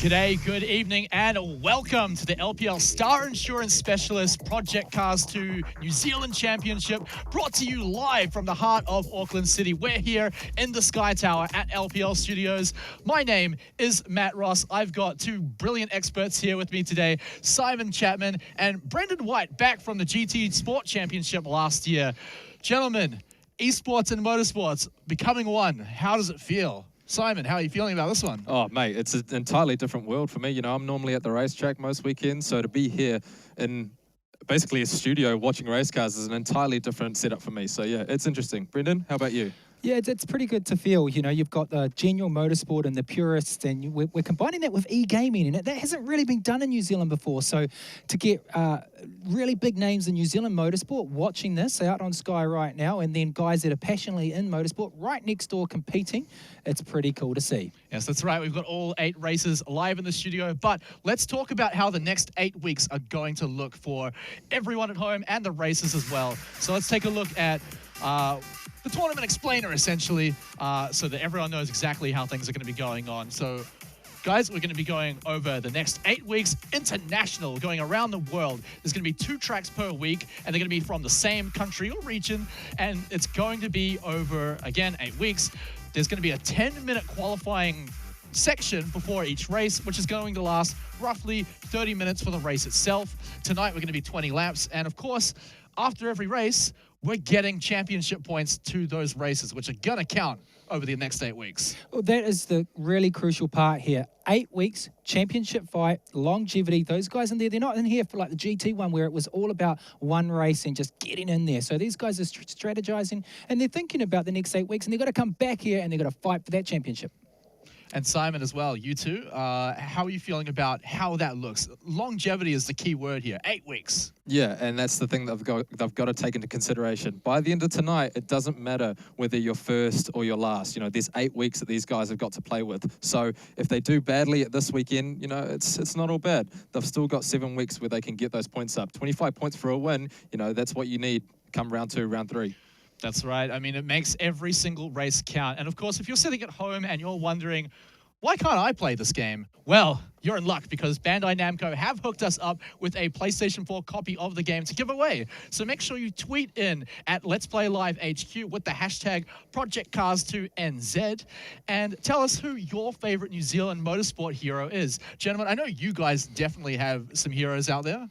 G'day, good evening, and welcome to the LPL Star Insurance Specialist Project Cars 2 New Zealand Championship, brought to you live from the heart of Auckland City. We're here in the Sky Tower at LPL Studios. My name is Matt Ross. I've got two brilliant experts here with me today, Simon Chapman and Brendan White, back from the GT Sport Championship last year. Gentlemen, eSports and motorsports becoming one. How does it feel? Simon, how are you feeling about this one? Oh, mate, it's an entirely different world for me. You know, I'm normally at the racetrack most weekends, so to be here in basically a studio watching race cars is an entirely different setup for me. So, yeah, it's interesting. Brendan, how about you? Yeah, it's pretty good to feel. You know, you've got the genuine motorsport and the purists, and we're combining that with e-gaming, and that hasn't really been done in New Zealand before. So to get really big names in New Zealand motorsport watching this out on Sky right now, and then guys that are passionately in motorsport right next door competing, it's pretty cool to see. Yes, that's right. We've got all 8 races live in the studio, but let's talk about how the next 8 weeks are going to look for everyone at home and the races as well. So let's take a look at the tournament explainer, essentially, so that everyone knows exactly how things are going to be going on. So, guys, we're going to be going over the next 8 weeks international, going around the world. There's going to be 2 tracks per week, and they're going to be from the same country or region, and it's going to be over, again, 8 weeks. There's going to be a 10-minute qualifying section before each race, which is going to last roughly 30 minutes for the race itself. Tonight, we're going to be 20 laps, and of course, after every race, we're getting championship points to those races, which are going to count over the next 8 weeks. Well, that is the really crucial part here. 8 weeks, championship fight, longevity. Those guys in there, they're not in here for like the GT one where it was all about one race and just getting in there. So these guys are strategizing, and they're thinking about the next 8 weeks, and they've got to come back here, and they've got to fight for that championship. And Simon as well, you two, how are you feeling about how that looks? Longevity is the key word here, 8 weeks. Yeah, and that's the thing that they've got to take into consideration. By the end of tonight, it doesn't matter whether you're first or you're last. You know, there's 8 weeks that these guys have got to play with. So if they do badly at this weekend, you know, it's not all bad. They've still got 7 weeks where they can get those points up. 25 points for a win, you know, that's what you need come round 2, round 3. That's right. I mean, it makes every single race count. And of course, if you're sitting at home and you're wondering, why can't I play this game? Well, you're in luck because Bandai Namco have hooked us up with a PlayStation 4 copy of the game to give away. So make sure you tweet in at Let's Play Live HQ with the hashtag ProjectCars2NZ and tell us who your favorite New Zealand motorsport hero is. Gentlemen, I know you guys definitely have some heroes out there.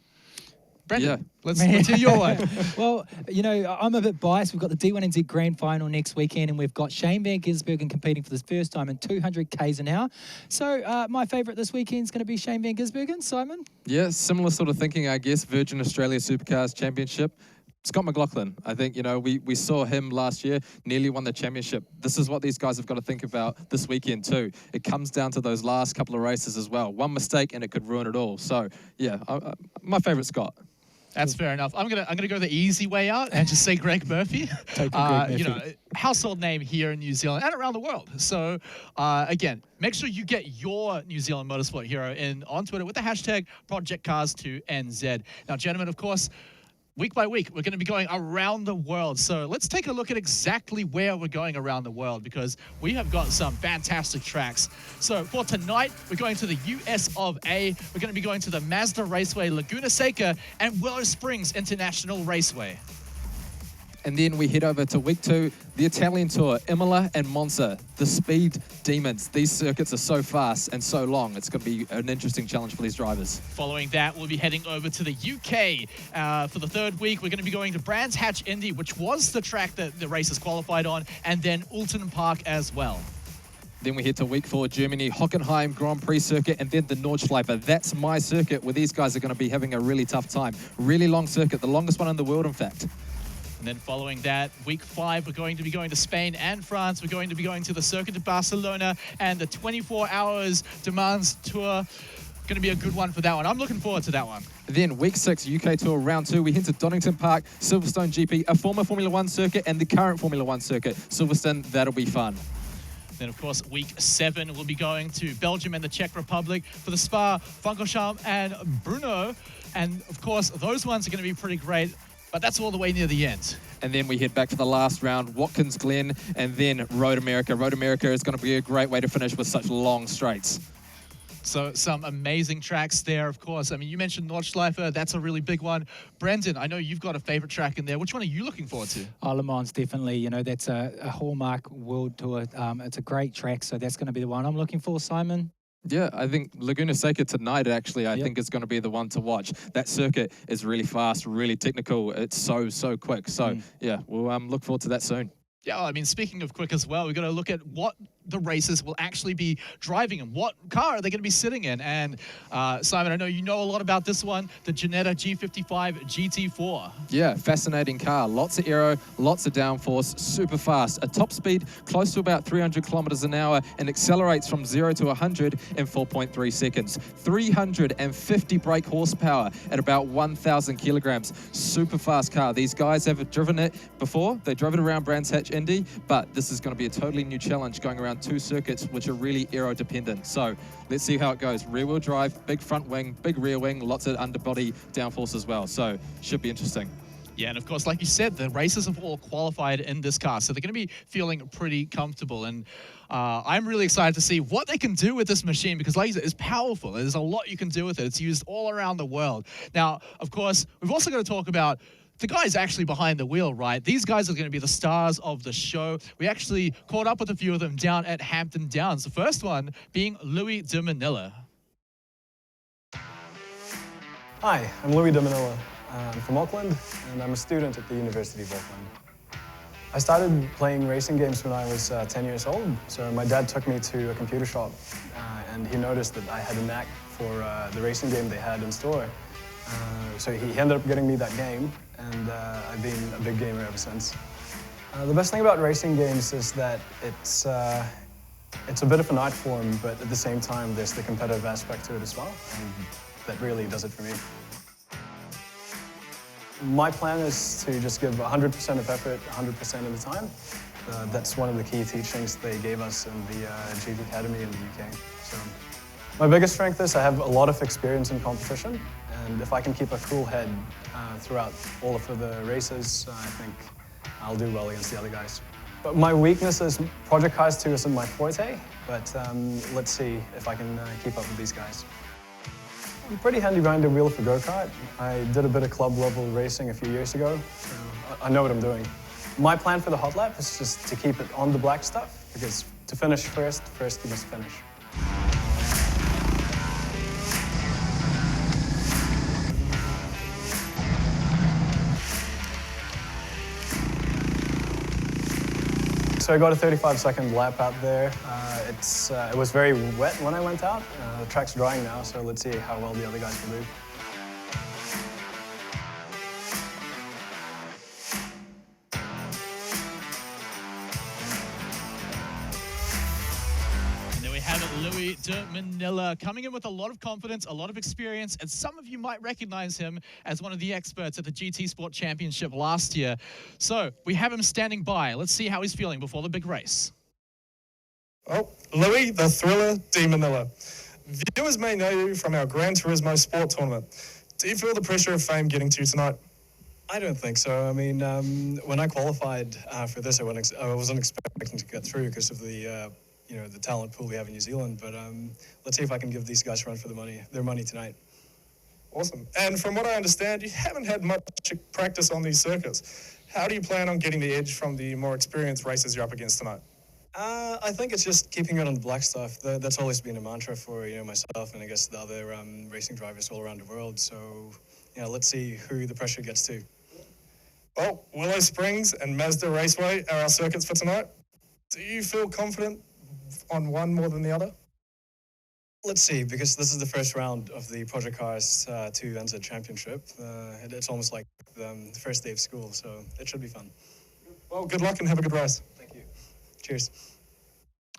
Brendan, let's hear your one. Well, you know, I'm a bit biased. We've got the D1NZ Grand Final next weekend, and we've got Shane Van Gisbergen competing for the first time in 200 Ks an hour. So my favourite this weekend is going to be Shane Van Gisbergen. Simon? Yeah, similar sort of thinking, I guess. Virgin Australia Supercars Championship. Scott McLaughlin, I think, you know, we saw him last year, nearly won the championship. This is what these guys have got to think about this weekend too. It comes down to those last couple of races as well. One mistake and it could ruin it all. So, yeah, my favourite Scott. That's fair enough. I'm gonna go the easy way out and just say Greg Murphy. Take Greg Murphy. You know, household name here in New Zealand and around the world. So again, make sure you get your New Zealand motorsport hero in on Twitter with the hashtag ProjectCars2NZ. Now, gentlemen, of course, week by week, we're going to be going around the world. So let's take a look at exactly where we're going around the world because we have got some fantastic tracks. So for tonight, we're going to the US of A. We're going to be going to the Mazda Raceway, Laguna Seca, and Willow Springs International Raceway. And then we head over to week 2, the Italian Tour, Imola and Monza, the speed demons. These circuits are so fast and so long. It's going to be an interesting challenge for these drivers. Following that, we'll be heading over to the UK. For the 3rd week, we're going to be going to Brands Hatch Indy, which was the track that the race is qualified on, and then Alton Park as well. Then we head to week 4, Germany, Hockenheim Grand Prix circuit, and then the Nordschleife. That's my circuit where these guys are going to be having a really tough time. Really long circuit, the longest one in the world, in fact. And then following that, week 5, we're going to be going to Spain and France. We're going to be going to the Circuit de Barcelona and the 24 Hours Demands Tour. Going to be a good one for that one. I'm looking forward to that one. Then week 6, UK Tour round 2, we head to Donington Park, Silverstone GP, a former Formula 1 circuit and the current Formula 1 circuit. Silverstone, that'll be fun. Then, of course, week 7, we'll be going to Belgium and the Czech Republic for the Spa, Francorchamps and Brno. And, of course, those ones are going to be pretty great. But that's all the way near the end. And then we head back to the last round, Watkins Glen, and then Road America. Road America is going to be a great way to finish with such long straights. So some amazing tracks there, of course. I mean, you mentioned Nordschleife. That's a really big one. Brendan, I know you've got a favorite track in there. Which one are you looking forward to? Oh, Le Mans, definitely. You know, that's a hallmark world tour. It's a great track, so that's going to be the one I'm looking for, Simon. Yeah, I think Laguna Seca tonight, actually, I think is going to be the one to watch. That circuit is really fast, really technical. It's so quick. So, yeah, we'll look forward to that soon. Yeah, I mean, speaking of quick as well, we've got to look at what the racers will actually be driving in. What car are they going to be sitting in? And Simon, I know you know a lot about this one, the Ginetta G55 GT4. Yeah, fascinating car. Lots of aero, lots of downforce, super fast. A top speed close to about 300 kilometers an hour and accelerates from 0 to 100 in 4.3 seconds. 350 brake horsepower at about 1,000 kilograms. Super fast car. These guys have driven it before. They drove it around Brands Hatch Indy, but this is going to be a totally new challenge going around 2 circuits which are really aero dependent. So let's see how it goes. Rear wheel drive, big front wing, big rear wing, lots of underbody downforce as well. So should be interesting. Yeah, and of course, like you said, the racers have all qualified in this car, so they're going to be feeling pretty comfortable. And I'm really excited to see what they can do with this machine because, like you said, it's powerful. There's a lot you can do with it. It's used all around the world. Now, of course, we've also got to talk about the guys actually behind the wheel, right? These guys are going to be the stars of the show. We actually caught up with a few of them down at Hampton Downs. The first one being Louis de Manila. Hi, I'm Louis de Manila. I'm from Auckland, and I'm a student at the University of Auckland. I started playing racing games when I was 10 years old. So my dad took me to a computer shop, and he noticed that I had a knack for the racing game they had in store. So he ended up getting me that game, and I've been a big gamer ever since. The best thing about racing games is that it's a bit of an art form, but at the same time, there's the competitive aspect to it as well, and that really does it for me. My plan is to just give 100% of effort, 100% of the time. That's one of the key teachings they gave us in the GT Academy in the UK. So my biggest strength is I have a lot of experience in competition, and if I can keep a cool head throughout all of the races, I think I'll do well against the other guys. But my weakness is Project Cars 2 isn't my forte, but let's see if I can keep up with these guys. I'm pretty handy behind the wheel for go-kart. I did a bit of club level racing a few years ago, so I know what I'm doing. My plan for the hot lap is just to keep it on the black stuff, because to finish first you must finish. So I got a 35-second lap out there. It was very wet when I went out. The track's drying now, so let's see how well the other guys will do. Louis de Manila coming in with a lot of confidence, a lot of experience, and some of you might recognize him as one of the experts at the GT Sport Championship last year. So we have him standing by. Let's see how he's feeling before the big race. Oh, Louis the Thriller de Manila. Viewers may know you from our Gran Turismo Sport Tournament. Do you feel the pressure of fame getting to you tonight? I don't think so. I mean, when I qualified for this, I wasn't expecting to get through because of the the talent pool we have in New Zealand, but let's see if I can give these guys a run for their money tonight. Awesome. And from what I understand, you haven't had much practice on these circuits. How do you plan on getting the edge from the more experienced racers you're up against tonight? I think it's just keeping it on the black stuff. That's always been a mantra for myself and I guess the other racing drivers all around the world. So, let's see who the pressure gets to. Well, Willow Springs and Mazda Raceway are our circuits for tonight. Do you feel confident on one more than the other? Let's see, because this is the first round of the Project Cars 2 NZ Championship. It's almost like the first day of school, so it should be fun. Well, good luck and have a good race. Thank you. Cheers.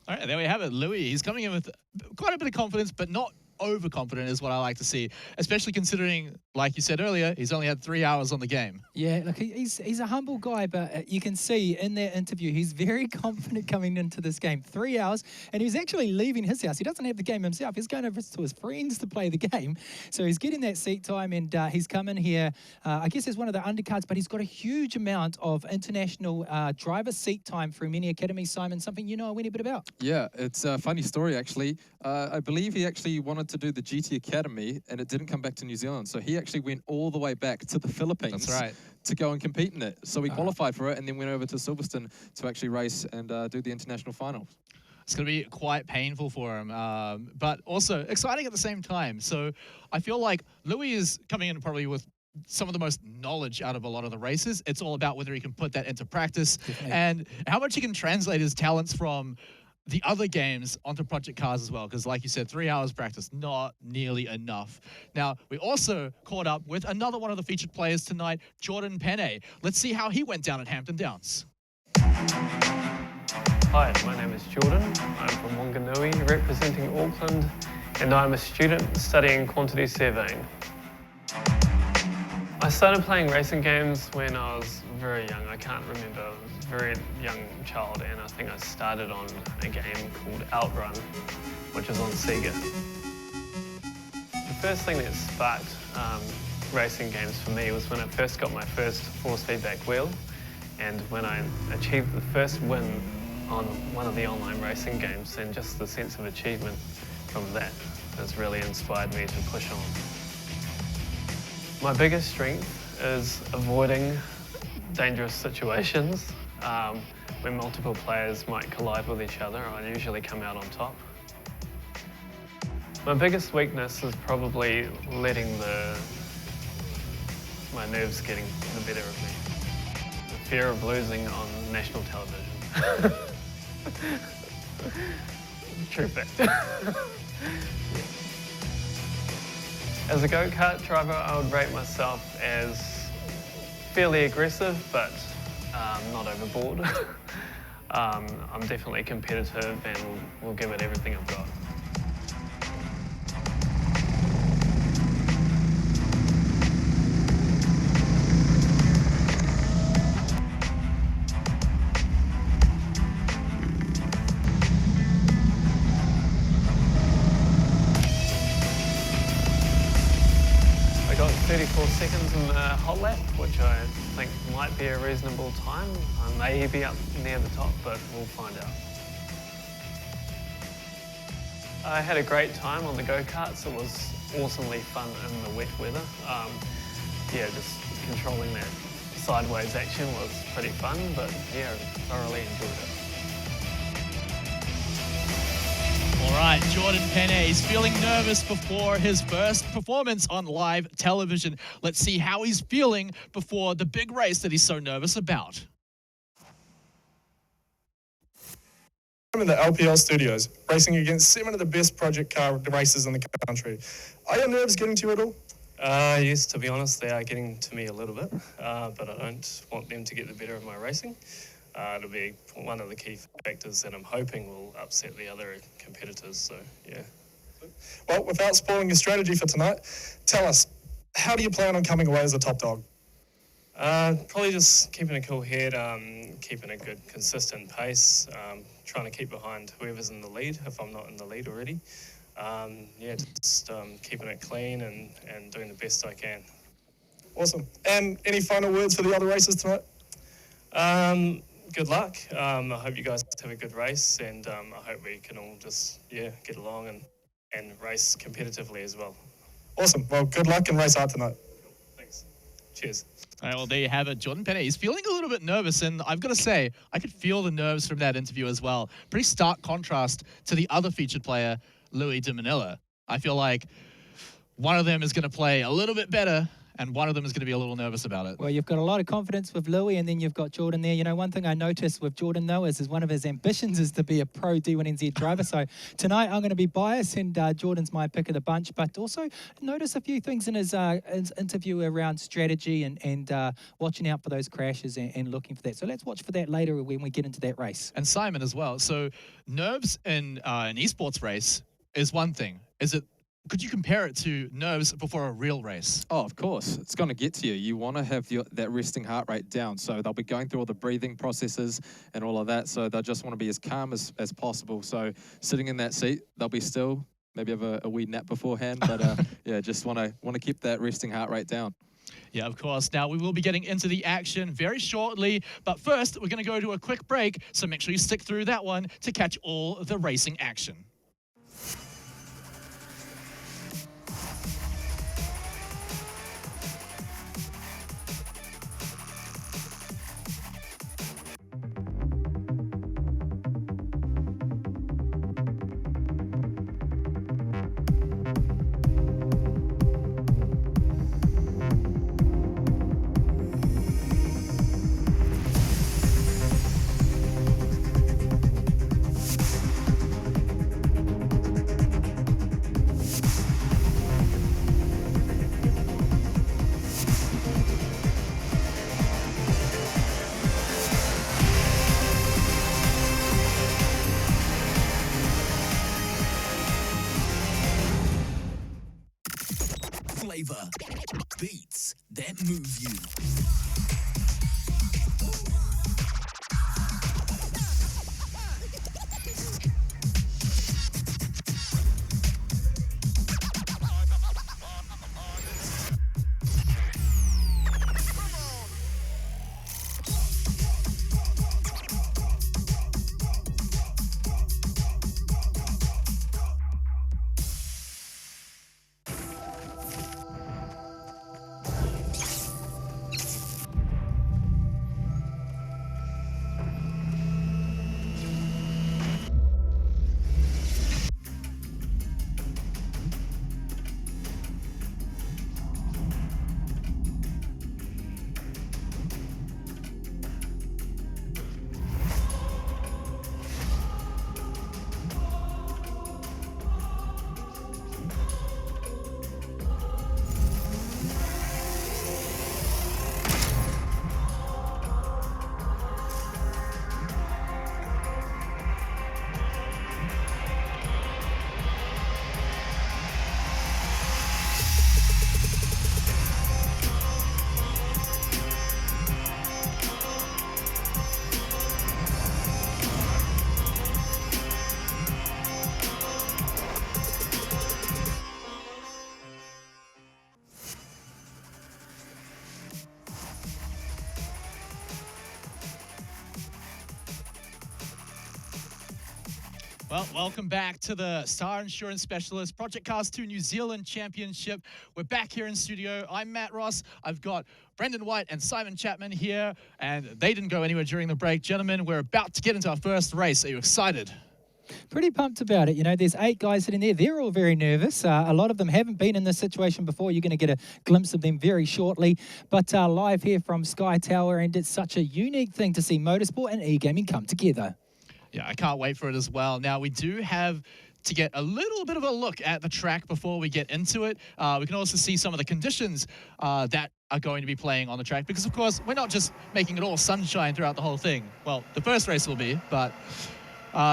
All right, there we have it. Louis, he's coming in with quite a bit of confidence, but not overconfident is what I like to see, especially considering, like you said earlier, he's only had 3 hours on the game. Yeah, look, he's a humble guy, but you can see in that interview he's very confident coming into this game. 3 hours, and he's actually leaving his house. He doesn't have the game himself. He's going over to his friends to play the game. So he's getting that seat time, and he's come in here, I guess as one of the undercards, but he's got a huge amount of international driver seat time through many academies. Simon, something you know a bit about? Yeah, it's a funny story, actually. I believe he actually wanted to do the GT Academy, and it didn't come back to New Zealand. So he actually went all the way back to the Philippines. That's right. To go and compete in it. So he qualified for it and then went over to Silverstone to actually race and do the international finals. It's going to be quite painful for him, but also exciting at the same time. So I feel like Louis is coming in probably with some of the most knowledge out of a lot of the races. It's all about whether he can put that into practice and how much he can translate his talents from the other games onto Project Cars as well, because like you said, 3 hours practice, not nearly enough. Now, we also caught up with another one of the featured players tonight, Jordan Pene. Let's see how he went down at Hampton Downs. Hi, my name is Jordan. I'm from Wanganui, representing Auckland, and I'm a student studying quantity surveying. I started playing racing games when I was very young. I can't remember. I was a very young child, and I think I started on a game called Outrun, which is on Seca. The first thing that sparked racing games for me was when I first got my first force feedback wheel, and when I achieved the first win on one of the online racing games, and just the sense of achievement from that has really inspired me to push on. My biggest strength is avoiding dangerous situations. When multiple players might collide with each other, I usually come out on top. My biggest weakness is probably letting my nerves getting the better of me. The fear of losing on national television. True fact. As a go-kart driver, I would rate myself as fairly aggressive, but not overboard. I'm definitely competitive and will give it everything I've got. I got 34 seconds in the hot lap, which I think might be a reasonable time. I may be up near the top, but we'll find out. I had a great time on the go-karts. It was awesomely fun in the wet weather. Yeah, just controlling that sideways action was pretty fun, but yeah, thoroughly enjoyed it. All right, Jordan Pene is feeling nervous before his first performance on live television. Let's see how he's feeling before the big race that he's so nervous about. I'm in the LPL studios, racing against 7 of the best project car racers in the country. Are your nerves getting to you at all? Yes, to be honest, they are getting to me a little bit, but I don't want them to get the better of my racing. It'll be one of the key factors that I'm hoping will upset the other competitors, so yeah. Well, without spoiling your strategy for tonight, tell us, how do you plan on coming away as a top dog? Probably just keeping a cool head, keeping a good consistent pace, trying to keep behind whoever's in the lead if I'm not in the lead already. Yeah, just keeping it clean and doing the best I can. Awesome. And any final words for the other racers tonight? Good luck. I hope you guys have a good race, and I hope we can all just get along and race competitively as well. Awesome. Well, good luck and race hard tonight. Thanks. Cheers. All right, well, there you have it. Jordan Pene, he's feeling a little bit nervous, and I've got to say, I could feel the nerves from that interview as well. Pretty stark contrast to the other featured player, Louis de Manila. I feel like one of them is going to play a little bit better, and one of them is going to be a little nervous about it. Well, you've got a lot of confidence with Louis, and then you've got Jordan there. You know, one thing I noticed with Jordan, though, is one of his ambitions is to be a pro D1NZ driver. So tonight I'm going to be biased, and Jordan's my pick of the bunch. But also notice a few things in his interview around strategy and watching out for those crashes and looking for that. So let's watch for that later when we get into that race. And Simon as well. So nerves in an esports race is one thing. Is it could you compare it to nerves before a real race? Oh, of course. It's going to get to you. You want to have that resting heart rate down. So they'll be going through all the breathing processes and all of that. So they'll just want to be as calm as possible. So sitting in that seat, they'll be still, maybe have a wee nap beforehand. But yeah, just want to keep that resting heart rate down. Yeah, of course. Now, we will be getting into the action very shortly. But first, we're going to go to a quick break. So make sure you stick through that one to catch all the racing action. Flavor, beats that move you. Well, welcome back to the Star Insurance Specialist Project Cast 2 New Zealand Championship. We're back here in studio. I'm Matt Ross. I've got Brendan White and Simon Chapman here, and they didn't go anywhere during the break. Gentlemen, we're about to get into our first race. Are you excited? Pretty pumped about it. You know, there's 8 guys sitting there. They're all very nervous. A lot of them haven't been in this situation before. You're going to get a glimpse of them very shortly. But live here from Sky Tower, and it's such a unique thing to see motorsport and e-gaming come together. Yeah, I can't wait for it as well. Now, we do have to get a little bit of a look at the track before we get into it. We can also see some of the conditions that are going to be playing on the track, because, of course, we're not just making it all sunshine throughout the whole thing. Well, the first race will be, but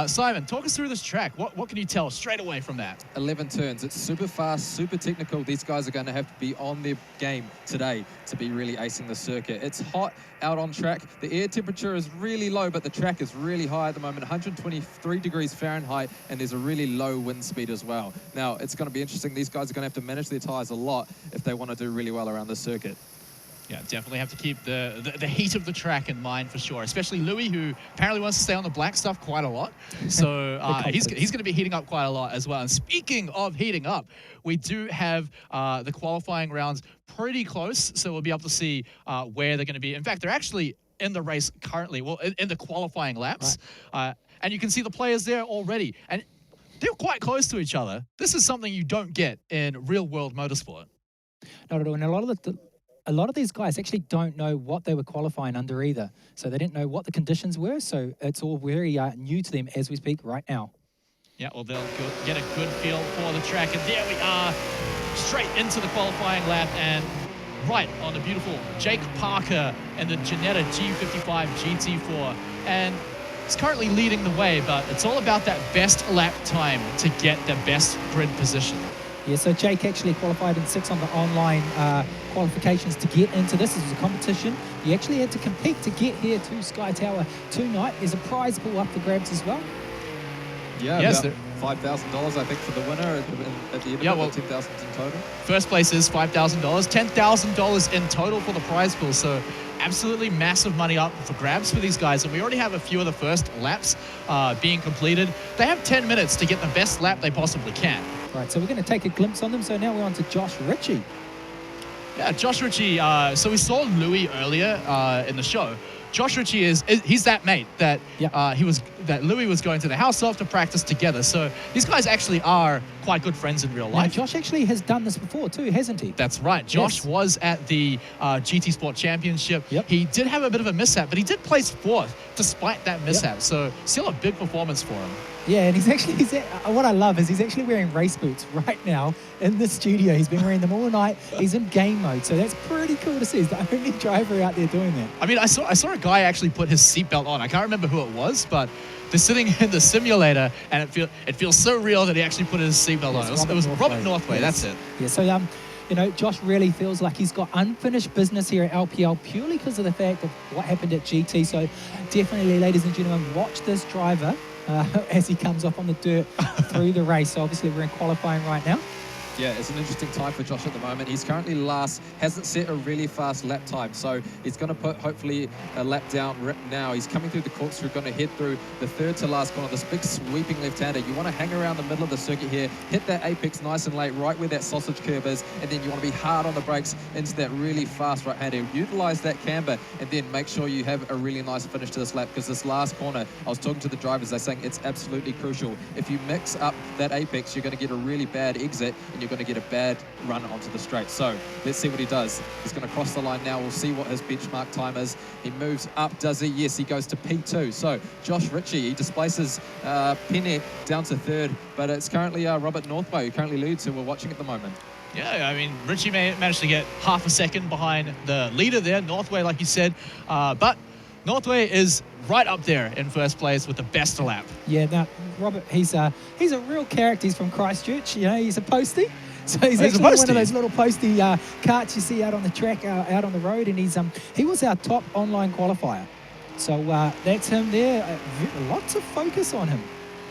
Simon, talk us through this track. What can you tell straight away from that? 11 turns. It's super fast, super technical. These guys are going to have to be on their game today to be really acing the circuit. It's hot out on track. The air temperature is really low, but the track is really high at the moment, 123 degrees Fahrenheit, and there's a really low wind speed as well. Now, it's going to be interesting. These guys are going to have to manage their tires a lot if they want to do really well around the circuit. Yeah, definitely have to keep the heat of the track in mind for sure, especially Louis, who apparently wants to stay on the black stuff quite a lot. So he's going to be heating up quite a lot as well. And speaking of heating up, we do have the qualifying rounds pretty close, so we'll be able to see where they're going to be. In fact, they're actually in the race currently, well, in the qualifying laps. Right. And you can see the players there already. And they're quite close to each other. This is something you don't get in real-world motorsport. Not at all. And a lot of these guys actually don't know what they were qualifying under either. So they didn't know what the conditions were. So it's all very new to them as we speak right now. Yeah, well, they'll get a good feel for the track. And there we are, straight into the qualifying lap. And right on the beautiful Jake Parker and the Ginetta G55 GT4. And he's currently leading the way, but it's all about that best lap time to get the best grid position. Yeah, so Jake actually qualified in 6 on the online qualifications to get into this. This was a competition. You actually had to compete to get here to Sky Tower tonight. There's a prize pool up for grabs as well. Yeah, Yes, about $5,000 I think for the winner at the end of it, 10,000 in total. First place is $5,000, $10,000 in total for the prize pool. So absolutely massive money up for grabs for these guys. And we already have a few of the first laps being completed. They have 10 minutes to get the best lap they possibly can. Right, so we're going to take a glimpse on them. So now we're on to Josh Ritchie. Yeah, Josh Ritchie. So we saw Louis earlier in the show. Josh Ritchie he's that mate that that Louis was going to the house of to practice together. So these guys actually are quite good friends in real life. Now, Josh actually has done this before too, hasn't he? That's right. Josh was at the GT Sport Championship. He did have a bit of a mishap, but he did place 4th despite that mishap. So still a big performance for him. Yeah, and what I love is he's actually wearing race boots right now in the studio. He's been wearing them all night. He's in game mode, so that's pretty cool to see. He's the only driver out there doing that. I mean, I saw a guy actually put his seatbelt on. I can't remember who it was, but they're sitting in the simulator, and it feels so real that he actually put his seatbelt on. It was Robert Northway. That's it. Yeah, so you know, Josh really feels like he's got unfinished business here at LPL purely because of the fact of what happened at GT. So definitely, ladies and gentlemen, watch this driver as he comes off on the dirt through the race. So obviously we're in qualifying right now. Yeah, it's an interesting time for Josh at the moment. He's currently last, hasn't set a really fast lap time, so he's going to put hopefully a lap down now. He's coming through the corkscrew, going to head through the 3rd to last corner, this big sweeping left-hander. You want to hang around the middle of the circuit here, hit that apex nice and late, right where that sausage curve is, and then you want to be hard on the brakes into that really fast right-hander. Utilize that camber, and then make sure you have a really nice finish to this lap, because this last corner, I was talking to the drivers, they're saying it's absolutely crucial. If you mix up that apex, you're going to get a really bad exit, and you're going to get a bad run onto the straight. So let's see what he does. He's going to cross the line now. We'll see what his benchmark time is. He moves up, does he? Yes, he goes to P2. So Josh Ritchie, he displaces Pene down to 3rd, but it's currently Robert Northway who currently leads, who we're watching at the moment. Yeah, I mean, Ritchie managed to get half a second behind the leader there, Northway, like you said, but Northway is right up there in first place with the best lap. Yeah, now Robert, he's a real character. He's from Christchurch. You know, he's a postie. So he's actually one of those little postie carts you see out on the track, out on the road, and he was our top online qualifier. So that's him there. Lots of focus on him.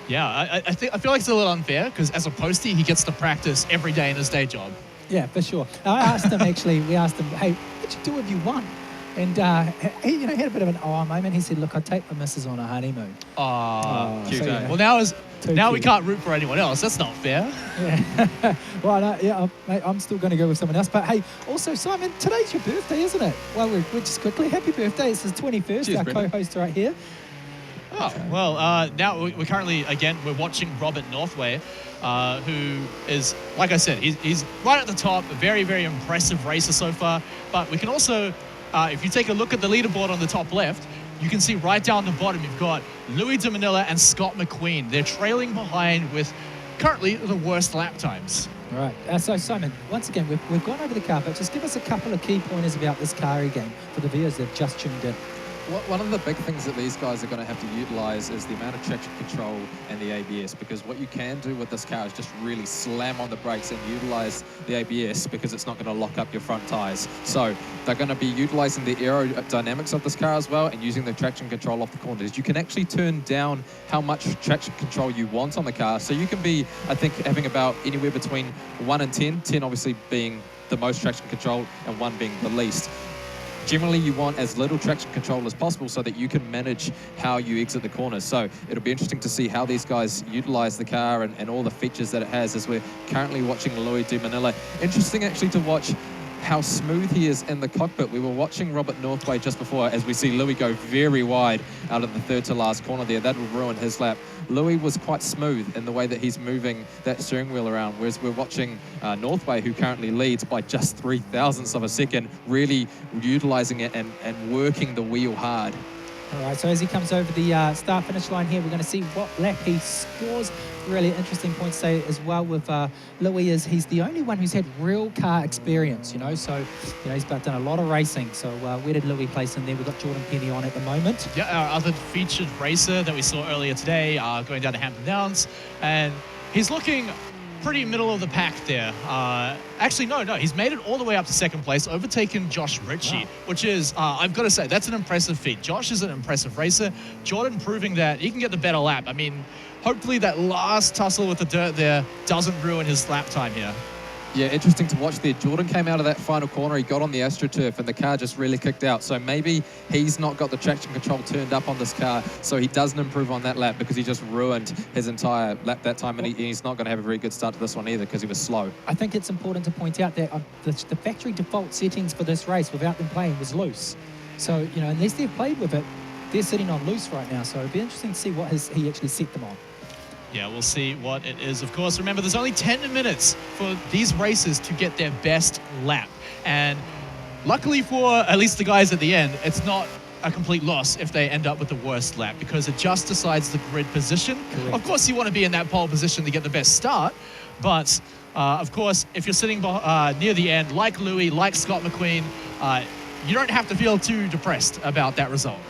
Yeah, I feel like it's a little unfair because as a postie, he gets to practice every day in his day job. Yeah, for sure. I asked him we asked him, hey, what'd you do if you won? And he had a bit of an moment. He said, look, I take my missus on a honeymoon. Cute. So, well, now we can't root for anyone else. That's not fair. Yeah. Well, I'm still going to go with someone else. But hey, also, Simon, today's your birthday, isn't it? Well, we're just quickly, happy birthday. It's his 21st, Cheers, our Brendan. co-host right here. Oh, well, now we're currently, again, we're watching Robert Northway, who is, like I said, he's right at the top, a very, very impressive racer so far. But we can also, if you take a look at the leaderboard on the top left, you can see right down the bottom, you've got Louis de Manila and Scott McQueen. They're trailing behind with currently the worst lap times. All right. So, Simon, once again, we've gone over the car, but just give us a couple of key pointers about this car game for the viewers that have just tuned in. One of the big things that these guys are going to have to utilize is the amount of traction control and the ABS, because what you can do with this car is just really slam on the brakes and utilize the ABS because it's not going to lock up your front tires. So they're going to be utilizing the aerodynamics of this car as well and using the traction control off the corners. You can actually turn down how much traction control you want on the car. So you can be, I think, having about anywhere between 1 and 10, 10 obviously being the most traction control and 1 being the least. Generally, you want as little traction control as possible so that you can manage how you exit the corners. So it'll be interesting to see how these guys utilize the car and all the features that it has as we're currently watching Louis de Manila. Interesting actually to watch how smooth he is in the cockpit. We were watching Robert Northway just before as we see Louis go very wide out of the 3rd to last corner there. That will ruin his lap. Louis was quite smooth in the way that he's moving that steering wheel around, whereas we're watching Northway, who currently leads by just 0.003 of a second, really utilizing it and working the wheel hard. All right, so as he comes over the start-finish line here, we're going to see what lap he scores. Really interesting point to say as well with Louis is he's the only one who's had real car experience, you know, so he's done a lot of racing. So where did Louis place in there? We've got Jordan Pene on at the moment. Yeah, our other featured racer that we saw earlier today, going down to Hampton Downs, and he's looking pretty middle of the pack there. Actually, no, he's made it all the way up to second place, overtaken Josh Ritchie, which is, I've got to say, that's an impressive feat. Josh is an impressive racer. Jordan proving that he can get the better lap. I mean, hopefully that last tussle with the dirt there doesn't ruin his lap time here. Yeah, interesting to watch there. Jordan came out of that final corner, he got on the AstroTurf, and the car just really kicked out. So maybe he's not got the traction control turned up on this car, so he doesn't improve on that lap because he just ruined his entire lap that time, and he's not going to have a very good start to this one either because he was slow. I think it's important to point out that the factory default settings for this race without them playing was loose. So, you know, unless they've played with it, they're sitting on loose right now. So it'll be interesting to see what he actually set them on. Yeah, we'll see what it is. Of course, remember, there's only 10 minutes for these races to get their best lap. And luckily for at least the guys at the end, it's not a complete loss if they end up with the worst lap because it just decides the grid position. Correct. Of course, you want to be in that pole position to get the best start. But, of course, if you're sitting near the end, like Louis, like Scott McQueen, you don't have to feel too depressed about that result.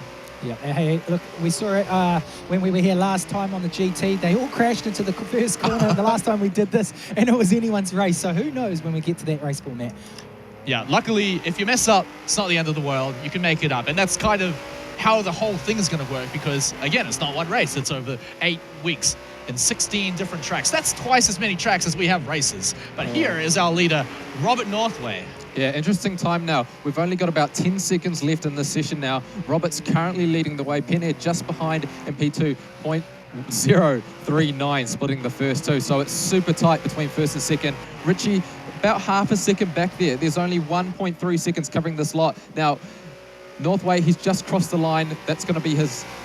Yeah, hey, look, we saw it when we were here last time on the GT. They all crashed into the first corner the last time we did this, and it was anyone's race. So who knows when we get to that race format. Yeah, luckily, if you mess up, it's not the end of the world. You can make it up. And that's kind of how the whole thing is going to work because, again, it's not one race. It's over 8 weeks and 16 different tracks. That's twice as many tracks as we have races. But here is our leader, Robert Northway. Yeah, interesting time now. We've only got about 10 seconds left in this session now. Robert's currently leading the way. Pene just behind in P2, 0.039, splitting the first two. So it's super tight between first and second. Ritchie, about half a second back there. There's only 1.3 seconds covering this lot. Now, Northway, he's just crossed the line. That's going to be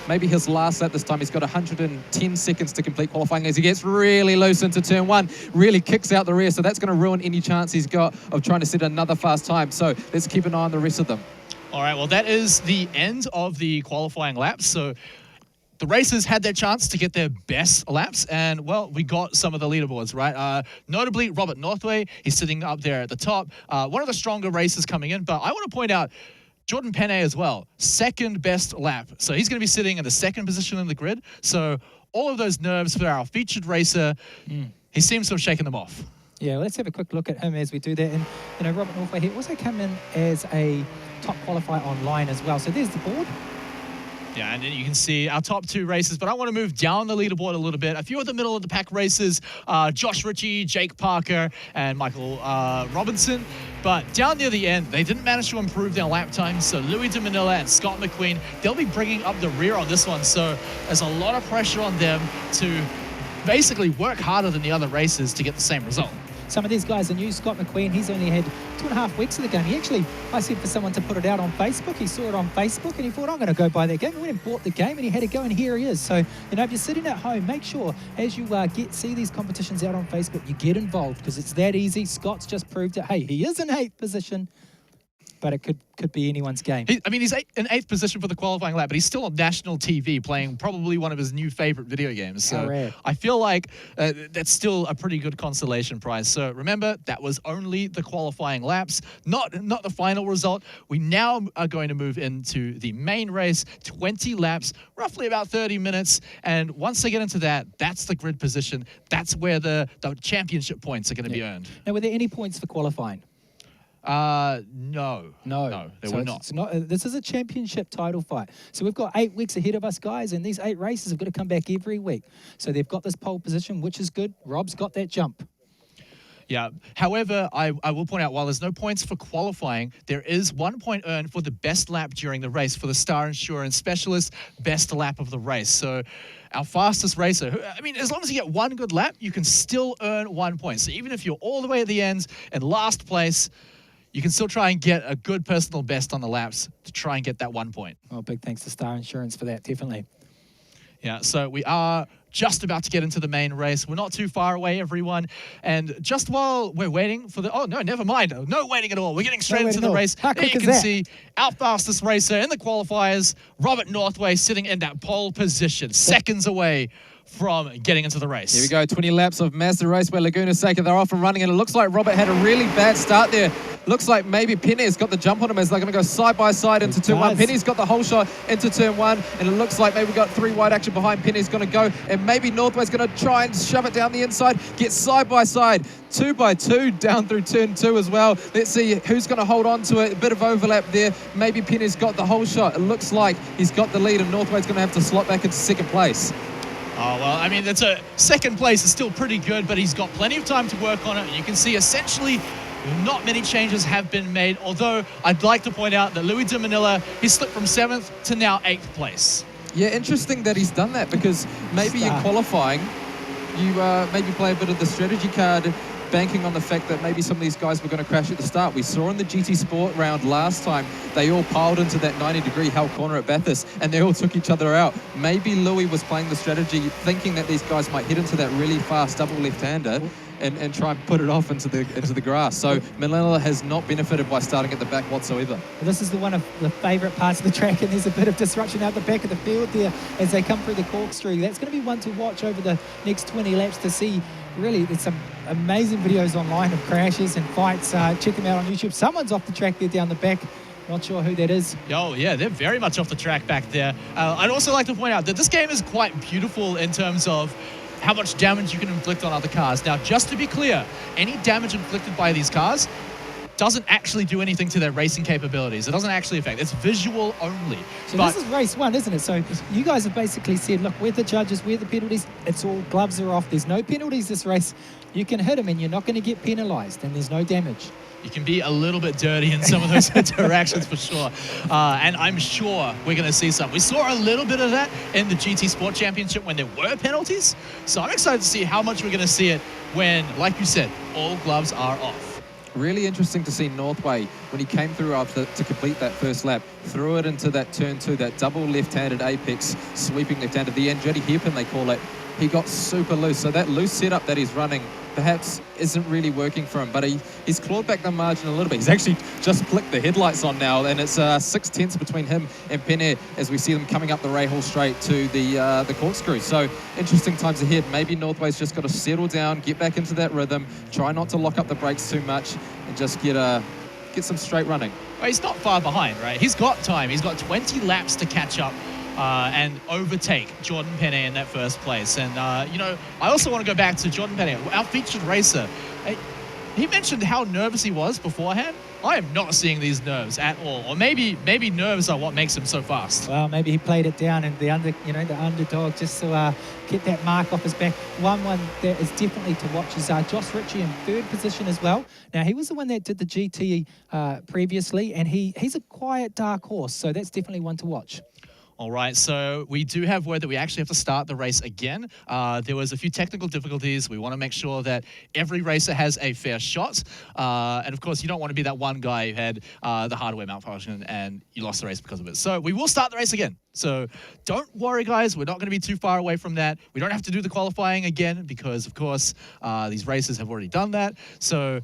maybe his last lap this time. He's got 110 seconds to complete qualifying as he gets really loose into turn one, really kicks out the rear. So that's going to ruin any chance he's got of trying to set another fast time. So let's keep an eye on the rest of them. All right, well, that is the end of the qualifying laps. So the racers had their chance to get their best laps, and, well, we got some of the leaderboards, right? Notably, Robert Northway, he's sitting up there at the top. One of the stronger racers coming in, but I want to point out Jordan Pene as well, second best lap. So he's going to be sitting in the second position in the grid. So all of those nerves for our featured racer, he seems to have shaken them off. Yeah, let's have a quick look at him as we do that. And, you know, Robert Northway, he also come in as a top qualifier online as well. So there's the board. Yeah, and then you can see our top two races, but I want to move down the leaderboard a little bit. A few of the middle of the pack races, Josh Ritchie, Jake Parker, and Michael Robinson. But down near the end, they didn't manage to improve their lap times. So Louis de Manila and Scott McQueen, they'll be bringing up the rear on this one. So there's a lot of pressure on them to basically work harder than the other races to get the same result. Some of these guys are new. Scott McQueen, he's only had 2.5 weeks of the game. He actually, I said for someone to put it out on Facebook. He saw it on Facebook and he thought, I'm going to go buy that game. He went and bought the game and he had to go, and here he is. So, you know, if you're sitting at home, make sure as you see these competitions out on Facebook, you get involved because it's that easy. Scott's just proved it. Hey, he is in 8th position, but it could be anyone's game. He's in 8th position for the qualifying lap, but he's still on national TV playing probably one of his new favorite video games. So I feel like that's still a pretty good consolation prize. So remember, that was only the qualifying laps, not the final result. We now are going to move into the main race, 20 laps, roughly about 30 minutes. And once they get into that, that's the grid position. That's where the championship points are going to be earned. Now, were there any points for qualifying? No, there were not. It's not. This is a championship title fight. So we've got 8 weeks ahead of us, guys, and these 8 races have got to come back every week. So they've got this pole position, which is good. Rob's got that jump. Yeah. However, I will point out, while there's no points for qualifying, there is 1 point earned for the best lap during the race for the Star Insurance Specialist best lap of the race. So our fastest racer, as long as you get one good lap, you can still earn 1 point. So even if you're all the way at the end and last place, you can still try and get a good personal best on the laps to try and get that 1 point. Well, big thanks to Star Insurance for that, definitely. Yeah, so we are just about to get into the main race. We're not too far away, everyone. And just while we're waiting for the... Oh, no, never mind. No waiting at all. We're getting straight into the race. How there quick you is can that? see our fastest racer in the qualifiers, Robert Northway, sitting in that pole position, seconds away from getting into the race. Here we go, 20 laps of Mazda Raceway, Laguna, Seca. They're off and running, and it looks like Robert had a really bad start there. Looks like maybe Pene's got the jump on him as they're going to go side by side into turn 1. Pene's got the whole shot into turn 1, and it looks like maybe we've got 3 wide action behind. Pene's going to go, and maybe Northway's going to try and shove it down the inside, get side by side, 2 by 2 down through turn 2 as well. Let's see who's going to hold on to it. A bit of overlap there. Maybe Pene's got the whole shot. It looks like he's got the lead, and Northway's going to have to slot back into second place. Oh, well, I mean, that's a second place is still pretty good, but he's got plenty of time to work on it. You can see essentially not many changes have been made, although I'd like to point out that Louis de Manila, he slipped from 7th to now 8th place. Yeah, interesting that he's done that, because maybe in qualifying, you maybe play a bit of the strategy card, banking on the fact that maybe some of these guys were going to crash at the start. We saw in the GT Sport round last time, they all piled into that 90-degree hell corner at Bathurst, and they all took each other out. Maybe Louis was playing the strategy, thinking that these guys might hit into that really fast double left-hander and try and put it off into the grass. So Manila has not benefited by starting at the back whatsoever. Well, this is one of the favourite parts of the track, and there's a bit of disruption out the back of the field there as they come through the corkscrew. That's going to be one to watch over the next 20 laps to see. Really, there's some amazing videos online of crashes and fights. Check them out on YouTube. Someone's off the track there down the back. Not sure who that is. Oh, yeah, they're very much off the track back there. I'd also like to point out that this game is quite beautiful in terms of how much damage you can inflict on other cars. Now, just to be clear, any damage inflicted by these cars doesn't actually do anything to their racing capabilities. It doesn't actually affect. It's visual only. So this is race 1, isn't it? So you guys have basically said, look, we're the judges, we're the penalties. It's all gloves are off. There's no penalties this race. You can hit them and you're not going to get penalised, and there's no damage. You can be a little bit dirty in some of those interactions for sure. And I'm sure we're going to see some. We saw a little bit of that in the GT Sport Championship when there were penalties. So I'm excited to see how much we're going to see it when, like you said, all gloves are off. Really interesting to see Northway, when he came through after to complete that first lap, threw it into that turn 2, that double left-handed apex, sweeping left-handed, the Andretti hairpin they call it. He got super loose, so that loose setup that he's running perhaps isn't really working for him, but he's clawed back the margin a little bit. He's actually just flicked the headlights on now, and it's 6/10 between him and Pene as we see them coming up the Rahal straight to the corkscrew. So interesting times ahead. Maybe Northway's just got to settle down, get back into that rhythm, try not to lock up the brakes too much, and just get some straight running. Well, he's not far behind, right? He's got time. He's got 20 laps to catch up and overtake Jordan Pene in that first place. And, you know, I also want to go back to Jordan Pene, our featured racer. He mentioned how nervous he was beforehand. I am not seeing these nerves at all. Or maybe nerves are what makes him so fast. Well, maybe he played it down, and the underdog, just to get that mark off his back. One that is definitely to watch is Josh Ritchie in 3rd position as well. Now, he was the one that did the GT previously, and he's a quiet dark horse, so that's definitely one to watch. All right, so we do have word that we actually have to start the race again. There was a few technical difficulties. We want to make sure that every racer has a fair shot. And of course, you don't want to be that one guy who had the hardware malfunction and you lost the race because of it. So we will start the race again. So don't worry, guys. We're not going to be too far away from that. We don't have to do the qualifying again because, of course, these racers have already done that. So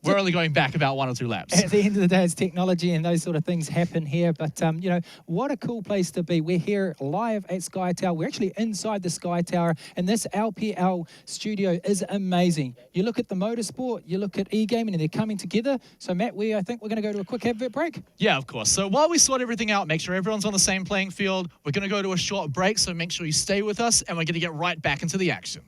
we're only going back about 1 or 2 laps. At the end of the day, it's technology and those sort of things happen here. But, you know, what a cool place to be. We're here live at Sky Tower. We're actually inside the Sky Tower. And this LPL studio is amazing. You look at the motorsport, you look at e-gaming, and they're coming together. So, Matt, I think we're going to go to a quick advert break. Yeah, of course. So while we sort everything out, make sure everyone's on the same playing field, we're going to go to a short break. So make sure you stay with us, and we're going to get right back into the action.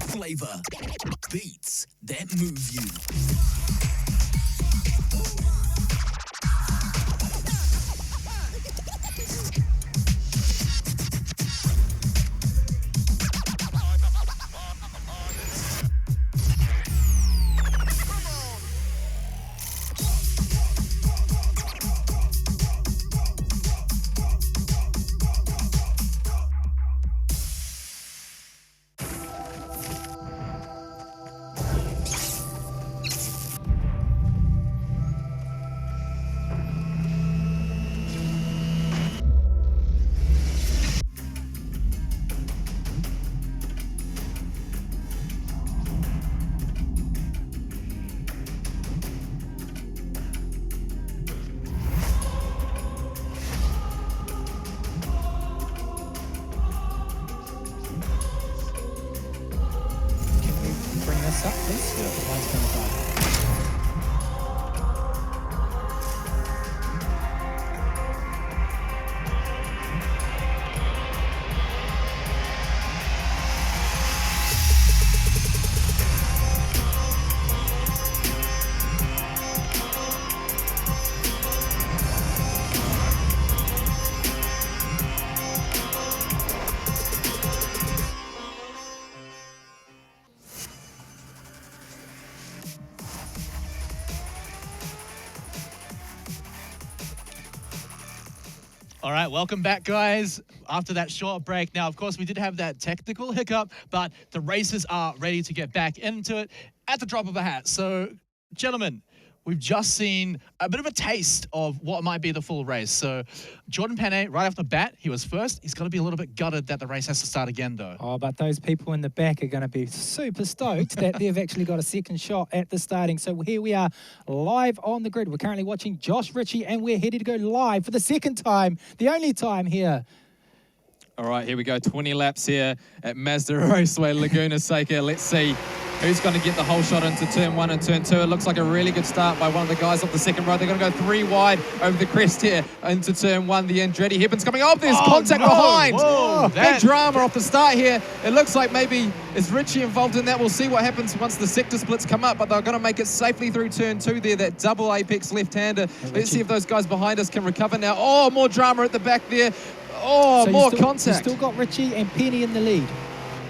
Flavor, beats that move you. race up, please. Yeah. Mine's coming by. All right, welcome back, guys. After that short break. Now, of course, we did have that technical hiccup, but the racers are ready to get back into it at the drop of a hat. So, gentlemen, we've just seen a bit of a taste of what might be the full race. So, Jordan Pene, right off the bat, he was first. He's going to be a little bit gutted that the race has to start again, though. Oh, but those people in the back are going to be super stoked that they've actually got a second shot at the starting. So here we are live on the grid. We're currently watching Josh Ritchie, and we're headed to go live for the second time, the only time here. All right, here we go. 20 laps here at Mazda Raceway, Laguna, Seca. Let's see who's going to get the whole shot into turn 1 and turn 2. It looks like a really good start by one of the guys off the second row. They're going to go 3 wide over the crest here into turn 1. The Andretti hairpin's coming up. There's contact behind. Whoa, big drama off the start here. It looks like maybe is Ritchie involved in that. We'll see what happens once the sector splits come up, but they're going to make it safely through turn 2 there. That double apex left-hander. Let's see if those guys behind us can recover now. Oh, more drama at the back there. Oh, so more contact. You've still got Ritchie and Pene in the lead.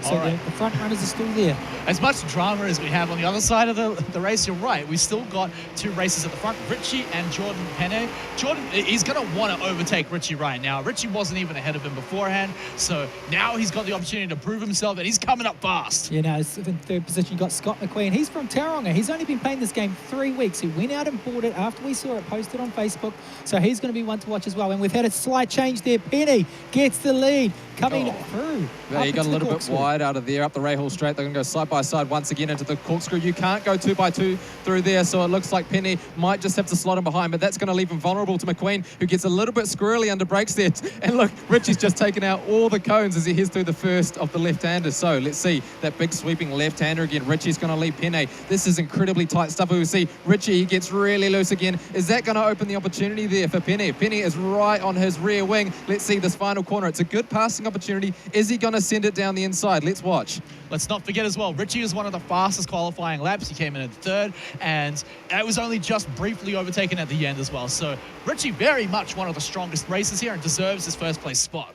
So the front runners are still there. As much drama as we have on the other side of the race, you're right. We still got 2 racers at the front, Ritchie and Jordan Pene. Jordan, he's going to want to overtake Ritchie right now. Ritchie wasn't even ahead of him beforehand, so now he's got the opportunity to prove himself, and he's coming up fast. You know, in third position, you've got Scott McQueen. He's from Tauranga. He's only been playing this game 3 weeks. He went out and bought it after we saw it posted on Facebook, so he's going to be one to watch as well. And we've had a slight change there. Pene gets the lead, coming through. Yeah, he got a little bit wide out of there, up the Rahal straight. They're going to go side by side once again into the corkscrew. You can't go 2 by 2 through there, so it looks like Pene might just have to slot him behind, but that's going to leave him vulnerable to McQueen, who gets a little bit squirrely under brakes there. And look, Ritchie's just taken out all the cones as he heads through the first of the left-handers. So let's see that big sweeping left-hander again. Ritchie's going to lead Pene. This is incredibly tight stuff. We see Ritchie, he gets really loose again. Is that going to open the opportunity there for Pene? Pene is right on his rear wing. Let's see this final corner. It's a good passing opportunity. Is he going to send it down the inside? Let's watch. Let's not forget as well, Ritchie is one of the fastest qualifying laps. He came in 3rd, and it was only just briefly overtaken at the end as well. So Ritchie very much one of the strongest racers here and deserves his first place spot.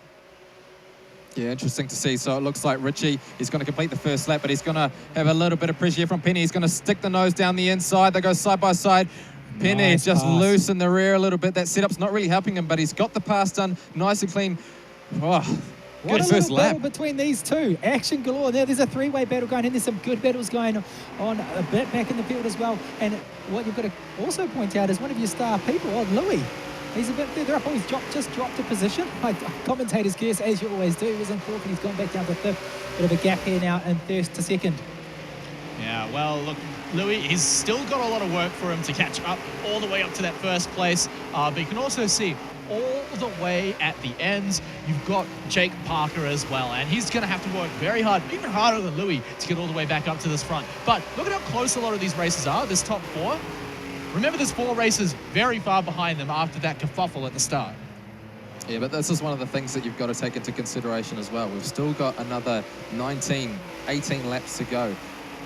Yeah, interesting to see. So it looks like Ritchie is going to complete the first lap, but he's going to have a little bit of pressure here from Pene. He's going to stick the nose down the inside. They go side by side. Pene Nice just pass. loose in the rear a little bit. That setup's not really helping him, but he's got the pass done nice and clean. Oh, What good a first little lap. battle between these two. Action galore. There's a 3-way battle going in. There's some good battles going on a bit back in the field as well. And what you've got to also point out is one of your star people, Louis. He's a bit further up. Oh, he's just dropped a position. Commentators guess, as you always do. He was in 4th and he's gone back down to 5th. Bit of a gap here now in 1st to 2nd. Yeah, well, look, Louis, he's still got a lot of work for him to catch up all the way up to that first place. But you can also see all the way at the end, you've got Jake Parker as well. And he's going to have to work very hard, even harder than Louis, to get all the way back up to this front. But look at how close a lot of these races are, this top 4. Remember, there's 4 races very far behind them after that kerfuffle at the start. Yeah, but this is one of the things that you've got to take into consideration as well. We've still got another 19, 18 laps to go.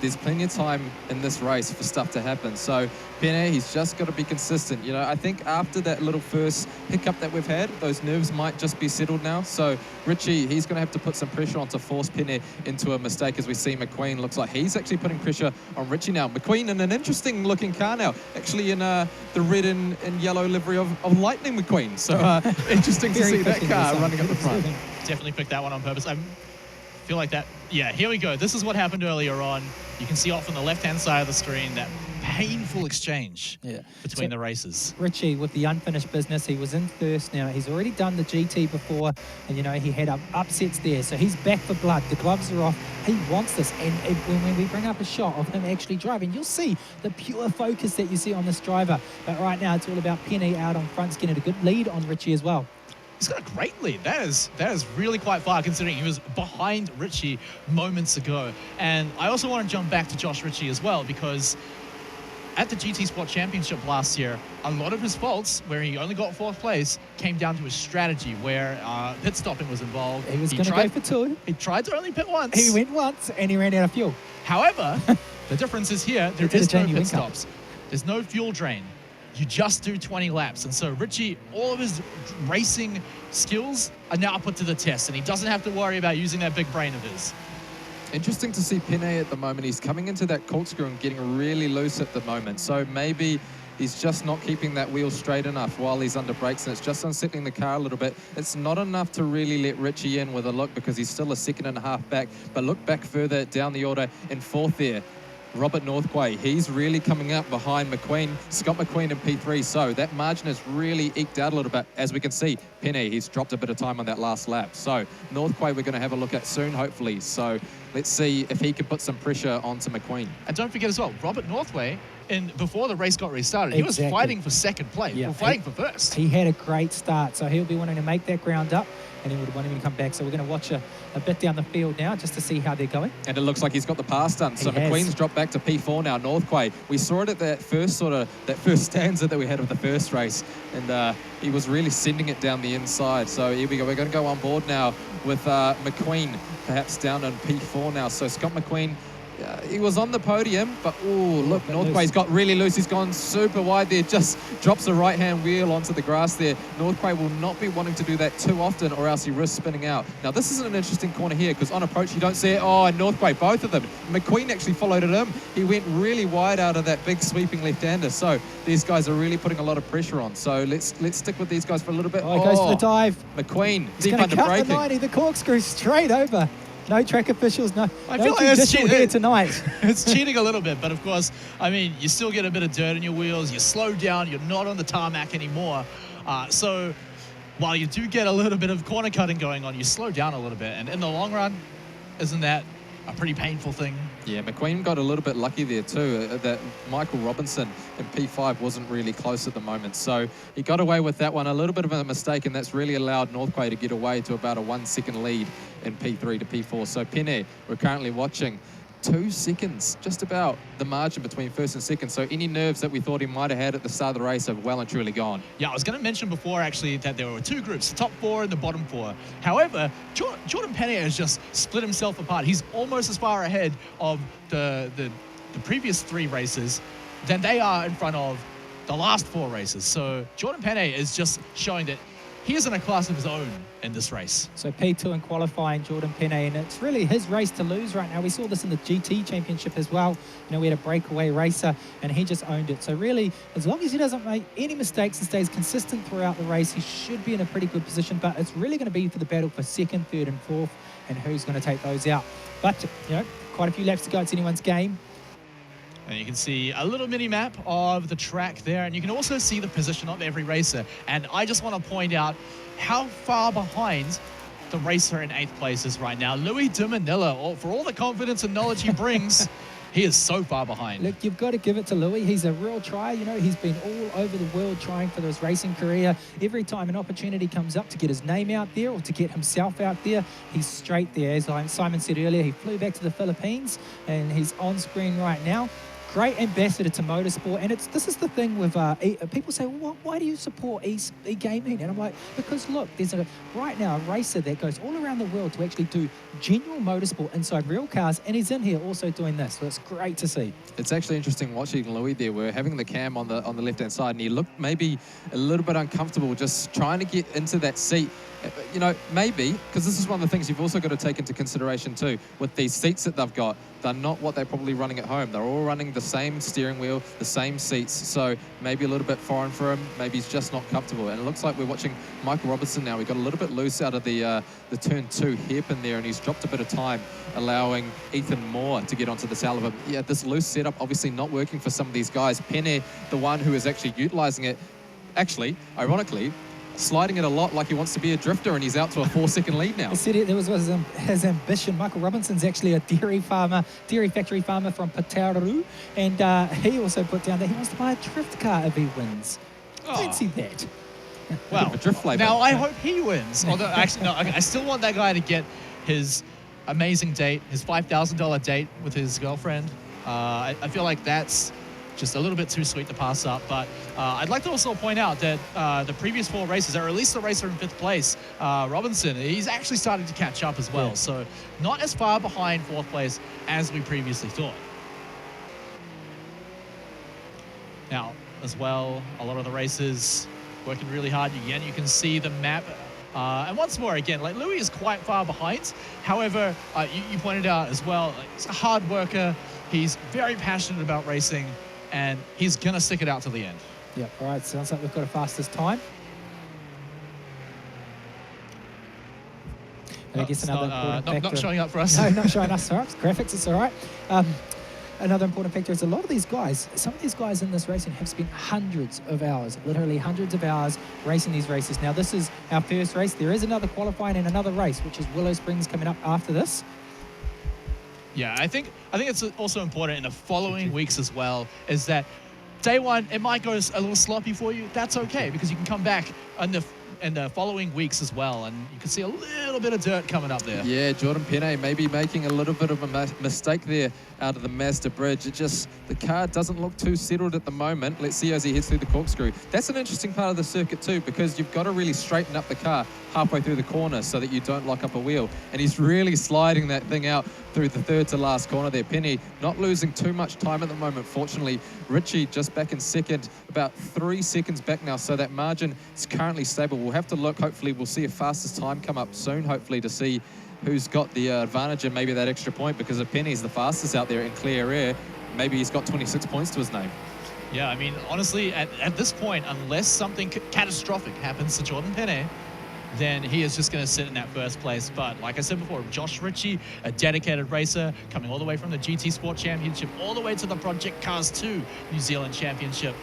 There's plenty of time in this race for stuff to happen. So Pene, he's just got to be consistent. You know, I think after that little first hiccup that we've had, those nerves might just be settled now. So Ritchie, he's going to have to put some pressure on to force Pene into a mistake. As we see McQueen, looks like he's actually putting pressure on Ritchie now. McQueen in an interesting looking car now, actually in the red and yellow livery of Lightning McQueen. So interesting to see that car running up the front. Definitely picked that one on purpose. I feel like that. Yeah, here we go. This is what happened earlier on. You can see off on the left-hand side of the screen that painful exchange between the races. Ritchie with the unfinished business. He was in first now. He's already done the GT before, and you know, he had upsets there. So he's back for blood. The gloves are off. He wants this. And when we bring up a shot of him actually driving, you'll see the pure focus that you see on this driver. But right now, it's all about Pene out on front, getting a good lead on Ritchie as well. He's got a great lead. That is really quite far considering he was behind Richie moments ago. And I also want to jump back to Josh Ritchie as well, because at the GT Sport Championship last year, a lot of his faults, where he only got 4th place, came down to his strategy, where pit stopping was involved. He was going to go for 2. He tried to only pit once. He went once and he ran out of fuel. However, the difference is here, there is no pit stops. There's no fuel drain. You just do 20 laps. And so Richie, all of his racing skills are now put to the test, and he doesn't have to worry about using that big brain of his. Interesting to see Pene at the moment. He's coming into that corkscrew and getting really loose at the moment. So maybe he's just not keeping that wheel straight enough while he's under brakes, and it's just unsettling the car a little bit. It's not enough to really let Richie in with a look, because he's still a 2.5 seconds back. But look back further down the order in 4th there. Robert Northquay, he's really coming up behind McQueen, Scott McQueen in P3. So that margin has really eked out a little bit. As we can see, Pene, he's dropped a bit of time on that last lap. So Northquay we're going to have a look at soon, hopefully. So let's see if he can put some pressure onto McQueen. And don't forget as well, Robert Northway, before the race got restarted, he was fighting for 2nd place, or fighting for 1st. He had a great start, so he'll be wanting to make that ground up, and he would want him to come back. So we're going to watch a bit down the field now just to see how they're going. And it looks like he's got the pass done. So McQueen's dropped back to P4 now. Northquay, we saw it at that first stanza that we had of the first race, and he was really sending it down the inside. So here we go. We're going to go on board now with McQueen, perhaps down on P4 now. So Scott McQueen, he was on the podium, but look, Northquay's got really loose. He's gone super wide there, just drops the right-hand wheel onto the grass there. Northquay will not be wanting to do that too often, or else he risks spinning out. Now, this is an interesting corner here, because on approach, you don't see it. Oh, and Northquay, both of them. McQueen actually followed it him. He went really wide out of that big sweeping left-hander. So these guys are really putting a lot of pressure on. So let's stick with these guys for a little bit. Oh, he goes for the dive. McQueen, he's deep under cut braking. The 90, the corkscrew straight over. No track officials, no feel like it's judicial here tonight. It's cheating a little bit, but of course, I mean, you still get a bit of dirt in your wheels, you slow down, you're not on the tarmac anymore. So while you do get a little bit of corner cutting going on, you slow down a little bit. And in the long run, isn't that a pretty painful thing? Yeah, McQueen got a little bit lucky there too, that Michael Robinson in P5 wasn't really close at the moment. So he got away with that one, a little bit of a mistake, and that's really allowed Northquay to get away to about a 1 second lead in P3 to P4. So Pene, we're currently watching 2 seconds, just about the margin between 1st and 2nd. So any nerves that we thought he might have had at the start of the race have well and truly gone. Yeah, I was going to mention before, actually, that there were 2 groups, the top 4 and the bottom 4. However, Jordan Pene has just split himself apart. He's almost as far ahead of the previous 3 races than they are in front of the last 4 races. So Jordan Pene is just showing that he is in a class of his own in this race. So P2 in qualifying, Jordan Pene, and it's really his race to lose right now. We saw this in the GT Championship as well. You know, we had a breakaway racer, and he just owned it. So really, as long as he doesn't make any mistakes and stays consistent throughout the race, he should be in a pretty good position. But it's really going to be for the battle for 2nd, 3rd, and 4th, and who's going to take those out. But, you know, quite a few laps to go. It's anyone's game. And you can see a little mini map of the track there, and you can also see the position of every racer. And I just want to point out how far behind the racer in 8th place is right now. Louis de Manila, for all the confidence and knowledge he brings, he is so far behind. Look, you've got to give it to Louis. He's a real try. You know, he's been all over the world trying for his racing career. Every time an opportunity comes up to get his name out there or to get himself out there, he's straight there. As Simon said earlier, he flew back to the Philippines, and he's on screen right now. Great ambassador to motorsport, and this is the thing with people say, well, why do you support e-gaming? And I'm like, because look, there's right now a racer that goes all around the world to actually do genuine motorsport inside real cars, and he's in here also doing this, so it's great to see. It's actually interesting watching Louis there. We're having the cam on the left-hand side, and he looked maybe a little bit uncomfortable just trying to get into that seat. You know, maybe, because this is one of the things you've also got to take into consideration too, with these seats that they've got, they're not what they're probably running at home. They're all running the same steering wheel, the same seats, so maybe a little bit foreign for him. Maybe he's just not comfortable. And it looks like we're watching Michael Robertson now. He got a little bit loose out of the turn 2 hairpin there, and he's dropped a bit of time, allowing Ethan Moore to get onto the tail of him. Yeah, this loose setup obviously not working for some of these guys. Pene, the one who is actually utilizing it, actually, ironically, sliding it a lot like he wants to be a drifter, and he's out to a 4-second lead now. I said it was his ambition. Michael Robinson's actually a dairy factory farmer from Pataru, and he also put down that he wants to buy a drift car if he wins. Fancy that. Well, a drift flavor. now I hope he wins. Although, actually, no, I still want that guy to get his amazing date, his $5,000 date with his girlfriend. I feel like that's just a little bit too sweet to pass up. But I'd like to also point out that the previous 4 races, or at least the racer in 5th place, Robinson, he's actually starting to catch up as well. Yeah. So not as far behind 4th place as we previously thought. Now, as well, a lot of the races working really hard. Again, you can see the map. And once more, again, like Louis is quite far behind. However, you pointed out as well, like, he's a hard worker. He's very passionate about racing, and he's going to stick it out to the end. Yeah, all right, sounds like we've got a fastest time. And I guess It's another important factor. not showing up for us. No, not showing us. All right, graphics, it's all right. Another important factor is a lot of these guys, some of these guys in this racing have spent hundreds of hours, literally hundreds of hours racing these races. Now, this is our first race. There is another qualifying and another race, which is Willow Springs coming up after this. Yeah, I think it's also important in the following weeks as well, is that day one, it might go a little sloppy for you. That's okay, because you can come back in the following weeks as well, and you can see a little bit of dirt coming up there. Yeah, Jordan Pene maybe making a little bit of a mistake there out of the Mazda bridge. The car doesn't look too settled at the moment. Let's see as he heads through the corkscrew. That's an interesting part of the circuit too, because you've got to really straighten up the car halfway through the corner so that you don't lock up a wheel. And he's really sliding that thing out through the 3rd to last corner there. Pene not losing too much time at the moment, fortunately. Richie just back in 2nd, about 3 seconds back now, so that margin is currently stable. We'll have to look. Hopefully we'll see a fastest time come up soon, hopefully, to see who's got the advantage and maybe that extra point, because if Penny's the fastest out there in clear air, maybe he's got 26 points to his name. Yeah, I mean, honestly, at this point, unless something catastrophic happens to Jordan Pene, then he is just going to sit in that 1st place. But like I said before, Josh Ritchie, a dedicated racer, coming all the way from the GT Sport Championship all the way to the Project Cars 2 New Zealand Championship.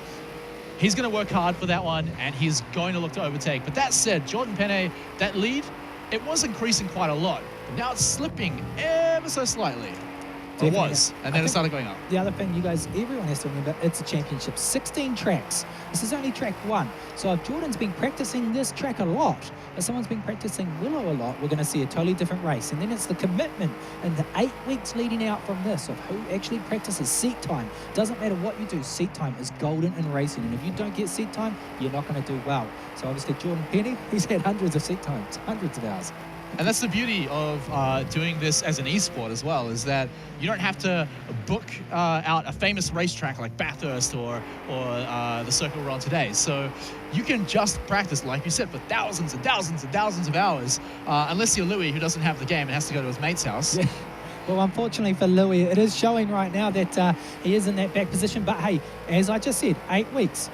He's going to work hard for that one, and he's going to look to overtake. But that said, Jordan Pene, that lead, it was increasing quite a lot. But now it's slipping ever so slightly. It was, and then it started going up. The other thing, everyone has to remember, it's a championship. 16 tracks. This is only track 1. So if Jordan's been practicing this track a lot, if someone's been practicing Willow a lot, we're going to see a totally different race. And then it's the commitment and the 8 weeks leading out from this of who actually practices seat time. Doesn't matter what you do, seat time is golden in racing. And if you don't get seat time, you're not going to do well. So obviously Jordan Pene, he's had hundreds of seat times, hundreds of hours. And that's the beauty of doing this as an esport as well, is that you don't have to book out a famous racetrack like Bathurst or the circuit we're on today. So you can just practice, like you said, for thousands and thousands and thousands of hours, unless you're Louis, who doesn't have the game and has to go to his mate's house. Yeah. Well, unfortunately for Louis, it is showing right now that he is in that back position. But hey, as I just said, 8 weeks.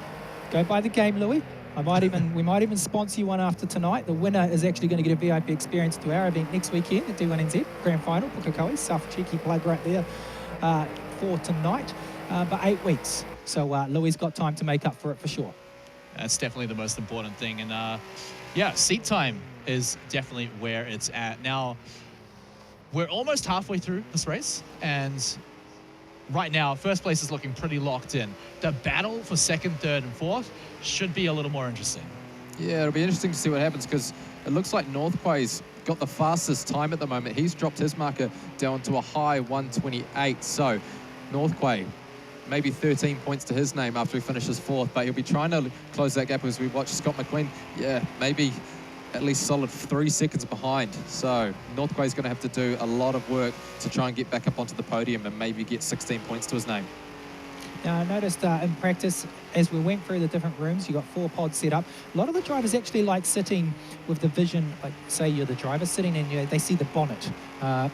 Go by the game, Louis. We might even sponsor you one after tonight. The winner is actually going to get a VIP experience to our event next weekend at D1NZ Grand Final, Pukekohe, South Cheeky plug right there for tonight. But 8 weeks. So Louis got time to make up for it for sure. That's definitely the most important thing. And yeah, seat time is definitely where it's at. Now, we're almost halfway through this race, and right now, 1st place is looking pretty locked in. The battle for 2nd, 3rd, and 4th should be a little more interesting. Yeah, it'll be interesting to see what happens, because it looks like Northquay's got the fastest time at the moment. He's dropped his marker down to a high 1:28. So Northquay, maybe 13 points to his name after he finishes 4th, but he'll be trying to close that gap as we watch Scott McQueen. Yeah, maybe at least solid 3 seconds behind. So Northquay's going to have to do a lot of work to try and get back up onto the podium and maybe get 16 points to his name. Now, I noticed in practice, as we went through the different rooms, you got 4 pods set up. A lot of the drivers actually like sitting with the vision, like say you're the driver sitting and they see the bonnet.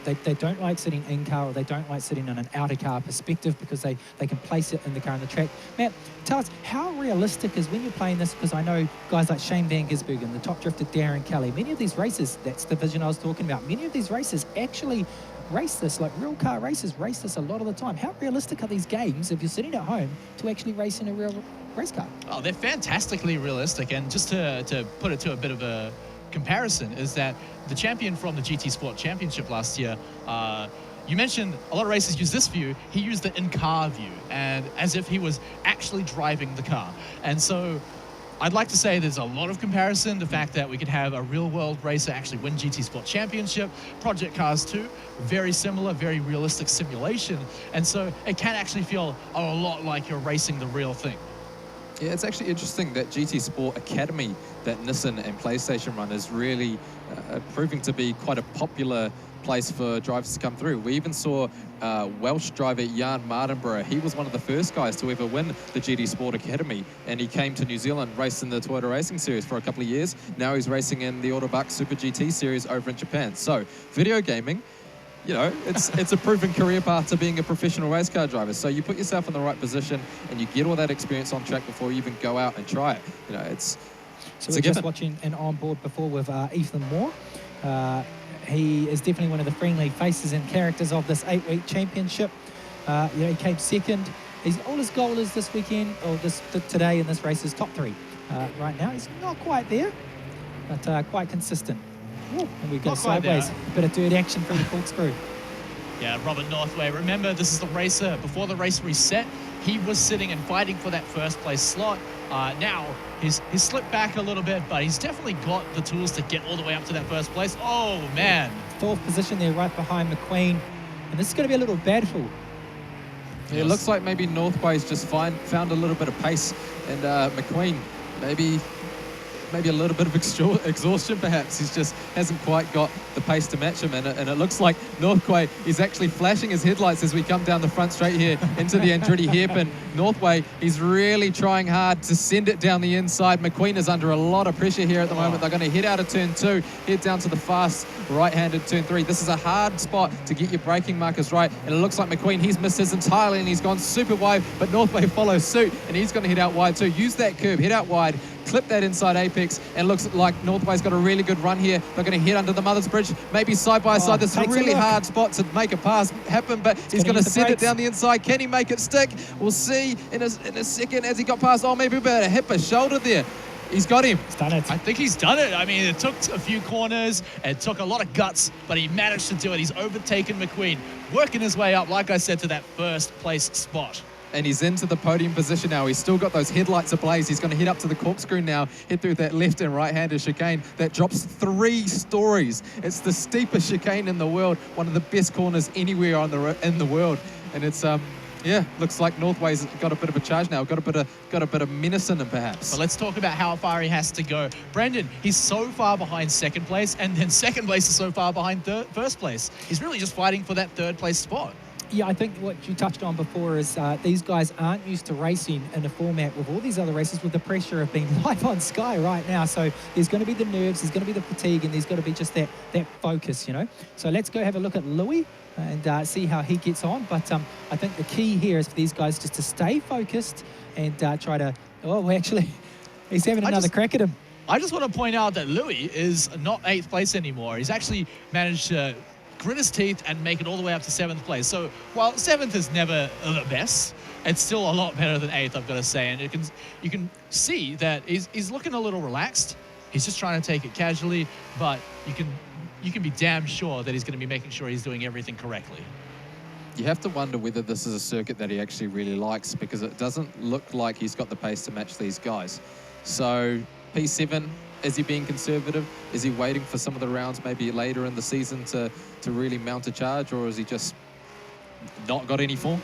They don't like sitting in car, or they don't like sitting in an outer car perspective, because they can place it in the car on the track. Matt, tell us, how realistic is when you're playing this? Because I know guys like Shane Van Gisbergen, the top drifter Darren Kelly, many of these races, that's the vision I was talking about, many of these races actually race this, like real car races race this a lot of the time. How realistic are these games if you're sitting at home to actually race in a real race car? Oh, they're fantastically realistic. And just to put it to a bit of a comparison, is that the champion from the GT Sport Championship last year, you mentioned a lot of racers use this view. He used the in-car view, and as if he was actually driving the car. And so I'd like to say there's a lot of comparison. The fact that we could have a real-world racer actually win GT Sport Championship, Project Cars 2, very similar, very realistic simulation. And so it can actually feel a lot like you're racing the real thing. Yeah, it's actually interesting that GT Sport Academy that Nissan and PlayStation run is really proving to be quite a popular place for drivers to come through. We even saw Welsh driver Jan Mardenborough. He was one of the first guys to ever win the GT Sport Academy, and he came to New Zealand, raced in the Toyota Racing Series for a couple of years. Now he's racing in the Autobahn Super GT Series over in Japan. So video gaming, you know, it's a proven career path to being a professional race car driver. So you put yourself in the right position and you get all that experience on track before you even go out and try it. You know, So we're just watching an onboard before with Ethan Moore. He is definitely one of the friendly faces and characters of this 8-week championship. He came second. All his goal is this weekend, or today in this race, is top 3. Right now, he's not quite there, but quite consistent. Ooh, and we go sideways. A bit of dirt action through the corkscrew. Yeah, Robert Northway. Remember, this is the racer. Before the race reset, he was sitting and fighting for that first place slot. Now, he's slipped back a little bit, but he's definitely got the tools to get all the way up to that first place. Oh, man. 4th position there, right behind McQueen. And this is going to be a little battle. Yeah, it looks like maybe Northway's just found a little bit of pace, and McQueen maybe a little bit of exhaustion perhaps. He's just hasn't quite got the pace to match him, and it looks like Northway is actually flashing his headlights as we come down the front straight here into the Andretti hairpin. Northway, he's really trying hard to send it down the inside. McQueen is under a lot of pressure here at the moment. They're going to head out of turn 2, head down to the fast right-handed turn 3. This is a hard spot to get your braking markers right, and it looks like McQueen, he's missed his entirely and he's gone super wide, but Northway follows suit and he's going to head out wide too. Use that curb, head out wide, clip that inside apex, and looks like Northway's got a really good run here. They're going to head under the Mother's Bridge, maybe side by side. This is a really hard spot to make a pass happen, but he's going to send it down the inside. Can he make it stick? We'll see in a second as he got past. Oh, maybe about a hip, a shoulder there. He's got him. He's done it. I think he's done it. I mean, it took a few corners, it took a lot of guts, but he managed to do it. He's overtaken McQueen, working his way up, like I said, to that first place spot. And he's into the podium position now. He's still got those headlights ablaze. He's going to head up to the corkscrew now, head through that left and right-handed chicane that drops 3 stories. It's the steepest chicane in the world, one of the best corners anywhere in the world. And it's yeah, looks like Northway's got a bit of a charge now. Got a bit of menace in him, perhaps. But let's talk about how far he has to go. Brendan, he's so far behind second place, and then second place is so far behind first place. He's really just fighting for that third place spot. Yeah, I think what you touched on before is these guys aren't used to racing in a format with all these other races with the pressure of being live on Sky right now. So there's going to be the nerves, there's going to be the fatigue, and there's got to be just that focus, you know. So let's go have a look at Louis and see how he gets on. But I think the key here is for these guys just to stay focused and try to... Oh, actually, he's having another crack at him. I just want to point out that Louis is not 8th place anymore. He's actually managed to grit his teeth and make it all the way up to 7th place. So while 7th is never the best, it's still a lot better than 8th, I've got to say. And you can see that he's looking a little relaxed. He's just trying to take it casually, but you can be damn sure that he's going to be making sure he's doing everything correctly. You have to wonder whether this is a circuit that he actually really likes, because it doesn't look like he's got the pace to match these guys. So P7, is he being conservative? Is he waiting for some of the rounds maybe later in the season to really mount a charge, or has he just not got any form?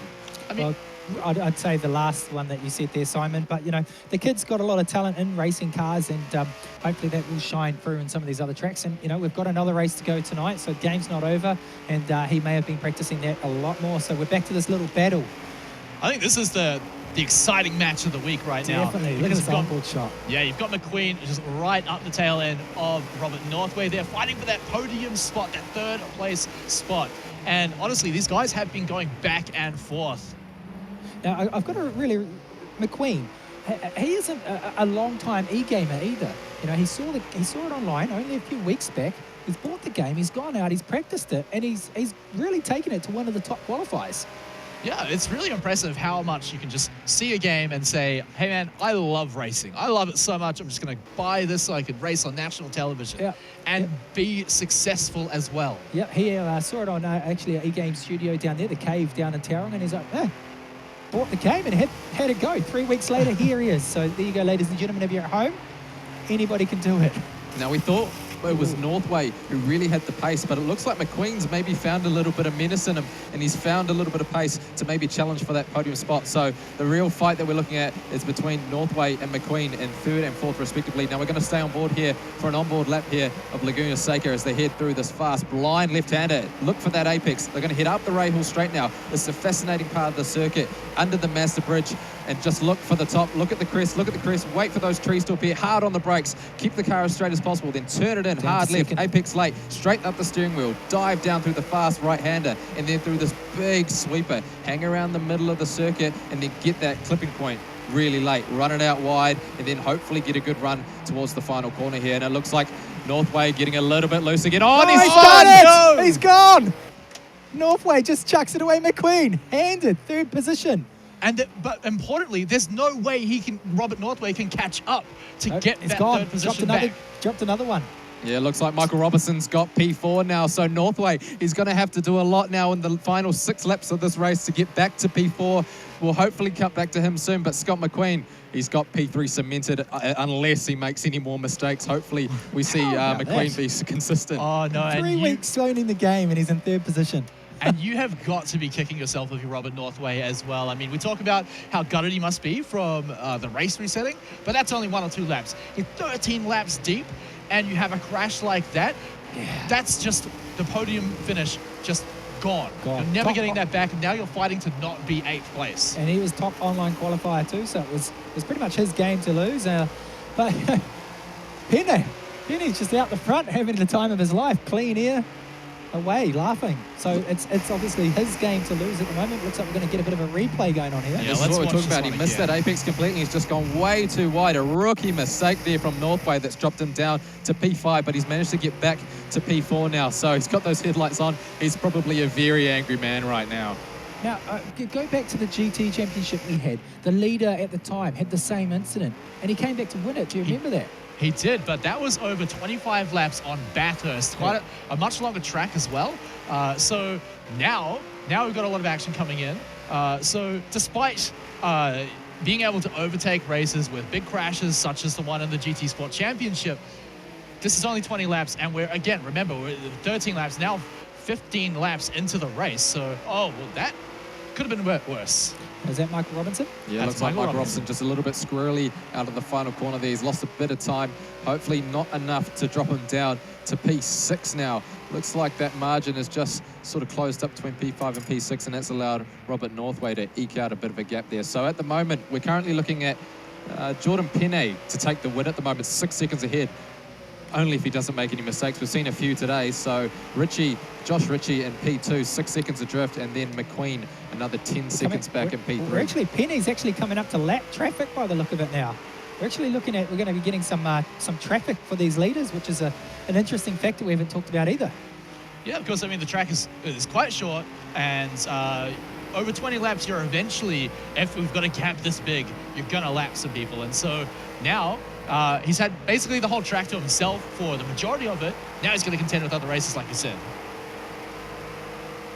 I mean, well, I'd say the last one that you said there, Simon. But, you know, the kid's got a lot of talent in racing cars, and hopefully that will shine through in some of these other tracks. And, you know, we've got another race to go tonight, so the game's not over, and he may have been practicing that a lot more. So we're back to this little battle. I think this is the exciting match of the week right now. Definitely. Look at this onboard shot. Yeah, you've got McQueen just right up the tail end of Robert Northway. They're fighting for that podium spot, that third place spot. And honestly, these guys have been going back and forth. Now, I've got to really... McQueen, he isn't a long-time e-gamer either. You know, he saw it online only a few weeks back. He's bought the game, he's gone out, he's practiced it, and he's really taken it to one of the top qualifiers. Yeah, it's really impressive how much you can just see a game and say, hey man, I love racing. I love it so much, I'm just going to buy this so I could race on national television and be successful as well. Yeah, he saw it on actually an e-game studio down there, the cave down in Tauranga, and he's like, bought the game and had a go. 3 weeks later, here he is. So there you go, ladies and gentlemen, if you're at home, anybody can do it. Now, we thought it was Northway who really had the pace, but it looks like McQueen's maybe found a little bit of menace in him, and he's found a little bit of pace to maybe challenge for that podium spot. So the real fight that we're looking at is between Northway and McQueen in 3rd and 4th respectively. Now we're going to stay on board here for an onboard lap here of Laguna Seca as they head through this fast blind left-hander. Look for that apex. They're going to head up the Rahal straight now. This is a fascinating part of the circuit under the Mazda bridge, and just look for the top. Look at the crest, wait for those trees to appear, hard on the brakes, keep the car as straight as possible, then turn it in, hard left, apex late, straight up the steering wheel, dive down through the fast right-hander, and then through this big sweeper, hang around the middle of the circuit, and then get that clipping point really late, run it out wide, and then hopefully get a good run towards the final corner here. And it looks like Northway getting a little bit loose again. Oh, and he's done it! No! He's gone! Northway just chucks it away. McQueen, handed, 3rd position. But importantly, there's no way Robert Northway can catch up to get He's that gone. 3rd position back. Dropped another one. Yeah, looks like Michael Robertson's got P4 now. So Northway, he's going to have to do a lot now in the final 6 laps of this race to get back to P4. We'll hopefully cut back to him soon. But Scott McQueen, he's got P3 cemented unless he makes any more mistakes. Hopefully we see McQueen be consistent. Oh, no. 3 weeks owning the game and he's in 3rd position. And you have got to be kicking yourself if you're Robert Northway as well. I mean, we talk about how gutted he must be from the race resetting, but that's only 1 or 2 laps. You're 13 laps deep, and you have a crash like that. Yeah. That's just the podium finish, just gone. You're never getting that back, and now you're fighting to not be 8th place. And he was top online qualifier too, so it was pretty much his game to lose. But Pene's just out the front, having the time of his life, clean air. Away, laughing. So it's obviously his game to lose at the moment. Looks like we're going to get a bit of a replay going on here. Yeah, this is what we're talking about. He missed that apex completely. He's just gone way too wide. A rookie mistake there from Northway that's dropped him down to P5, but he's managed to get back to P4 now. So he's got those headlights on. He's probably a very angry man right now. Now, go back to the GT championship we had. The leader at the time had the same incident, and he came back to win it. Do you remember that? He did, but that was over 25 laps on Bathurst, quite a much longer track as well. So now we've got a lot of action coming in. So despite being able to overtake races with big crashes, such as the one in the GT Sport Championship, this is only 20 laps, and we're 13 laps, now 15 laps into the race. So, that could have been worse. Is that Michael Robinson? Yeah, it looks like Michael Robinson just a little bit squirrely out of the final corner there. He's lost a bit of time. Hopefully not enough to drop him down to P6 now. Looks like that margin is just sort of closed up between P5 and P6, and that's allowed Robert Northway to eke out a bit of a gap there. So at the moment, we're currently looking at Jordan Pene to take the win at the moment, 6 seconds ahead. Only if he doesn't make any mistakes. We've seen a few today. So Josh Ritchie in P2, 6 seconds adrift, and then McQueen another 10 seconds back in P3. Pene's actually coming up to lap traffic by the look of it now. We're actually looking at, we're going to be getting some traffic for these leaders, which is an interesting factor we haven't talked about either. Yeah, because I mean the track is quite short, and over 20 laps, you're eventually, if we've got a gap this big, you're gonna lap some people, and so now. He's had basically the whole track to himself for the majority of it. Now he's going to contend with other races, like you said.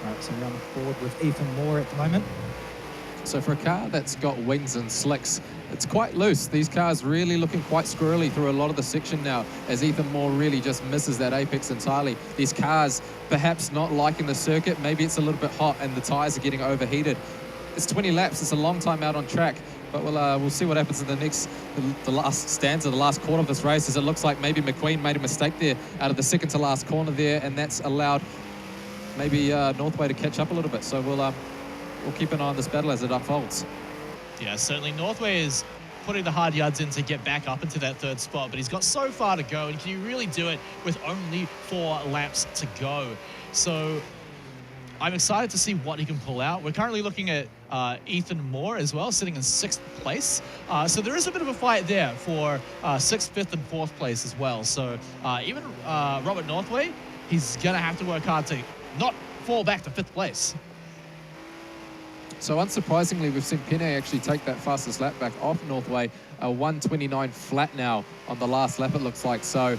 All right, so we're on the board with Ethan Moore at the moment. So for a car that's got wings and slicks, it's quite loose. These cars really looking quite squirrely through a lot of the section now, as Ethan Moore really just misses that apex entirely. These cars perhaps not liking the circuit. Maybe it's a little bit hot and the tyres are getting overheated. It's 20 laps. It's a long time out on track. But we'll see what happens in the last stanza, the last quarter of this race, as it looks like maybe McQueen made a mistake there out of the second to last corner there, and that's allowed maybe Northway to catch up a little bit. So we'll keep an eye on this battle as it unfolds. Yeah, certainly Northway is putting the hard yards in to get back up into that 3rd spot, but he's got so far to go, and can you really do it with only 4 laps to go? So I'm excited to see what he can pull out. We're currently looking at Ethan Moore as well, sitting in 6th place. So there is a bit of a fight there for 6th, 5th, and 4th place as well. So even Robert Northway, he's going to have to work hard to not fall back to 5th place. So unsurprisingly, we've seen Pene actually take that fastest lap back off Northway, a 1:29 flat now on the last lap, it looks like. So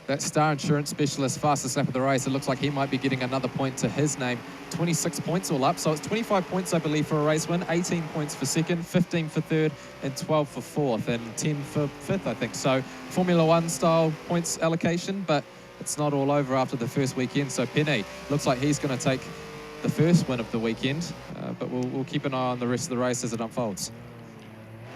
that Star Insurance Specialist, fastest lap of the race. It looks like he might be getting another point to his name. 26 points all up, so it's 25 points, I believe, for a race win, 18 points for second, 15 for third, and 12 for fourth, and 10 for fifth, I think. So Formula One style points allocation, but it's not all over after the first weekend. So Pene looks like he's going to take the first win of the weekend, but we'll keep an eye on the rest of the race as it unfolds.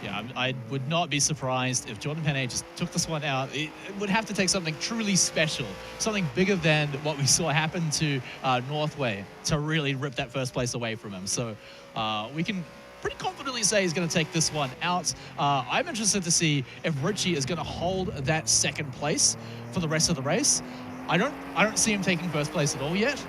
Yeah, I would not be surprised if Jordan Pene just took this one out. It would have to take something truly special, something bigger than what we saw happen to Northway to really rip that first place away from him. So we can pretty confidently say he's going to take this one out. I'm interested to see if Richie is going to hold that second place for the rest of the race. I don't see him taking first place at all yet,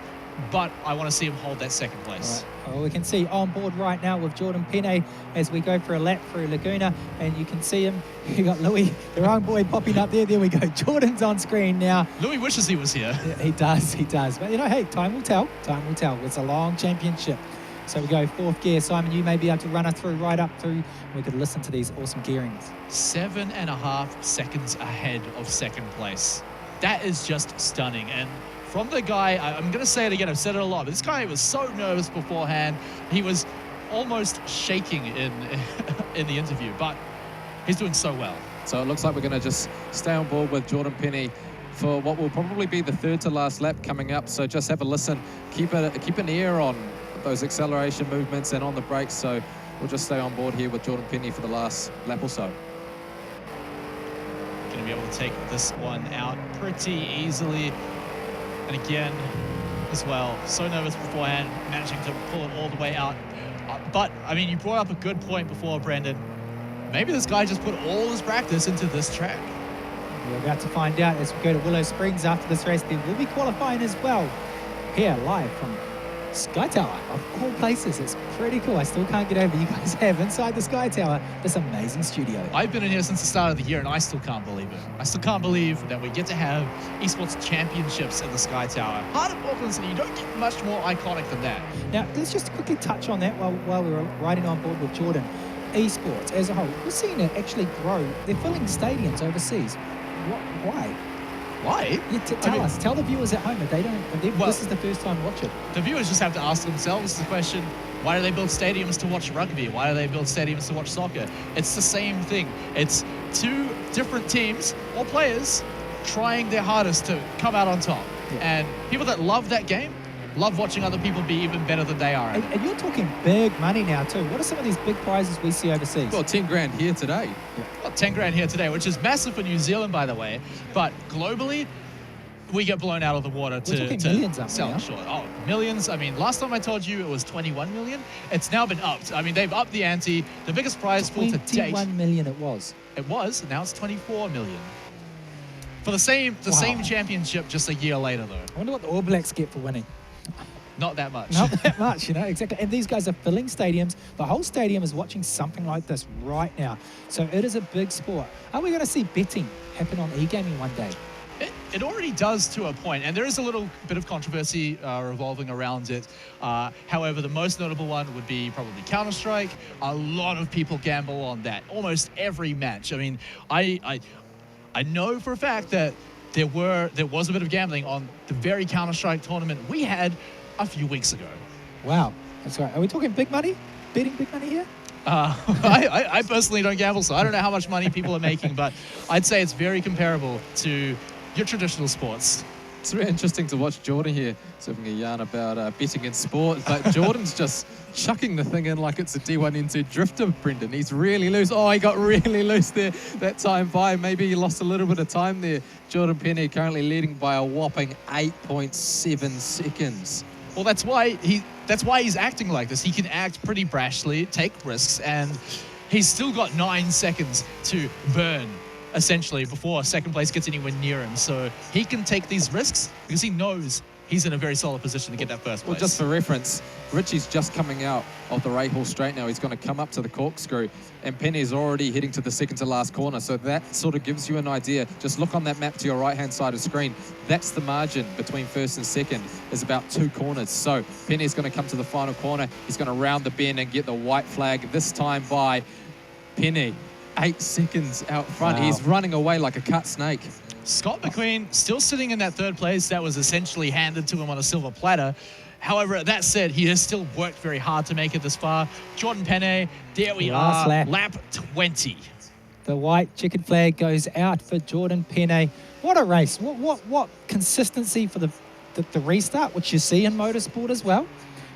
but I want to see him hold that second place. Right. Well, we can see on board right now with Jordan Pene as we go for a lap through Laguna, and you can see him. You got Louis, the wrong boy, popping up there. There we go. Jordan's on screen now. Louis wishes he was here. Yeah, he does. But, you know, hey, time will tell. Time will tell. It's a long championship. So we go fourth gear. Simon, you may be able to run us through, right up through. We could listen to these awesome gearings. 7.5 seconds ahead of second place. That is just stunning. And from the guy, I'm going to say it again, I've said it a lot, but this guy was so nervous beforehand. He was almost shaking in the interview, but he's doing so well. So it looks like we're going to just stay on board with Jordan Pene for what will probably be the third to last lap coming up. So just have a listen, keep an ear on those acceleration movements and on the brakes. So we'll just stay on board here with Jordan Pene for the last lap or so. Going to be able to take this one out pretty easily. And again, as well, so nervous beforehand, managing to pull it all the way out. But, I mean, you brought up a good point before, Brandon. Maybe this guy just put all his practice into this track. We're about to find out as we go to Willow Springs after this race. There will be qualifying as well. Here, live from Sky Tower, of all places. It's pretty cool. I still can't get over you guys have inside the Sky Tower this amazing studio. I've been in here since the start of the year, and I still can't believe it. I still can't believe that we get to have eSports championships in the Sky Tower. Heart of Auckland City, you don't get much more iconic than that. Now, let's just quickly touch on that while we were riding on board with Jordan. Esports as a whole, we're seeing it actually grow. They're filling stadiums overseas. Why? Why? Yeah, tell us. Tell the viewers at home if they don't. This is the first time watching. The viewers just have to ask themselves the question: why do they build stadiums to watch rugby? Why do they build stadiums to watch soccer? It's the same thing. It's two different teams or players trying their hardest to come out on top. Yeah. And people that love that game love watching other people be even better than they are. And you're talking big money now too. What are some of these big prizes we see overseas? Well, 10 grand here today. Yeah. Well, 10 grand here today, which is massive for New Zealand, by the way. But globally, we get blown out of the water to millions sell it short. Oh, millions. I mean, last time I told you it was 21 million. It's now been upped. I mean, they've upped the ante. The biggest prize pool to date. 21 million it was. It was. Now it's 24 million. For the same championship just a year later, though. I wonder what the All Blacks get for winning. Not that much. Not that much, you know, exactly. And these guys are filling stadiums. The whole stadium is watching something like this right now. So it is a big sport. Are we going to see betting happen on e-gaming one day? It already does to a point, and there is a little bit of controversy revolving around it. However, the most notable one would be probably Counter-Strike. A lot of people gamble on that. Almost every match. I mean, I know for a fact that there was a bit of gambling on the very Counter-Strike tournament we had a few weeks ago. Wow, that's right. Are we talking big money? Betting big money here? I personally don't gamble, so I don't know how much money people are making, but I'd say it's very comparable to your traditional sports. It's very interesting to watch Jordan here having a yarn about betting in sport, but Jordan's just chucking the thing in like it's a D1N2 drifter, Brendan. He's really loose. Oh, he got really loose there that time by. Maybe he lost a little bit of time there. Jordan Pene currently leading by a whopping 8.7 seconds. Well, that's why he's acting like this. He can act pretty brashly, take risks, and he's still got 9 seconds to burn, essentially, before second place gets anywhere near him. So he can take these risks because he knows he's in a very solid position to get that first place. Well, just for reference, Richie's just coming out of the Rahal straight now. He's going to come up to the corkscrew, and Pene is already heading to the second to last corner. So that sort of gives you an idea. Just look on that map to your right-hand side of the screen. That's the margin between first and second, is about 2 corners. So Pene is going to come to the final corner. He's going to round the bend and get the white flag, this time by Pene. 8 seconds out front. Wow. He's running away like a cut snake. Scott McQueen still sitting in that third place that was essentially handed to him on a silver platter. However, that said, he has still worked very hard to make it this far. Jordan Pene, there we Last are, lap. lap 20. The white checkered flag goes out for Jordan Pene. What a race. What consistency for the restart, which you see in motorsport as well.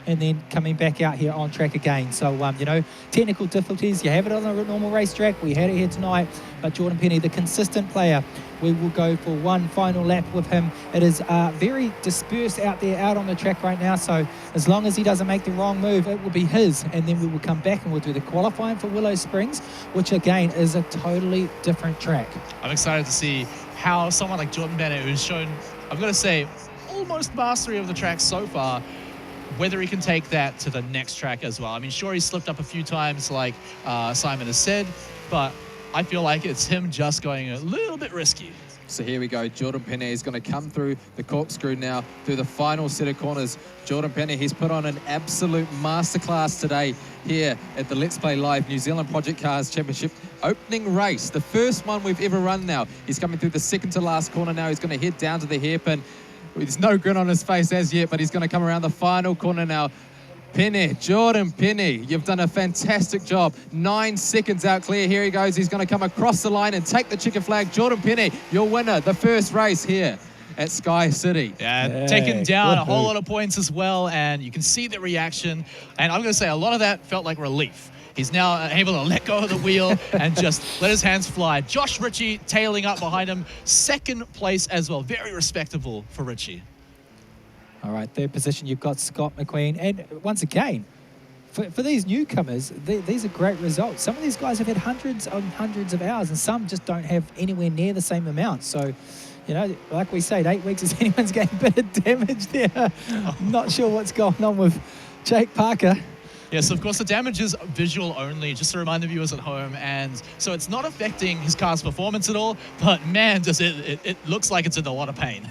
And then coming back out here on track again. So, you know, technical difficulties, you have it on a normal racetrack. We had it here tonight. But Jordan Pene, the consistent player, we will go for one final lap with him. It is very dispersed out there, out on the track right now. So as long as he doesn't make the wrong move, it will be his. And then we will come back and we'll do the qualifying for Willow Springs, which again is a totally different track. I'm excited to see how someone like Jordan Pene, who's shown, I've got to say, almost mastery of the track so far, whether he can take that to the next track as well. I mean, sure, he slipped up a few times like Simon has said, but I feel like it's him just going a little bit risky. So here we go. Jordan Pene is going to come through the corkscrew now through the final set of corners. Jordan Pene, he's put on an absolute masterclass today here at the Let's Play Live New Zealand Project Cars Championship opening race. The first one we've ever run now. He's coming through the second to last corner now. He's going to head down to the hairpin. There's no grin on his face as yet, but he's going to come around the final corner now. Pene, Jordan Pene, you've done a fantastic job. 9 seconds out clear. Here he goes. He's going to come across the line and take the checkered flag. Jordan Pene, your winner, the first race here at Sky City. Yeah, taken down a whole lot of points as well, and you can see the reaction. And I'm going to say a lot of that felt like relief. He's now able to let go of the wheel and just let his hands fly. Josh Ritchie tailing up behind him, second place as well. Very respectable for Ritchie. All right, third position, you've got Scott McQueen. And once again, for these newcomers, these are great results. Some of these guys have had hundreds and hundreds of hours, and some just don't have anywhere near the same amount. So, you know, like we said, 8 weeks is anyone's getting a bit of damage there. Not sure what's going on with Jake Parker. Yes, of course, the damage is visual only, just to remind the viewers at home. And so it's not affecting his car's performance at all, but man, does it looks like it's in a lot of pain.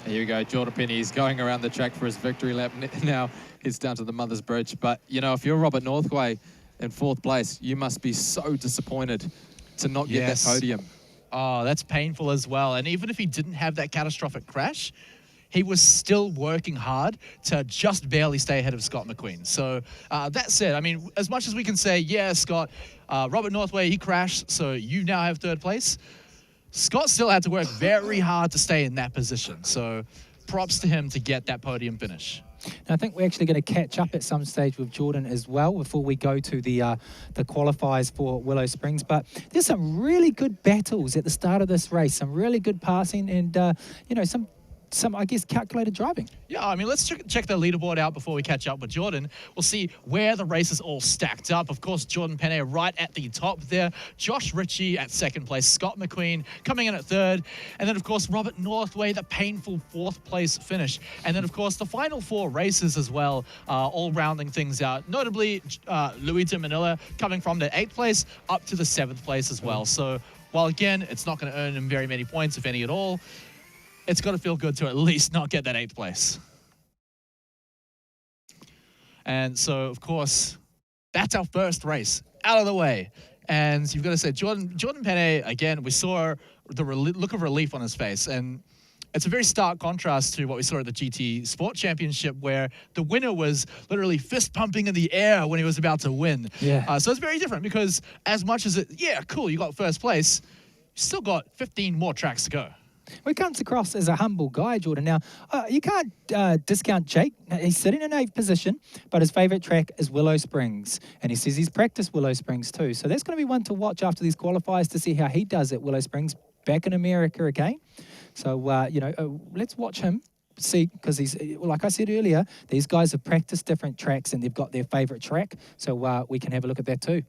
Here we go. Jordan Pene is going around the track for his victory lap. Now he's down to the Mother's Bridge. But, you know, if you're Robert Northway in 4th place, you must be so disappointed to not get that podium. Oh, that's painful as well. And even if he didn't have that catastrophic crash, he was still working hard to just barely stay ahead of Scott McQueen. So that said, I mean, as much as we can say, yeah, Scott, Robert Northway, he crashed, so you now have 3rd place. Scott still had to work very hard to stay in that position. So props to him to get that podium finish. And I think we're actually going to catch up at some stage with Jordan as well before we go to the qualifiers for Willow Springs. But there's some really good battles at the start of this race, some really good passing and, you know, some, I guess, calculated driving. Yeah, I mean, let's check the leaderboard out before we catch up with Jordan. We'll see where the races all stacked up. Of course, Jordan Pene right at the top there. Josh Ritchie at 2nd place. Scott McQueen coming in at 3rd. And then, of course, Robert Northway, the painful 4th place finish. And then, of course, the final 4 races as well, all rounding things out. Notably, Louis de Manila coming from the 8th place up to the 7th place as well. So, while, again, it's not going to earn him very many points, if any at all, it's got to feel good to at least not get that 8th place. And so, of course, that's our first race out of the way. And you've got to say, Jordan Pene, again, we saw the look of relief on his face. And it's a very stark contrast to what we saw at the GT Sport Championship, where the winner was literally fist pumping in the air when he was about to win. Yeah. So it's very different because as much as yeah, cool, you got 1st place, you still got 15 more tracks to go. Well, he comes across as a humble guy, Jordan. Now, you can't discount Jake. He's sitting in 8th position, but his favourite track is Willow Springs. And he says he's practiced Willow Springs too. So that's going to be one to watch after these qualifiers to see how he does at Willow Springs back in America again. So, you know, let's watch him. See, because he's, like I said earlier, these guys have practiced different tracks and they've got their favourite track. So we can have a look at that too.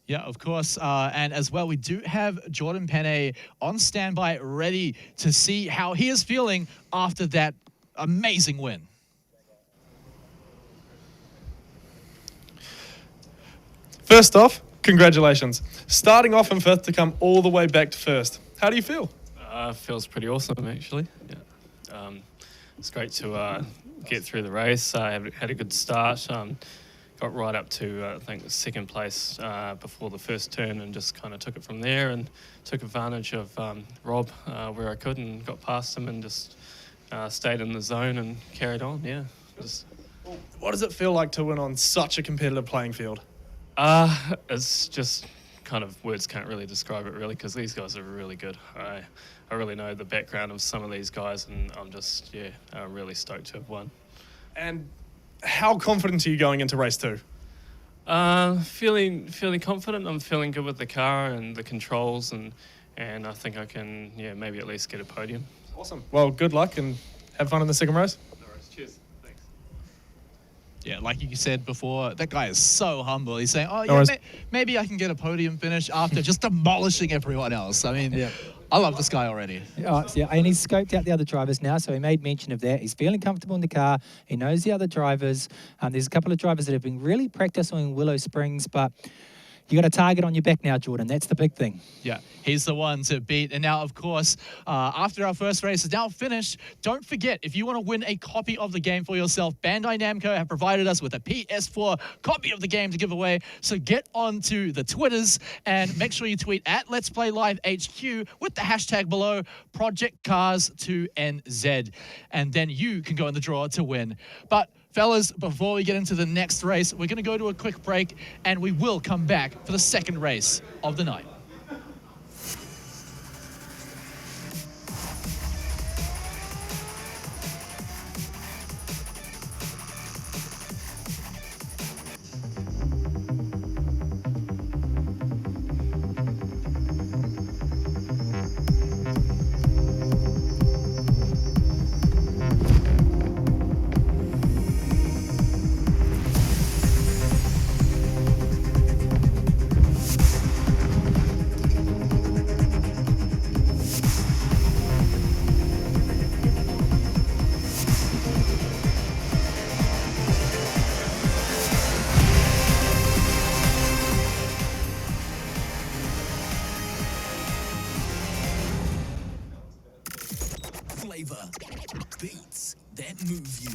Yeah, of course. And as well, we do have Jordan Pene on standby, ready to see how he is feeling after that amazing win. First off, congratulations. Starting off in 5th to come all the way back to 1st. How do you feel? Feels pretty awesome, actually. Yeah. It's great to get through the race. I had a good start. got right up to, I think, second place before the first turn, and just kind of took it from there and took advantage of Rob where I could and got past him and just stayed in the zone and carried on, yeah. What does it feel like to win on such a competitive playing field? It's just kind of words can't really describe it really, because these guys are really good. I really know the background of some of these guys, and I'm just, really stoked to have won. And how confident are you going into race 2? Feeling confident. I'm feeling good with the car and the controls, and I think I can, maybe at least get a podium. Awesome. Well, good luck and have fun in the second race. No worries. Cheers. Thanks. Yeah, like you said before, that guy is so humble. He's saying, oh, No worries. maybe I can get a podium finish after just demolishing everyone else. I mean, I love this guy already. Yeah, and he's scoped out the other drivers now, so he made mention of that. He's feeling comfortable in the car. He knows the other drivers. There's a couple of drivers that have been really practicing in Willow Springs, but you got a target on your back now, Jordan. That's the big thing. Yeah, he's the one to beat. And now, of course, after our first race is now finished, don't forget, if you want to win a copy of the game for yourself, Bandai Namco have provided us with a PS4 copy of the game to give away. So get onto the Twitters and make sure you tweet at Let's Play Live HQ with the hashtag below ProjectCars2NZ. And then you can go in the draw to win. But fellas, before we get into the next race, we're going to go to a quick break, and we will come back for the second race of the night. Flavor. Beats that move you.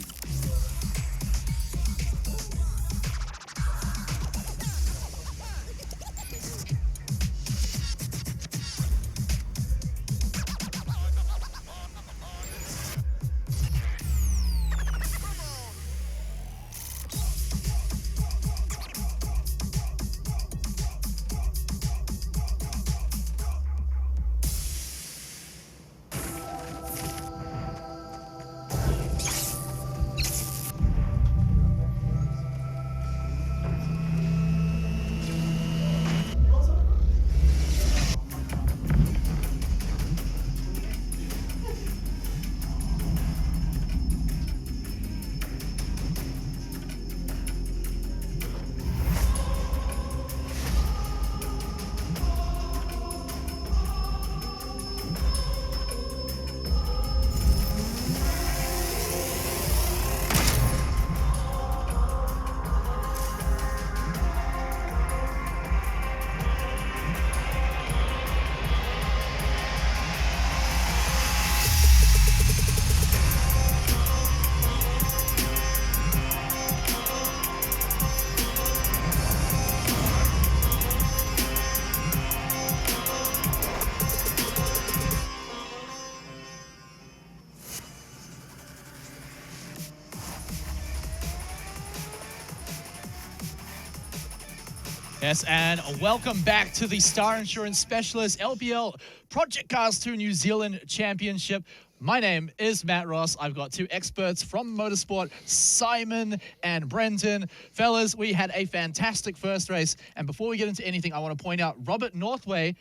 Yes, and welcome back to the Star Insurance Specialist LPL Project Cars 2 New Zealand Championship. My name is Matt Ross. I've got two experts from motorsport, Simon and Brenton. Fellas, we had a fantastic first race. And before we get into anything, I want to point out Robert Northway,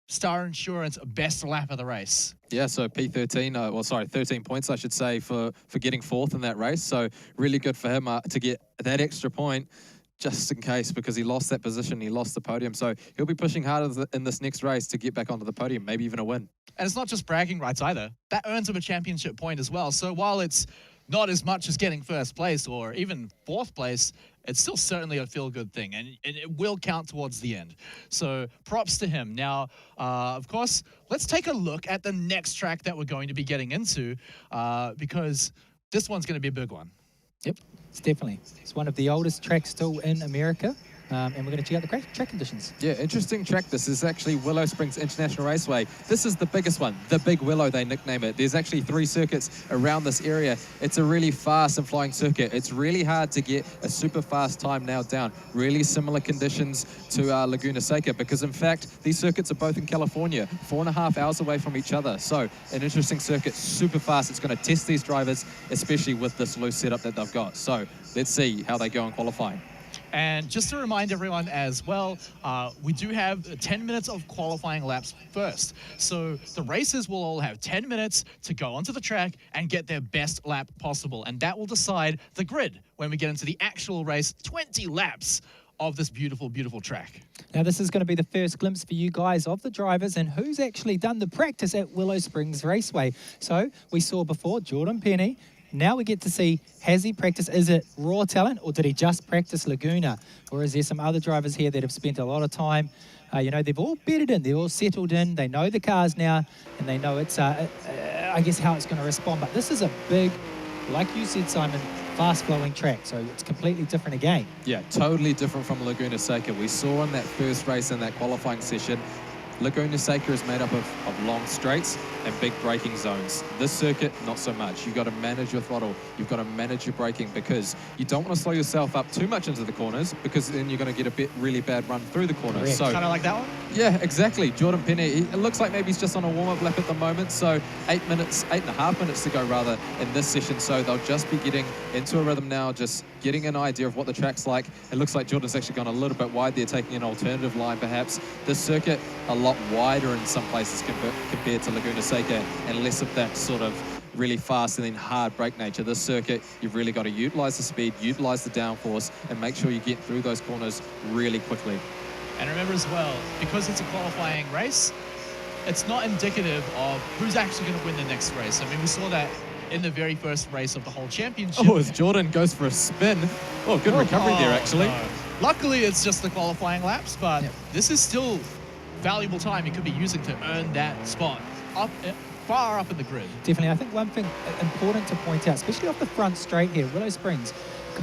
Star Insurance, best lap of the race. Yeah, so P13, 13 points, I should say, for getting fourth in that race. So really good for him to get that extra point, just in case, because he lost that position, he lost the podium. So he'll be pushing harder in this next race to get back onto the podium, maybe even a win. And it's not just bragging rights either. That earns him a championship point as well. So while it's not as much as getting first place or even fourth place, it's still certainly a feel-good thing, and it will count towards the end. So props to him. Now, of course, let's take a look at the next track that we're going to be getting into, because this one's going to be a big one. Yep, it's definitely. It's one of the oldest tracks still in America. And we're going to check out the track conditions. Yeah, interesting track. This is actually Willow Springs International Raceway. This is the biggest one, the Big Willow, they nickname it. There's actually 3 circuits around this area. It's a really fast and flying circuit. It's really hard to get a super fast time nailed down. Really similar conditions to Laguna Seca, because in fact, these circuits are both in California, 4.5 hours away from each other. So an interesting circuit, super fast. It's going to test these drivers, especially with this loose setup that they've got. So let's see how they go in qualifying. And just to remind everyone as well, we do have 10 minutes of qualifying laps first. So the racers will all have 10 minutes to go onto the track and get their best lap possible. And that will decide the grid when we get into the actual race, 20 laps of this beautiful, beautiful track. Now, this is going to be the first glimpse for you guys of the drivers and who's actually done the practice at Willow Springs Raceway. So we saw before Jordan Pene. Now we get to see, has he practiced? Is it raw talent, or did he just practice Laguna? Or is there some other drivers here that have spent a lot of time? You know, they've all bedded in, they've all settled in, they know the cars now, and they know it's, I guess, how it's going to respond. But this is a big, like you said, Simon, fast-flowing track, so it's completely different again. Yeah, totally different from Laguna Seca. We saw in that first race in that qualifying session, Laguna Seca is made up of long straights and big braking zones. This circuit, not so much. You've got to manage your throttle. You've got to manage your braking, because you don't want to slow yourself up too much into the corners, because then you're going to get a really bad run through the corners. Correct. So, Kind of like that one? yeah, exactly. Jordan Pene, it looks like maybe he's just on a warm-up lap at the moment, so 8.5 minutes to go rather in this session. So they'll just be getting into a rhythm now, just getting an idea of what the track's like. It looks like Jordan's actually gone a little bit wide there, taking an alternative line perhaps. This circuit, a lot wider in some places compared to Laguna Seca, and less of that sort of really fast and then hard brake nature. This circuit, you've really got to utilize the speed, utilize the downforce, and make sure you get through those corners really quickly. And remember as well, because it's a qualifying race, it's not indicative of who's actually going to win the next race. I mean, we saw that in the very first race of the whole championship. Oh, as Jordan goes for a spin. Oh, good recovery there, actually. No. Luckily, it's just the qualifying laps, but Yep. this is still valuable time he could be using to earn that spot far up in the grid. Definitely. I think one thing important to point out, especially off the front straight here, Willow Springs,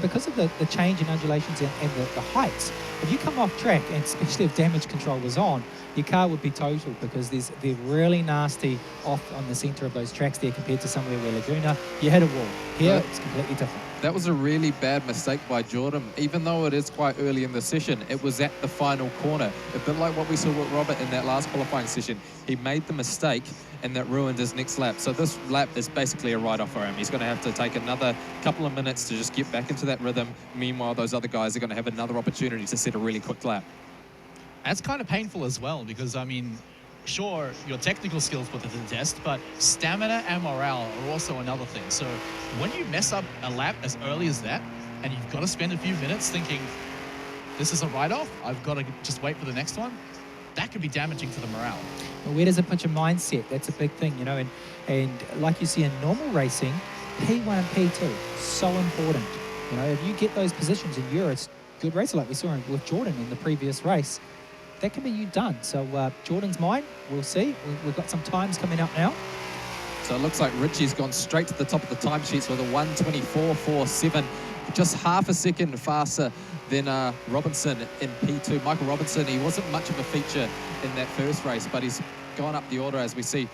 because of the change in undulations and the heights, if you come off track, and especially if damage control was on, your car would be total, because they're really nasty off on the center of those tracks there compared to somewhere where Laguna, you hit a wall. Here, it's completely different. That was a really bad mistake by Jordan. Even though it is quite early in the session, it was at the final corner. A bit like what we saw with Robert in that last qualifying session. He made the mistake, and that ruined his next lap. So this lap is basically a write-off for him. He's going to have to take another couple of minutes to just get back into that rhythm. Meanwhile, those other guys are going to have another opportunity to set a really quick lap. That's kind of painful as well, because, I mean, sure, your technical skills put it to the test, but stamina and morale are also another thing. So when you mess up a lap as early as that, and you've got to spend a few minutes thinking, this is a write-off, I've got to just wait for the next one, that could be damaging to the morale. Well, where does it put your mindset? That's a big thing, you know, and like you see in normal racing, P1 and P2, so important. You know, if you get those positions and you're a good racer like we saw with Jordan in the previous race, that can be you done. So Jordan's mine, we'll see. We've got some times coming up now. So it looks like Richie's gone straight to the top of the timesheets with a 1:24.47, just half a second faster than Robinson in P2. Michael Robinson, he wasn't much of a feature in that first race, but he's gone up the order as we see.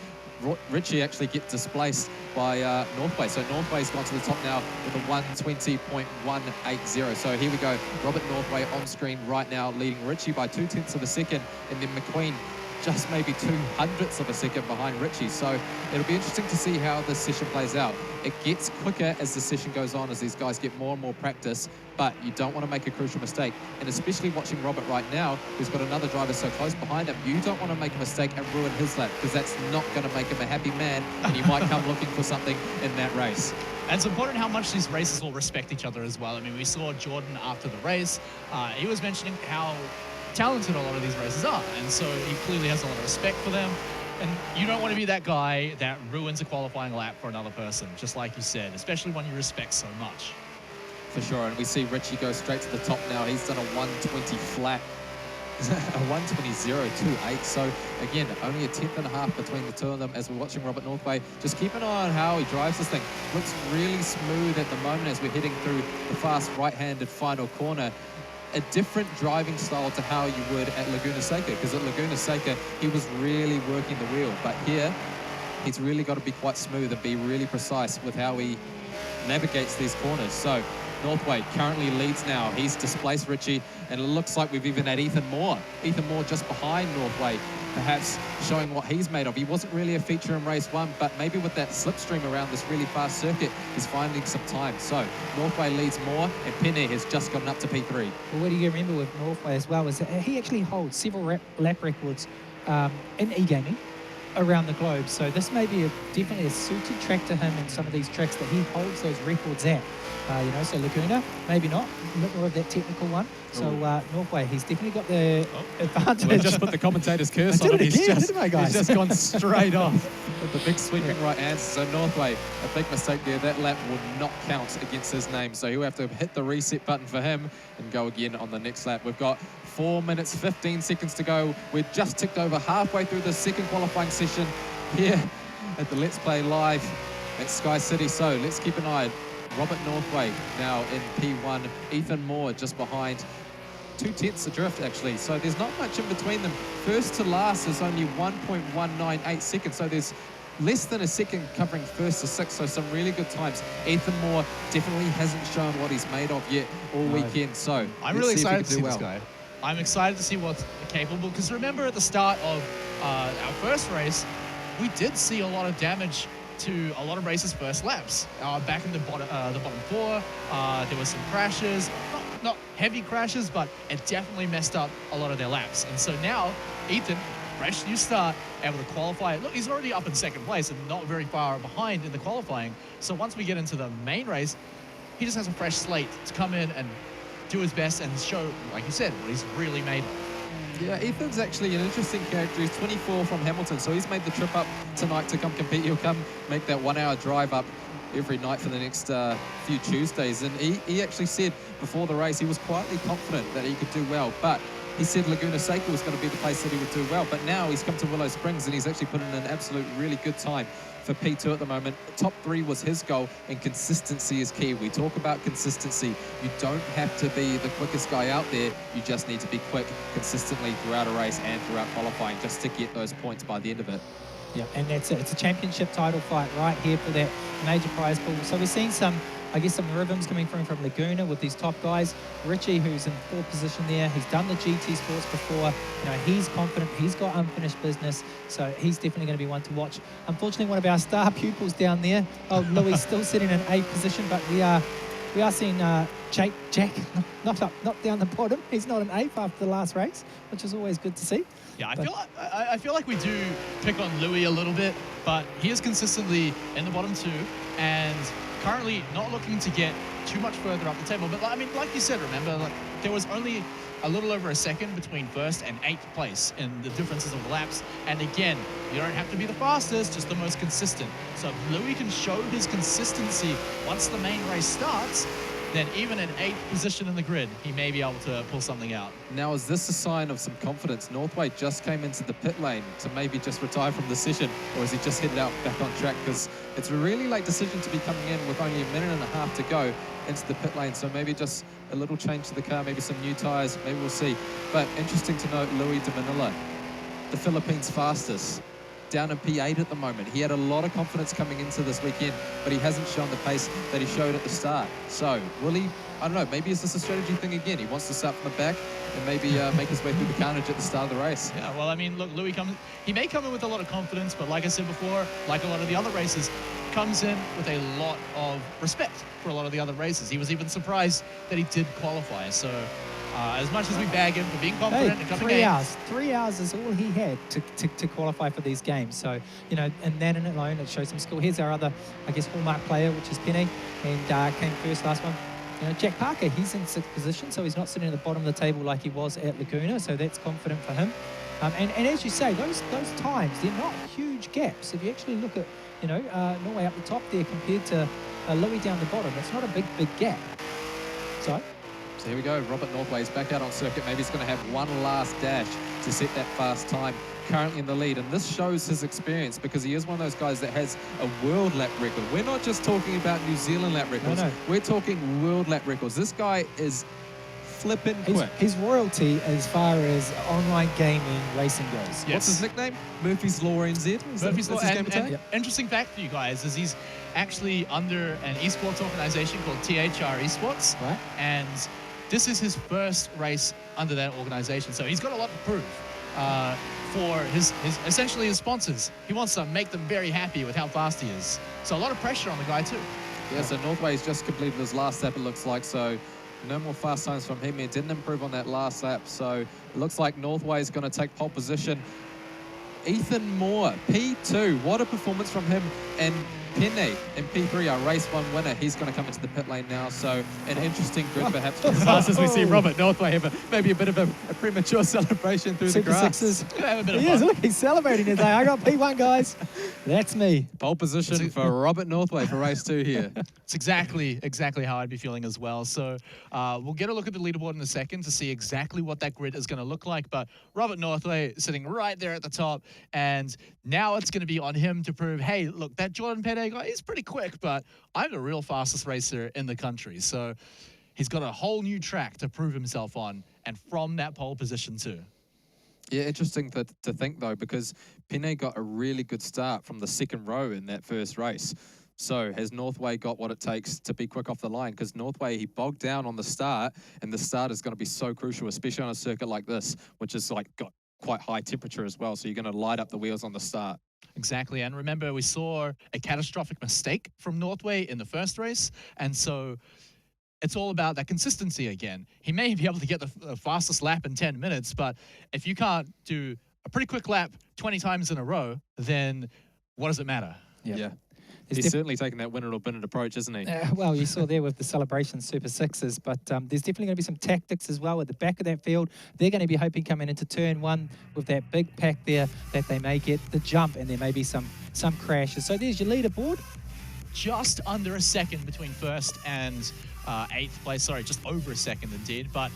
Richie actually gets displaced by Northway. So Northway's gone to the top now with a 1:20.180. So here we go. Robert Northway on screen right now, leading Richie by 0.2 of a second, and then McQueen just maybe 0.02 of a second behind Richie. So it'll be interesting to see how this session plays out. It gets quicker as the session goes on, as these guys get more and more practice, but you don't want to make a crucial mistake. And especially watching Robert right now, who's got another driver so close behind him, you don't want to make a mistake and ruin his lap, because that's not going to make him a happy man, and he might come looking for something in that race. And it's important how much these races will respect each other as well. I mean, we saw Jordan after the race. He was mentioning how talented a lot of these races are, and so he clearly has a lot of respect for them. And you don't want to be that guy that ruins a qualifying lap for another person, just like you said, especially one you respect so much. For sure, and we see Richie go straight to the top now. He's done a 1:20 flat. a 1:20.028. So again, only a 10th.5 between the two of them as we're watching Robert Northway. Just keep an eye on how he drives this thing. Looks really smooth at the moment as we're heading through the fast right-handed final corner. A different driving style to how you would at Laguna Seca, because at Laguna Seca, he was really working the wheel. But here, he's really got to be quite smooth and be really precise with how he navigates these corners. So Northway currently leads now. He's displaced Richie, and it looks like we've even had Ethan Moore. Ethan Moore just behind Northway, perhaps showing what he's made of. He wasn't really a feature in race 1, but maybe with that slipstream around this really fast circuit, he's finding some time. So Northway leads more, and Pene has just gotten up to P3. Well, what do you remember with Northway as well is that he actually holds several lap records in e-gaming around the globe. So this may be definitely a suited track to him in some of these tracks that he holds those records at. So Laguna, maybe not, a bit more of that technical one. So Northway, he's definitely got the advantage. Well, just put the commentator's curse on him. He's just gone straight off with the big sweeping right hands. So Northway, a big mistake there. That lap will not count against his name. So he'll have to hit the reset button for him and go again on the next lap. We've got 4 minutes, 15 seconds to go. We're just ticked over halfway through the second qualifying session here at the Let's Play Live at Sky City. So let's keep an eye. Robert Northway now in P1. Ethan Moore just behind. 2/10 adrift actually. So there's not much in between them. First to last is only 1.198 seconds. So there's less than a second covering first to sixth. So some really good times. Ethan Moore definitely hasn't shown what he's made of yet all weekend. So I'm really excited to see this guy. I'm excited to see what's capable, because remember at the start of our first race, we did see a lot of damage to a lot of races' first laps. Back in the bottom four, there were some crashes, not heavy crashes, but it definitely messed up a lot of their laps. And so now, Ethan, fresh new start, able to qualify. Look, he's already up in second place and not very far behind in the qualifying. So once we get into the main race, he just has a fresh slate to come in and do his best and show, like you said, what he's really made of. Yeah, Ethan's actually an interesting character. He's 24 from Hamilton, so he's made the trip up tonight to come compete. He'll come make that 1 hour drive up every night for the next few Tuesdays. And he actually said before the race he was quietly confident that he could do well, but he said Laguna Seca was going to be the place that he would do well. But now he's come to Willow Springs and he's actually put in an absolute really good time for P2 at the moment. Top 3 was his goal, and consistency is key. We talk about consistency. You don't have to be the quickest guy out there. You just need to be quick consistently throughout a race and throughout qualifying just to get those points by the end of it. Yeah, and that's it. It's a championship title fight right here for that major prize pool. So we've seen some rhythms coming from Laguna with these top guys. Richie, who's in 4th position there, he's done the GT Sports before. He's confident. He's got unfinished business, so he's definitely going to be one to watch. Unfortunately, one of our star pupils down there, Louis, still sitting in 8th position, but we are seeing Jack not down the bottom. He's not an 8th after the last race, which is always good to see. Yeah, I feel like we do pick on Louis a little bit, but he is consistently in the bottom 2 and currently not looking to get too much further up the table. But I mean, like you said, remember, like there was only a little over a second between 1st and 8th place in the differences of laps. And again, you don't have to be the fastest, just the most consistent. So if Louis can show his consistency once the main race starts, then even in 8th position in the grid, he may be able to pull something out. Now, is this a sign of some confidence? Northway just came into the pit lane to maybe just retire from the session, or is he just headed out back on track? Because it's a really late decision to be coming in with only a minute and a half to go into the pit lane. So maybe just a little change to the car, maybe some new tyres, maybe we'll see. But interesting to note, Louis de Manila, the Philippines fastest, down in P8 at the moment. He had a lot of confidence coming into this weekend, but he hasn't shown the pace that he showed at the start. So will he, I don't know, maybe is this a strategy thing again? He wants to start from the back and maybe make his way through the carnage at the start of the race. Yeah, well, I mean, look, Louis he may come in with a lot of confidence, but like I said before, like a lot of the other races, comes in with a lot of respect for a lot of the other races. He was even surprised that he did qualify. So as much as we bag him for being confident and coming in. 3 hours is all he had to qualify for these games. So, and that in alone, it shows some skill. Here's our other, I guess, hallmark player, which is Pene, and came first last one. Jack Parker, he's in 6th position, so he's not sitting at the bottom of the table like he was at Laguna, so that's confident for him. And as you say, those times, they're not huge gaps. If you actually look at, Norway up the top there compared to Louis down the bottom, it's not a big gap. So So here we go. Robert Northway's back out on circuit. Maybe he's going to have one last dash to set that fast time. Currently in the lead, and this shows his experience because he is one of those guys that has a world lap record. We're not just talking about New Zealand lap records. No. We're talking world lap records. This guy is flipping quick. He's royalty as far as online gaming racing goes. Yes. What's his nickname? Murphy's Law NZ? Murphy's Law. That's his game And tag? interesting fact for you guys is he's actually under an esports organization called THR Esports. Right. And this is his first race under that organization. So he's got a lot to prove for his essentially his sponsors. He wants to make them very happy with how fast he is. So a lot of pressure on the guy too. Yeah, so Northway's just completed his last lap, it looks like. So no more fast times from him. He didn't improve on that last lap. So it looks like Northway's going to take pole position. Ethan Moore, P2. What a performance from him. And Pene in P3, our race 1 winner. He's going to come into the pit lane now. So an interesting grid perhaps as fast as we see Robert Northway have maybe a bit of a premature celebration through Super the grass. sixes. Gonna have a bit of He is. fun. Look, he's celebrating his day. I got P1, guys. That's me. Pole position for Robert Northway for race 2 here. It's exactly how I'd be feeling as well. So we'll get a look at the leaderboard in a second to see exactly what that grid is going to look like. But Robert Northway sitting right there at the top, and now it's going to be on him to prove, hey, look, that Jordan Pene guy, he's pretty quick, but I'm the real fastest racer in the country. So he's got a whole new track to prove himself on, and from that pole position too. Yeah, interesting to think, though, because Pene got a really good start from the second row in that first race. So has Northway got what it takes to be quick off the line? Because Northway, he bogged down on the start, and the start is going to be so crucial, especially on a circuit like this, which is like got quite high temperature as well. So you're going to light up the wheels on the start. Exactly, and remember, we saw a catastrophic mistake from Northway in the first race, and so it's all about that consistency again. He may be able to get the fastest lap in 10 minutes, but if you can't do a pretty quick lap 20 times in a row, then what does it matter? Yep. Yeah. There's He's certainly taking that win it or bin it approach, isn't he? Well, you saw there with the celebration Super Sixes, but there's definitely going to be some tactics as well at the back of that field. They're going to be hoping coming into turn 1 with that big pack there that they may get the jump, and there may be some crashes. So there's your leaderboard. Just under a second between first and 8th place. Sorry, just over a second indeed. But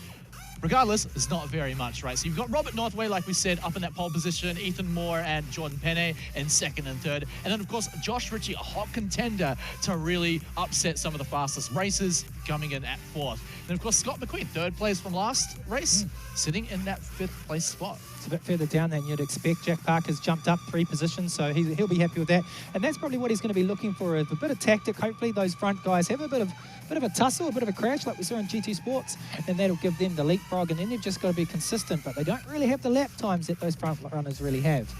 regardless, it's not very much, right? So you've got Robert Northway, like we said, up in that pole position, Ethan Moore and Jordan Pene in 2nd and 3rd. And then, of course, Josh Ritchie, a hot contender to really upset some of the fastest racers, coming in at 4th. Then, of course, Scott McQueen, 3rd place from last race, sitting in that 5th place spot. It's a bit further down than you'd expect. Jack Parker's jumped up 3 positions, so he'll be happy with that. And that's probably what he's going to be looking for, a bit of tactic. Hopefully those front guys have a bit of a tussle, a bit of a crash like we saw in GT Sports, and that'll give them the leapfrog, and then they've just got to be consistent, but they don't really have the lap times that those front runners really have.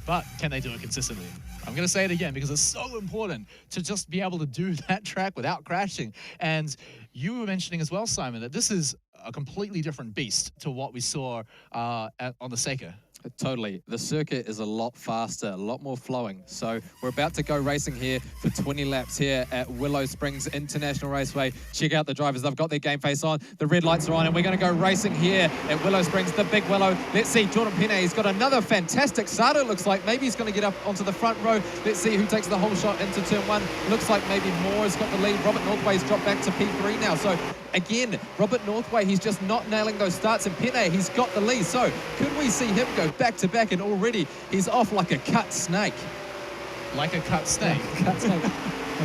But can they do it consistently? I'm going to say it again because it's so important to just be able to do that track without crashing. And you were mentioning as well, Simon, that this is a completely different beast to what we saw on the Seca. Totally. The circuit is a lot faster, a lot more flowing. So we're about to go racing here for 20 laps here at Willow Springs International Raceway. Check out the drivers. They've got their game face on. The red lights are on, and we're going to go racing here at Willow Springs, the big Willow. Let's see, Jordan Pene, he's got another fantastic start, it looks like. Maybe he's going to get up onto the front row. Let's see who takes the whole shot into turn 1. Looks like maybe Moore has got the lead. Robert Northway's dropped back to P3 now. So again, Robert Northway, he's just not nailing those starts, and Pene, he's got the lead. So could we see him go back to back, and already he's off like a cut snake. Like a cut snake. Cut snake.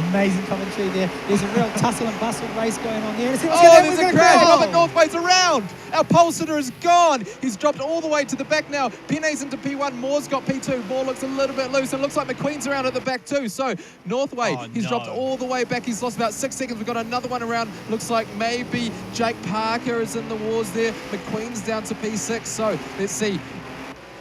Amazing commentary there. There's a real tussle and bustle race going on there. Oh, there's a crash. Robert Northway's around. Our pole sitter is gone. He's dropped all the way to the back now. Pene's into P1. Moore's got P2. Moore looks a little bit loose. It looks like McQueen's around at the back too. So Northway, he's dropped all the way back. He's lost about 6 seconds. We've got another one around. Looks like maybe Jake Parker is in the wars there. McQueen's down to P6. So let's see.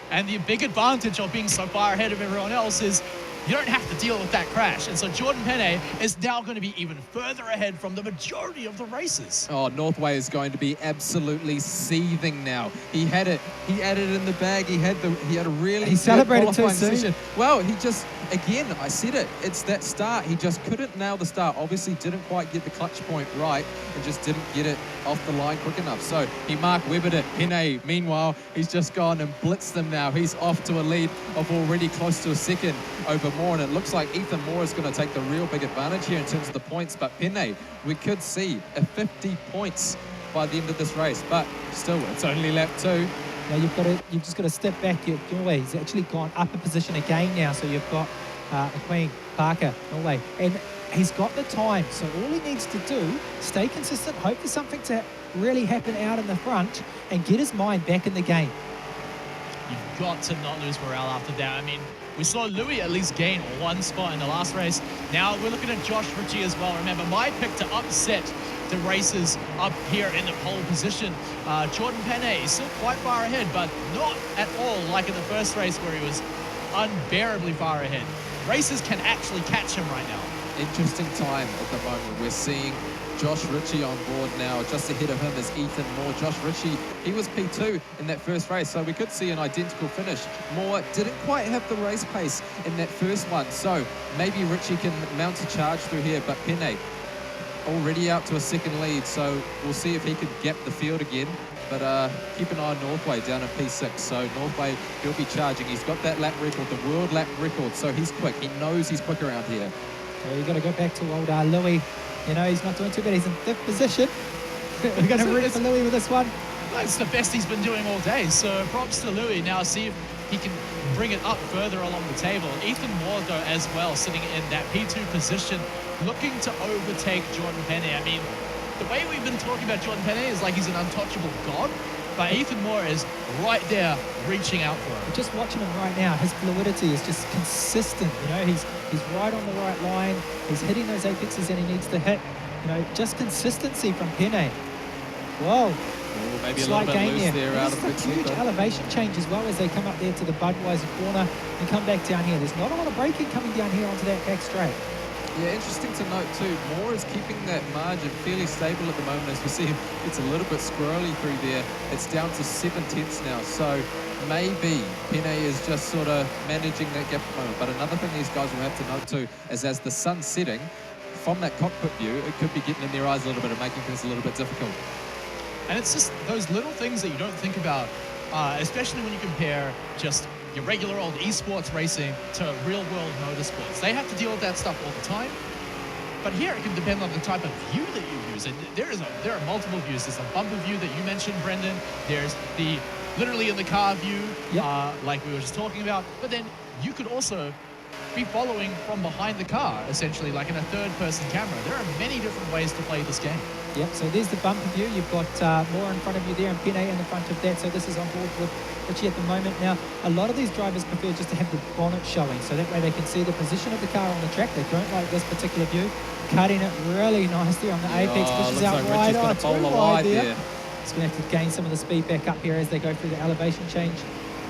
And the big advantage of being so far ahead of everyone else is you don't have to deal with that crash. And so Jordan Pene is now going to be even further ahead from the majority of the races. Oh, Northway is going to be absolutely seething now. He had it in the bag. He had a really He celebrated too qualifying soon. session. Well, he just, again, I said it. It's that start. He just couldn't nail the start. Obviously didn't quite get the clutch point right and just didn't get it off the line quick enough. So he Mark Webbered it. Pene, meanwhile, he's just gone and blitzed them now. He's off to a lead of already close to a second over Moore, and it looks like Ethan Moore is going to take the real big advantage here in terms of the points. But Pene, we could see a 50 points by the end of this race. But still, it's only lap 2. Now you've just got to step back. Norway, he's actually gone up a position again now. So you've got McQueen, Parker, Norway, and he's got the time. So all he needs to do, stay consistent, hope for something to really happen out in the front, and get his mind back in the game. You've got to not lose morale after that. I mean, we saw Louis at least gain 1 spot in the last race. Now we're looking at Josh Ritchie as well. Remember, my pick to upset the racers up here in the pole position. Jordan Pene is still quite far ahead, but not at all like in the first race where he was unbearably far ahead. Racers can actually catch him right now. Interesting time at the moment. We're seeing Josh Ritchie on board now. Just ahead of him is Ethan Moore. Josh Ritchie, he was P2 in that first race, so we could see an identical finish. Moore didn't quite have the race pace in that first one, so maybe Ritchie can mount a charge through here, but Pene already out to a second lead, so we'll see if he can gap the field again. But keep an eye on Northway down in P6. So Northway, he'll be charging. He's got that lap record, the world lap record, so he's quick. He knows he's quick around here. So you've got to go back to old Louis. You know, he's not doing too bad. He's in 5th position. We're going to root for Louis with this one. That's the best he's been doing all day, so props to Louis. Now see if he can bring it up further along the table. Ethan Moore, though, as well, sitting in that P2 position, looking to overtake Jordan Pene. I mean, the way we've been talking about Jordan Pene is like he's an untouchable god, but Ethan Moore is right there reaching out for him. Just watching him right now, his fluidity is just consistent. You know, he's right on the right line. He's hitting those apexes that he needs to hit. You know, just consistency from Pene. Whoa. Ooh, maybe a Slight little bit gain loose there. there out of This is a the huge elevation change as well as they come up there to the Budweiser corner and come back down here. There's not a lot of braking coming down here onto that back straight. Yeah, interesting to note too, Moore is keeping that margin fairly stable at the moment. As we see him, it's a little bit squirrely through there. It's down to 7/10 now, so maybe Pene is just sort of managing that gap at the moment. But another thing these guys will have to note too is as the sun's setting, from that cockpit view, it could be getting in their eyes a little bit and making things a little bit difficult. And it's just those little things that you don't think about, especially when you compare just your regular old eSports racing to real-world motorsports. They have to deal with that stuff all the time. But here it can depend on the type of view that you use. And there are multiple views. There's the bumper view that you mentioned, Brendan. There's the literally in the car view, like we were just talking about. But then you could also be following from behind the car, essentially, like in a third-person camera. There are many different ways to play this game. Yep, so there's the bumper view. You've got Moore in front of you there and Pene in the front of that. So this is on board with Ritchie at the moment. Now, a lot of these drivers prefer just to have the bonnet showing, so that way they can see the position of the car on the track. They don't like this particular view. Cutting it really nicely on the apex, pushes out like wide Ritchie's on, got a too bowler wide wide there. there. He's going to have to gain some of the speed back up here as they go through the elevation change.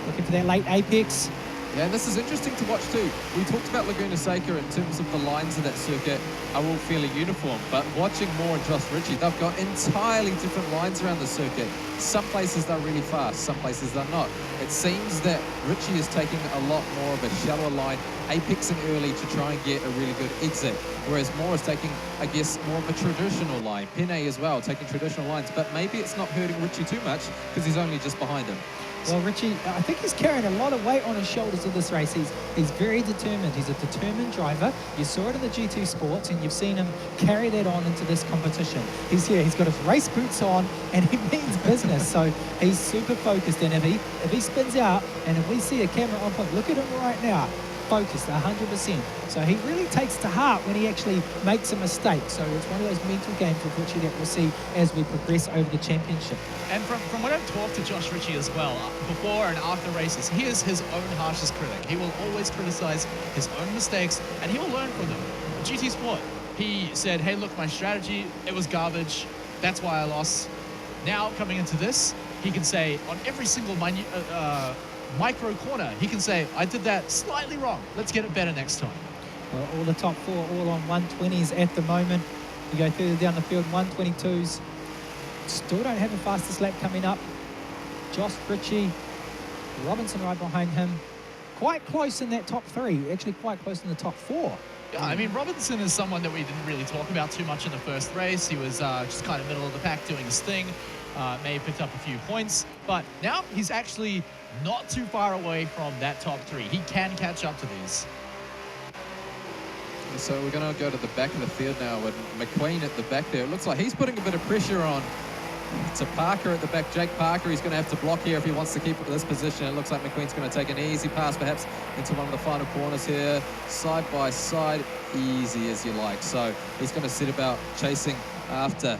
Looking for that late apex. Yeah, and this is interesting to watch too. We talked about Laguna Seca in terms of the lines of that circuit are all fairly uniform, but watching Moore and Josh Ritchie, they've got entirely different lines around the circuit. Some places they're really fast, some places they're not. It seems that Ritchie is taking a lot more of a shallow line, apexing early to try and get a really good exit, whereas Moore is taking, I guess, more of a traditional line. Pene as well, taking traditional lines, but maybe it's not hurting Ritchie too much because he's only just behind him. Well, Ritchie, I think he's carrying a lot of weight on his shoulders in this race. He's very determined. He's a determined driver. You saw it in the GT Sports, and you've seen him carry that on into this competition. He's here. He's got his race boots on, and he means business. So he's super focused. And if he spins out, and if we see a camera on point, look at him right now. Focused 100%. So he really takes to heart when he actually makes a mistake. So it's one of those mental games with Ritchie that we'll see as we progress over the championship. And from what I've talked to Josh Ritchie as well, before and after races, he is his own harshest critic. He will always criticize his own mistakes, and he will learn from them. GT Sport, he said, hey, look, my strategy, it was garbage. That's why I lost. Now, coming into this, he can say on every single micro corner, he can say, I did that slightly wrong. Let's get it better next time. Well, all the top four all on 120s at the moment. You go further down the field, 122s. Still don't have the fastest lap coming up. Josh Ritchie, Robinson right behind him. Quite close in that top three, actually quite close in the top four. Yeah, I mean, Robinson is someone that we didn't really talk about too much in the first race. He was just kind of middle of the pack doing his thing. May have picked up a few points, but now he's actually not too far away from that top three. He can catch up to these. So we're going to go to the back of the field now with McQueen at the back there. It looks like he's putting a bit of pressure on to Parker at the back. Jake Parker, he's going to have to block here if he wants to keep this position. It looks like McQueen's going to take an easy pass, perhaps into one of the final corners here. Side by side, easy as you like. So he's going to sit about chasing after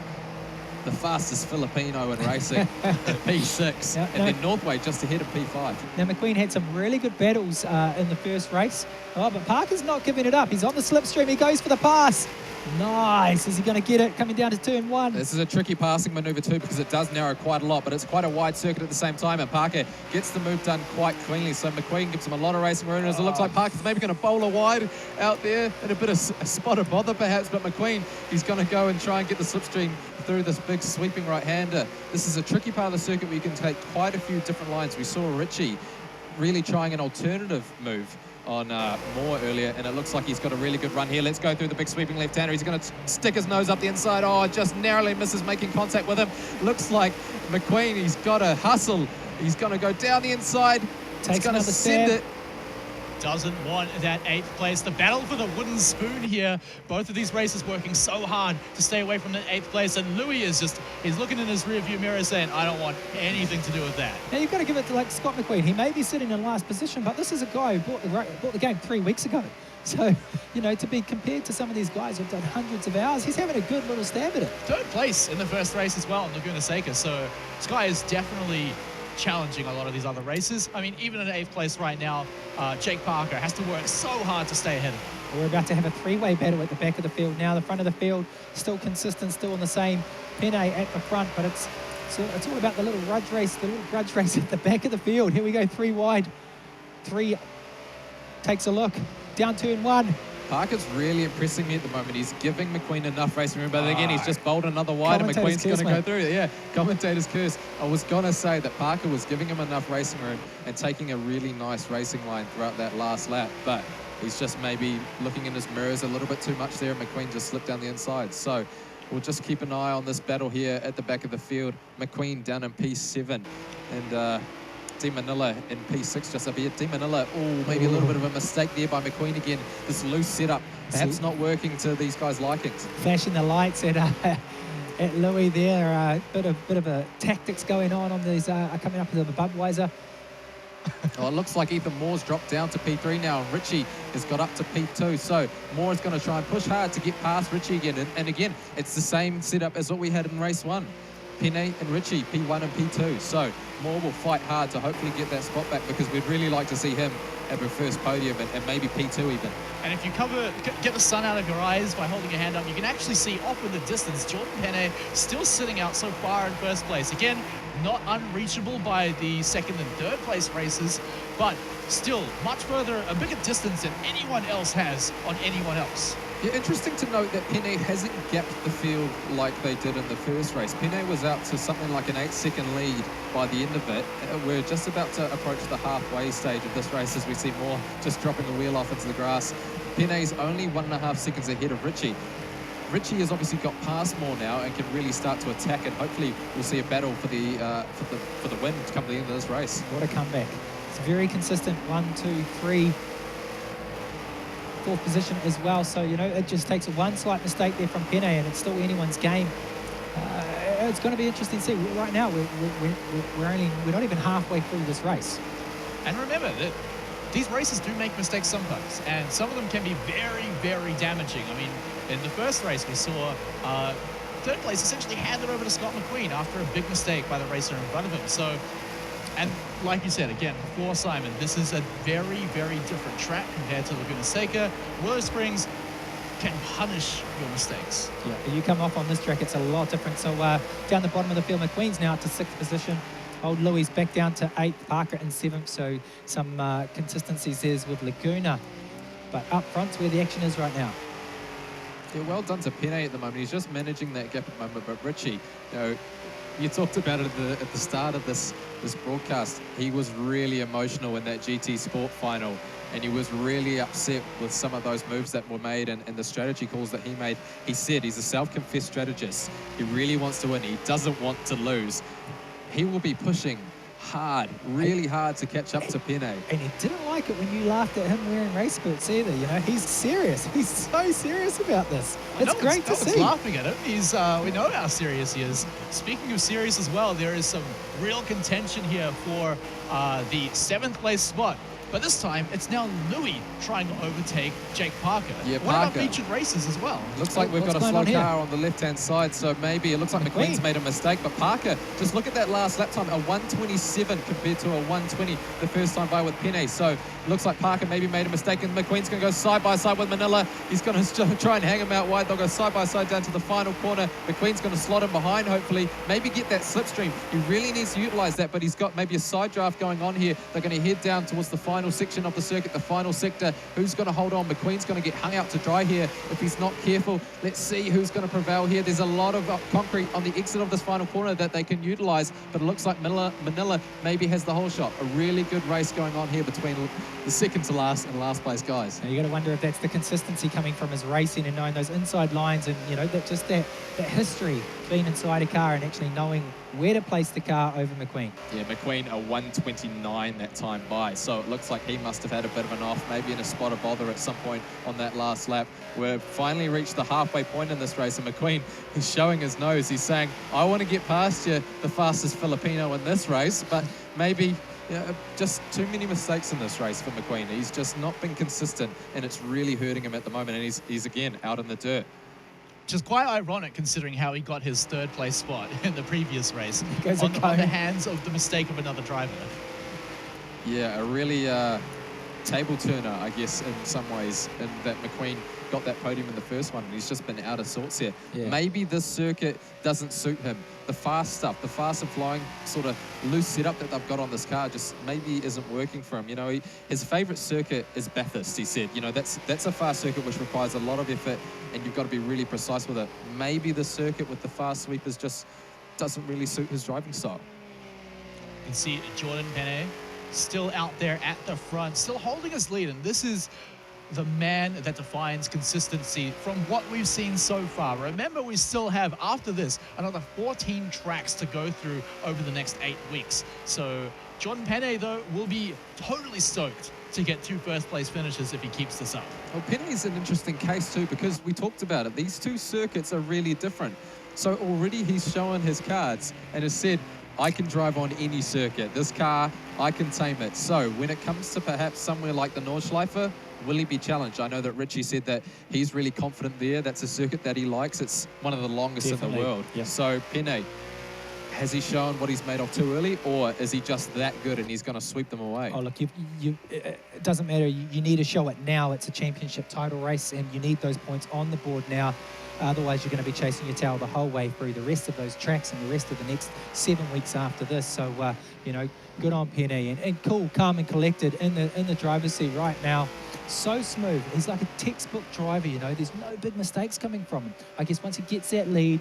the fastest Filipino in racing at P6, and then Northway just ahead of P5. Now, McQueen had some really good battles in the first race. Oh, but Parker's not giving it up. He's on the slipstream. He goes for the pass. Nice. Is he going to get it coming down to turn 1? This is a tricky passing maneuver too, because it does narrow quite a lot, but it's quite a wide circuit at the same time, and Parker gets the move done quite cleanly. So McQueen gives him a lot of racing room. It looks like Parker's maybe going to bowl a wide out there and a bit of a spot of bother perhaps, but McQueen, he's going to go and try and get the slipstream through this big sweeping right-hander. This is a tricky part of the circuit where you can take quite a few different lines. We saw Richie really trying an alternative move on Moore earlier, and it looks like he's got a really good run here. Let's go through the big sweeping left-hander. He's going to stick his nose up the inside. Oh, just narrowly misses making contact with him. Looks like McQueen, he's got to hustle. He's going to go down the inside. He's going to send it. Doesn't want that 8th place. The battle for the wooden spoon here. Both of these racers working so hard to stay away from the 8th place, and Louis is just, he's looking in his rearview mirror saying, I don't want anything to do with that. Now, you've got to give it to like Scott McQueen. He may be sitting in last position, but this is a guy who bought the game 3 weeks ago. So, you know, to be compared to some of these guys who've done hundreds of hours, he's having a good little stab at it. 3rd place in the first race as well in Laguna Seca. So this guy is definitely challenging a lot of these other races. I mean, even in 8th place right now, Jake Parker has to work so hard to stay ahead of him. We're about to have a 3-way battle at the back of the field now. The front of the field still consistent, still in the same. Pene at the front, but it's all about the little grudge race at the back of the field. Here we go, 3 wide. 3 takes a look. Down turn 1. Parker's really impressing me at the moment. He's giving McQueen enough racing room, but again, he's just bowled another wide, and McQueen's going to go through it. Yeah, commentator's curse. I was going to say that Parker was giving him enough racing room and taking a really nice racing line throughout that last lap, but he's just maybe looking in his mirrors a little bit too much there, and McQueen just slipped down the inside. So we'll just keep an eye on this battle here at the back of the field. McQueen down in P7, and D Manila in P6 just up here. D Manila, maybe a little bit of a mistake there by McQueen again. This loose setup, perhaps not working to these guys' likings. Flashing the lights at Louis there. Bit of a tactics going on these coming up with the Budweiser. Well, it looks like Ethan Moore's dropped down to P3 now, and Richie has got up to P2. So Moore is going to try and push hard to get past Richie again. And again, it's the same setup as what we had in race 1. Pene and Richie, P1 and P2. So Moore will fight hard to hopefully get that spot back, because we'd really like to see him have a first podium and maybe P2 even. And if you get the sun out of your eyes by holding your hand up, you can actually see off in the distance Jordan Pene still sitting out so far in first place. Again, not unreachable by the 2nd and 3rd place races, but still much further, a bigger distance than anyone else has on anyone else. Yeah, interesting to note that Pene hasn't gapped the field like they did in the first race. Pene was out to something like an 8-second lead by the end of it. We're just about to approach the halfway stage of this race as we see Moore just dropping the wheel off into the grass. Pene's only 1.5 seconds ahead of Richie. Richie has obviously got past Moore now and can really start to attack, and hopefully we'll see a battle for the win to come to the end of this race. What a comeback. It's very consistent. 1, 2, 3. 4th position as well, so you know it just takes one slight mistake there from Pene and it's still anyone's game. It's going to be interesting to see. Right now we're not even halfway through this race. And remember that these races do make mistakes sometimes, and some of them can be very, very damaging. I mean, in the first race we saw 3rd place essentially handed over to Scott McQueen after a big mistake by the racer in front of him. So, and like you said, again, before Simon, this is a very, very different track compared to Laguna Seca. Willow Springs can punish your mistakes. Yeah, you come off on this track, it's a lot different. So down the bottom of the field, McQueen's now to 6th position. Old Louis back down to 8th, Parker in 7th. So some consistencies there with Laguna. But up front's where the action is right now. Yeah, well done to Pene at the moment. He's just managing that gap at the moment. But Richie, you know, you talked about it at the start of this broadcast. He was really emotional in that GT Sport final, and he was really upset with some of those moves that were made and the strategy calls that he made. He said he's a self-confessed strategist. He really wants to win. He doesn't want to lose. He will be pushing really hard to catch up to Pene. And he didn't like it when you laughed at him wearing race boots either. You know, he's serious. He's so serious about this. It's great to see. Laughing at him. He's we know how serious he is. Speaking of serious as well, there is some real contention here for the 7th place spot. But this time, it's now Louis trying to overtake Jake Parker. Yeah, One of our Parker. featured races as well. Looks like we've got a slow car on the left-hand side, so maybe it looks like McQueen's made a mistake. But Parker, just look at that last lap time, a 1:27 compared to a 1:20 the first time by with Pene. So looks like Parker maybe made a mistake, and McQueen's going to go side-by-side with Manila. He's going to try and hang him out wide. They'll go side-by-side down to the final corner. McQueen's going to slot him behind, hopefully, maybe get that slipstream. He really needs to utilize that, but he's got maybe a side draft going on here. They're going to head down towards the final section of the circuit, the final sector. Who's going to hold on? McQueen's going to get hung out to dry here if he's not careful. Let's see who's going to prevail here. There's a lot of concrete on the exit of this final corner that they can utilize, but it looks like Manila maybe has the whole shot. A really good race going on here between the second to last and last place guys. Now you got to wonder if that's the consistency coming from his racing and knowing those inside lines, and you know that history being inside a car and actually knowing where to place the car over McQueen. Yeah, McQueen a 1:29 that time by, so it looks like he must have had a bit of an off, maybe in a spot of bother at some point on that last lap. We've finally reached the halfway point in this race, and McQueen is showing his nose. He's saying, I want to get past you, the fastest Filipino in this race, but maybe just too many mistakes in this race for McQueen. He's just not been consistent, and it's really hurting him at the moment, and he's again out in the dirt. Which is quite ironic considering how he got his 3rd place spot in the previous race on the hands of the mistake of another driver. Yeah, a really table turner, I guess, in some ways, in that McQueen got that podium in the first one, and he's just been out of sorts here. Yeah. Maybe this circuit doesn't suit him. The fast stuff, the fast and flying sort of loose setup that they've got on this car just maybe isn't working for him. You know, his favourite circuit is Bathurst, he said. You know, that's a fast circuit which requires a lot of effort, and you've got to be really precise with it. Maybe the circuit with the fast sweepers just doesn't really suit his driving style. You can see Jordan Pene still out there at the front, still holding his lead, and this is the man that defines consistency from what we've seen so far. Remember, we still have, after this, another 14 tracks to go through over the next 8 weeks. So Jordan Pene, though, will be totally stoked to get 2 first-place finishes if he keeps this up. Well, Pene is an interesting case, too, because we talked about it. These 2 circuits are really different. So already he's shown his cards and has said, I can drive on any circuit. This car, I can tame it. So when it comes to perhaps somewhere like the Nordschleife, will he be challenged? I know that Richie said that he's really confident there. That's a circuit that he likes. It's one of the longest in the world. Yeah. So Pene, has he shown what he's made of too early, or is he just that good and he's going to sweep them away? Oh, look, it doesn't matter. You need to show it now. It's a championship title race, and you need those points on the board now. Otherwise, you're going to be chasing your tail the whole way through the rest of those tracks and the rest of the next 7 weeks after this. So, you know, good on Pene, and cool, calm and collected in the driver's seat right now. So smooth. He's like a textbook driver, you know. There's no big mistakes coming from him. I guess once he gets that lead,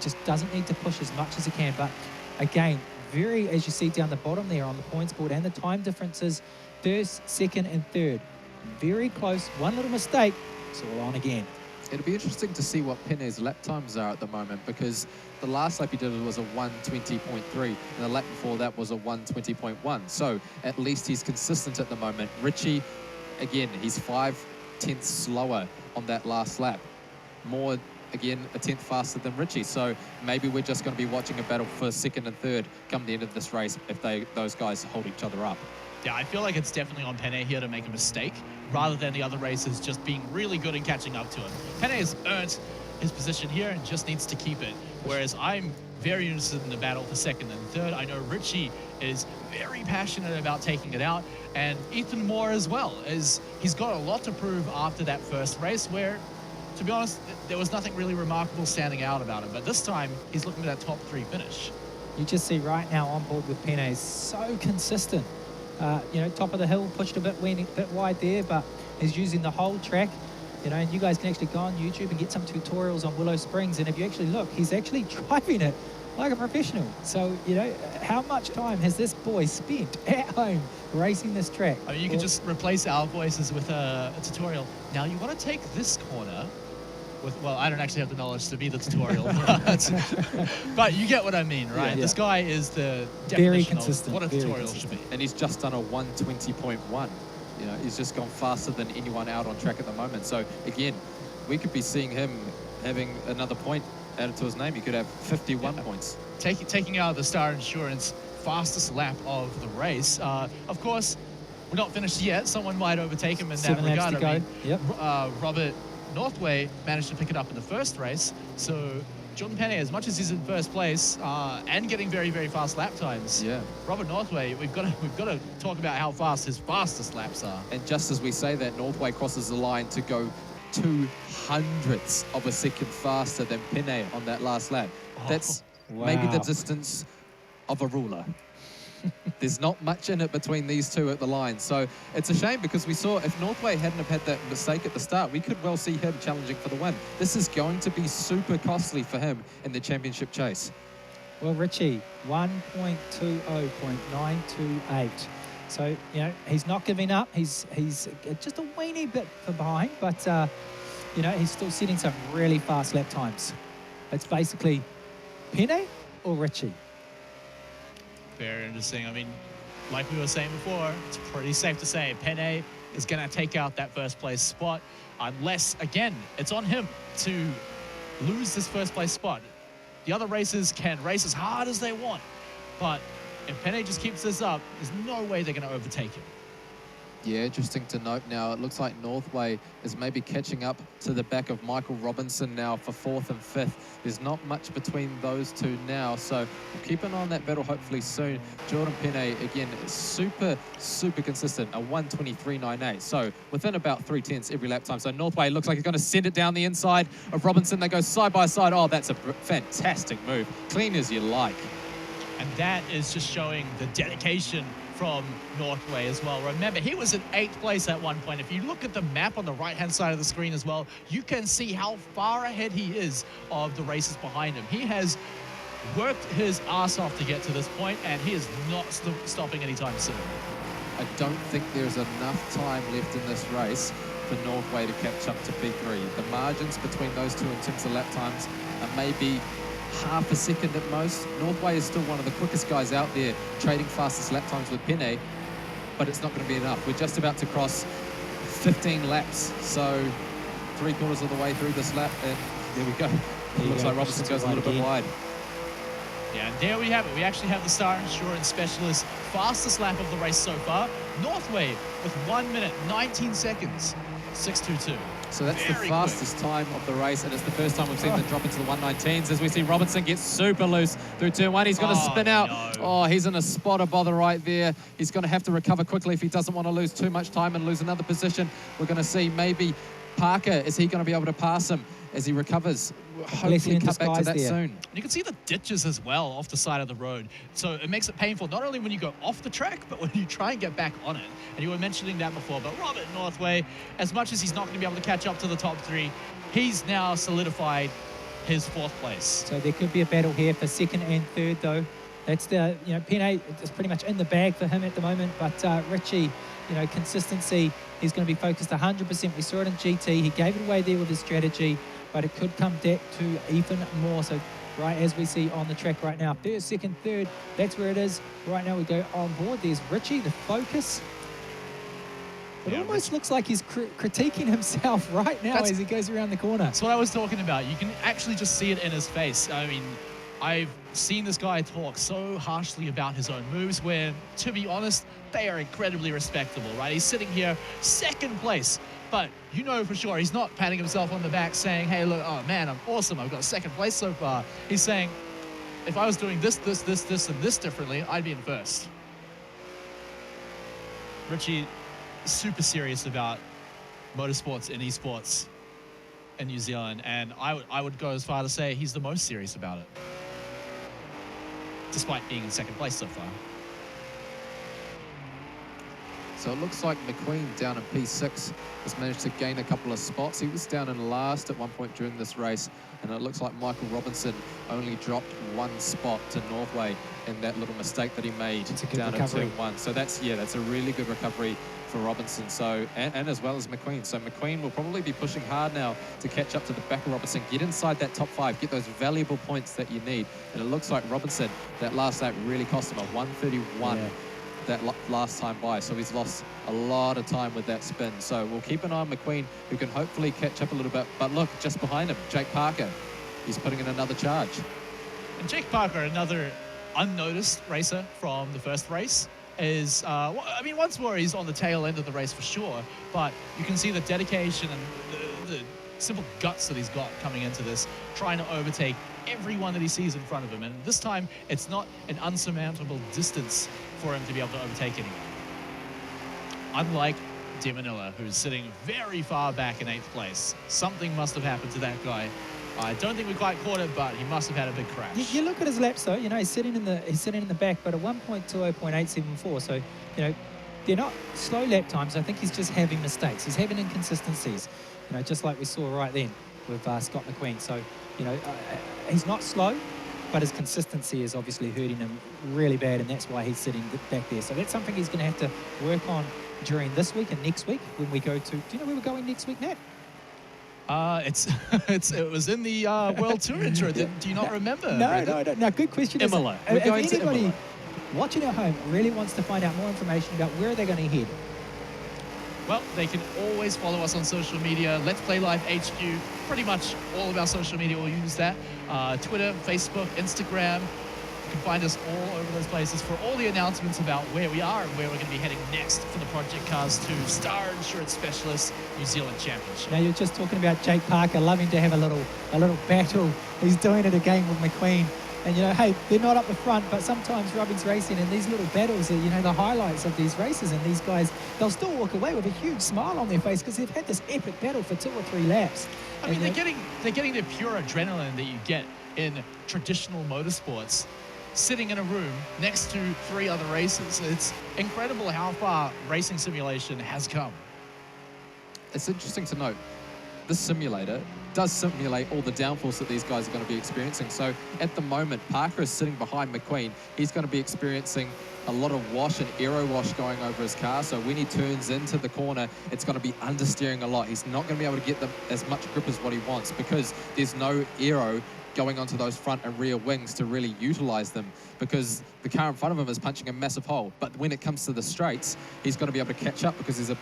just doesn't need to push as much as he can. But again, very, as you see down the bottom there on the points board, and the time differences, 1st, 2nd, and 3rd. Very close. One little mistake, it's all on again. It'll be interesting to see what Pene's lap times are at the moment, because the last lap he did was a 1:20.3, and the lap before that was a 1:20.1. So at least he's consistent at the moment. Richie, again, he's 5/10 slower on that last lap. More, again, a 10th faster than Richie. So maybe we're just going to be watching a battle for 2nd and 3rd come the end of this race if those guys hold each other up. Yeah, I feel like it's definitely on Pene here to make a mistake, rather than the other racers just being really good and catching up to him. Pene has earned his position here and just needs to keep it. Whereas I'm very interested in the battle for 2nd and 3rd. I know Richie is very passionate about taking it out, and Ethan Moore as well, as he's got a lot to prove after that first race where, to be honest, there was nothing really remarkable standing out about him. But this time, he's looking at that top 3 finish. You just see right now on board with Pene, so consistent. You know, top of the hill, pushed a bit wide there, but he's using the whole track. You know, and you guys can actually go on YouTube and get some tutorials on Willow Springs. And if you actually look, he's actually driving it like a professional. So, you know, how much time has this boy spent at home racing this track? I mean, you could just replace our voices with a tutorial. Now, you want to take this corner, well, I don't actually have the knowledge to be the tutorial, but you get what I mean, right? Yeah. This guy is the Very definition consistent, of what a very tutorial consistent. should be. And he's just done a 120.1. You know, he's just gone faster than anyone out on track at the moment. So again, we could be seeing him having another point added to his name. He could have 51 points. Taking out the Star Insurance fastest lap of the race. Of course, we're not finished yet. Someone might overtake him in 7 that laps regard. to I go. mean, Yep. Robert Northway managed to pick it up in the first race. So Jordan Pene, as much as he's in first place and getting very, very fast lap times, Yeah. Robert Northway, we've got to talk about how fast his fastest laps are. And just as we say that, Northway crosses the line to go 200ths of a second faster than Pene on that last lap. That's maybe the Wow. distance of a ruler. There's not much in it between these two at the line. So it's a shame because we saw if Northway hadn't have had that mistake at the start, we could well see him challenging for the win. This is going to be super costly for him in the championship chase. Well, Richie, 1.20.928. So, you know, he's not giving up. He's just a weeny bit behind, but, you know, he's still setting some really fast lap times. It's basically Pene or Richie. Very interesting. I mean, like we were saying before, it's pretty safe to say Pene is going to take out that first place spot unless, again, it's on him to lose this first place spot. The other racers can race as hard as they want, but if Pene just keeps this up, there's no way they're going to overtake him. Yeah, interesting to note now. It looks like Northway is maybe catching up to the back of Michael Robinson now for 4th and 5th. There's not much between those two now, so we'll keep an eye on that battle hopefully soon. Jordan Pene, again, super, super consistent, a 1:23.98. So within about 3/10 every lap time. So Northway looks like he's going to send it down the inside of Robinson. They go side by side. Oh, that's a fantastic move. Clean as you like. And that is just showing the dedication from Northway as well. Remember, he was in 8th place at one point. If you look at the map on the right-hand side of the screen as well, you can see how far ahead he is of the races behind him. He has worked his ass off to get to this point, and he is not stopping anytime soon. I don't think there's enough time left in this race for Northway to catch up to P3. The margins between those two in terms of lap times are maybe half a second at most. Northway is still one of the quickest guys out there, trading fastest lap times with Pene, but it's not going to be enough. We're just about to cross 15 laps, so 3/4 of the way through this lap, and there we go. It looks like Robinson goes a little bit wide. Yeah, and there we have it. We actually have the Star Insurance Specialist fastest lap of the race so far. Northway with 1 minute, 19 seconds, 6:22. So that's Very the fastest time of the race, and it's the first time we've seen them drop into the 1:19s as we see Robinson get super loose through turn 1. He's going to spin out. No. Oh, he's in a spot of bother right there. He's going to have to recover quickly if he doesn't want to lose too much time and lose another position. We're going to see maybe Parker, is he going to be able to pass him as he recovers? Hopefully in cut back to disguise that there. soon. You can see the ditches as well off the side of the road. So it makes it painful, not only when you go off the track, but when you try and get back on it. And you were mentioning that before, but Robert Northway, as much as he's not going to be able to catch up to the top 3, he's now solidified his 4th place. So there could be a battle here for 2nd and 3rd, though. That's the, you know, Pene is pretty much in the bag for him at the moment, but Richie, you know, consistency, he's going to be focused 100%. We saw it in GT. He gave it away there with his strategy, but it could come back to even more. So right as we see on the track right now, 1st, 2nd, 3rd, that's where it is. Right now we go on board. There's Richie, the focus. It Yeah, almost looks like he's critiquing himself right now as he goes around the corner. That's what I was talking about. You can actually just see it in his face. I mean, I've seen this guy talk so harshly about his own moves where, to be honest, they are incredibly respectable, right? He's sitting here 2nd place, but you know for sure he's not patting himself on the back saying, hey, look, oh man, I'm awesome. I've got 2nd place so far. He's saying, if I was doing this, and this differently, I'd be in 1st. Richie, super serious about motorsports and esports in New Zealand, and I would go as far to say he's the most serious about it, despite being in 2nd place so far. So it looks like McQueen down in P6 has managed to gain a couple of spots. He was down in last at one point during this race, and it looks like Michael Robinson only dropped 1 spot to Northway and that little mistake that he made It's a good down recovery. in turn 1. So that's a really good recovery for Robinson. So and as well as McQueen. So McQueen will probably be pushing hard now to catch up to the back of Robinson, get inside that top 5, get those valuable points that you need. And it looks like Robinson, that last lap really cost him a 131. Yeah. That last time by, so he's lost a lot of time with that spin. So we'll keep an eye on McQueen, who can hopefully catch up a little bit. But look, just behind him, Jake Parker. He's putting in another charge. And Jake Parker, another unnoticed racer from the first race, is, I mean, once more he's on the tail end of the race for sure, but you can see the dedication and the simple guts that he's got coming into this, trying to overtake everyone that he sees in front of him. And this time, it's not an unsurmountable distance for him to be able to overtake anyone. Unlike De Manila, who's sitting very far back in 8th place. Something must have happened to that guy. I don't think we quite caught it, but he must have had a big crash. You look at his laps though. You know, he's sitting in the back, but at 1.20.874. So, you know, they're not slow lap times. I think he's just having mistakes. He's having inconsistencies. You know, just like we saw right then with Scott McQueen. So, you know, he's not slow, but his consistency is obviously hurting him really bad, and that's why he's sitting back there. So that's something he's going to have to work on during this week and next week when we go to. Do you know where we're going next week, Matt? It was in the World Tour intro. Do you not remember? No. Good question. Imola. If We're going to anybody Imola. watching at home really wants to find out more information about where they're going to head, Well, they can always follow us on social media. Let's Play Live HQ. Pretty much all of our social media will use that. Twitter, Facebook, Instagram. You can find us all over those places for all the announcements about where we are and where we're going to be heading next for the Project Cars 2 Star Insurance Specialist New Zealand Championship. now you're just talking about Jake Parker loving to have a little battle. He's doing it again with McQueen. And, you know, hey, they're not up the front, but sometimes Robin's racing, and these little battles are, you know, the highlights of these races. And these guys, they'll still walk away with a huge smile on their face because they've had this epic battle for 2 or 3 laps. I mean, they're getting the pure adrenaline that you get in traditional motorsports, sitting in a room next to 3 other racers. It's incredible how far racing simulation has come. It's interesting to note, this simulator does simulate all the downforce that these guys are going to be experiencing. So at the moment, Parker is sitting behind McQueen. He's going to be experiencing a lot of wash and aero wash going over his car. So when he turns into the corner, it's going to be understeering a lot. He's not going to be able to get as much grip as what he wants because there's no aero going onto those front and rear wings to really utilize them, because the car in front of him is punching a massive hole. But when it comes to the straights, he's going to be able to catch up because there's a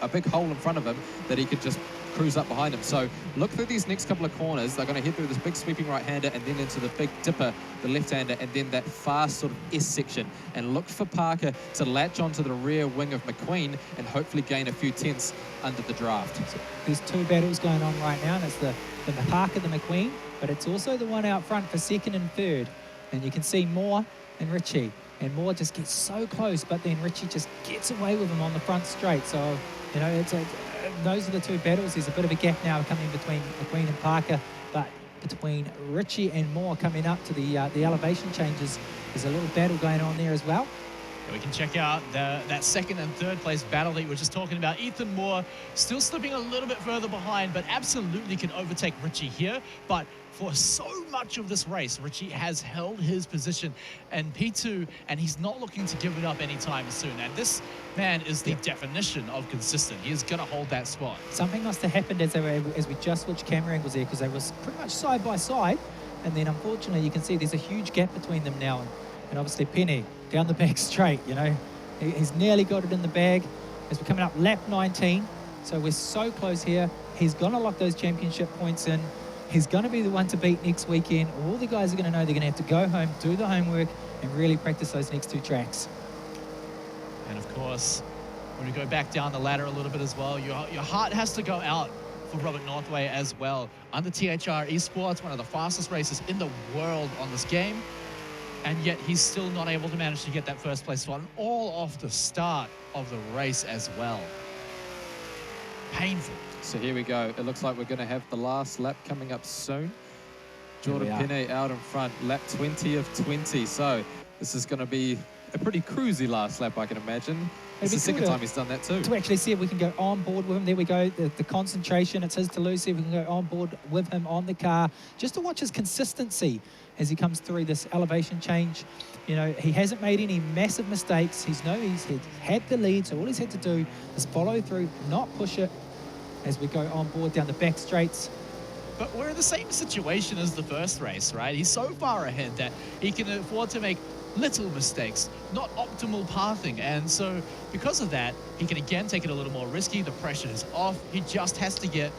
big hole in front of him that he could just cruise up behind him. So look through these next couple of corners. They're going to head through this big sweeping right-hander and then into the big dipper, the left-hander, and then that fast sort of S section. And look for Parker to latch onto the rear wing of McQueen and hopefully gain a few tenths under the draft. So there's 2 battles going on right now, and it's the Parker, the McQueen, but it's also the one out front for 2nd and 3rd. And you can see Moore and Richie. And Moore just gets so close, but then Richie just gets away with him on the front straight. So, you know, those are the 2 battles. There's a bit of a gap now coming between McQueen and Parker, but between Richie and Moore coming up to the elevation changes, there's a little battle going on there as well. We can check out that 2nd and 3rd place battle that you were just talking about. Ethan Moore still slipping a little bit further behind, but absolutely can overtake Richie here. But for so much of this race, Richie has held his position in P2, and he's not looking to give it up anytime soon. And this man is the definition of consistent. He is going to hold that spot. Something must have happened as we just switched camera angles there, because they were pretty much side by side. And then unfortunately, you can see there's a huge gap between them now. And obviously Pene down the back straight, you know. He's nearly got it in the bag as we're coming up lap 19. So we're so close here. He's going to lock those championship points in. He's going to be the one to beat next weekend. All the guys are going to know they're going to have to go home, do the homework, and really practice those next 2 tracks. And of course, when we go back down the ladder a little bit as well, your heart has to go out for Robert Northway as well. Under THR eSports, one of the fastest racers in the world on this game. And yet he's still not able to manage to get that first place spot, and all off the start of the race as well. Painful. So here we go. It looks like we're going to have the last lap coming up soon. Jordan Pene out in front, lap 20 of 20. So this is going to be a pretty cruisy last lap, I can imagine. It's be the second cool time he's done that too. to actually see if we can go on board with him. There we go, the concentration, it's his to lose. See if we can go on board with him on the car, just to watch his consistency as he comes through this elevation change. You know, he hasn't made any massive mistakes. He's had the lead, so all he's had to do is follow through, not push it as we go on board down the back straights. But we're in the same situation as the first race, right? He's so far ahead that he can afford to make little mistakes, not optimal pathing. And so because of that, he can again take it a little more risky. The pressure is off. He just has to get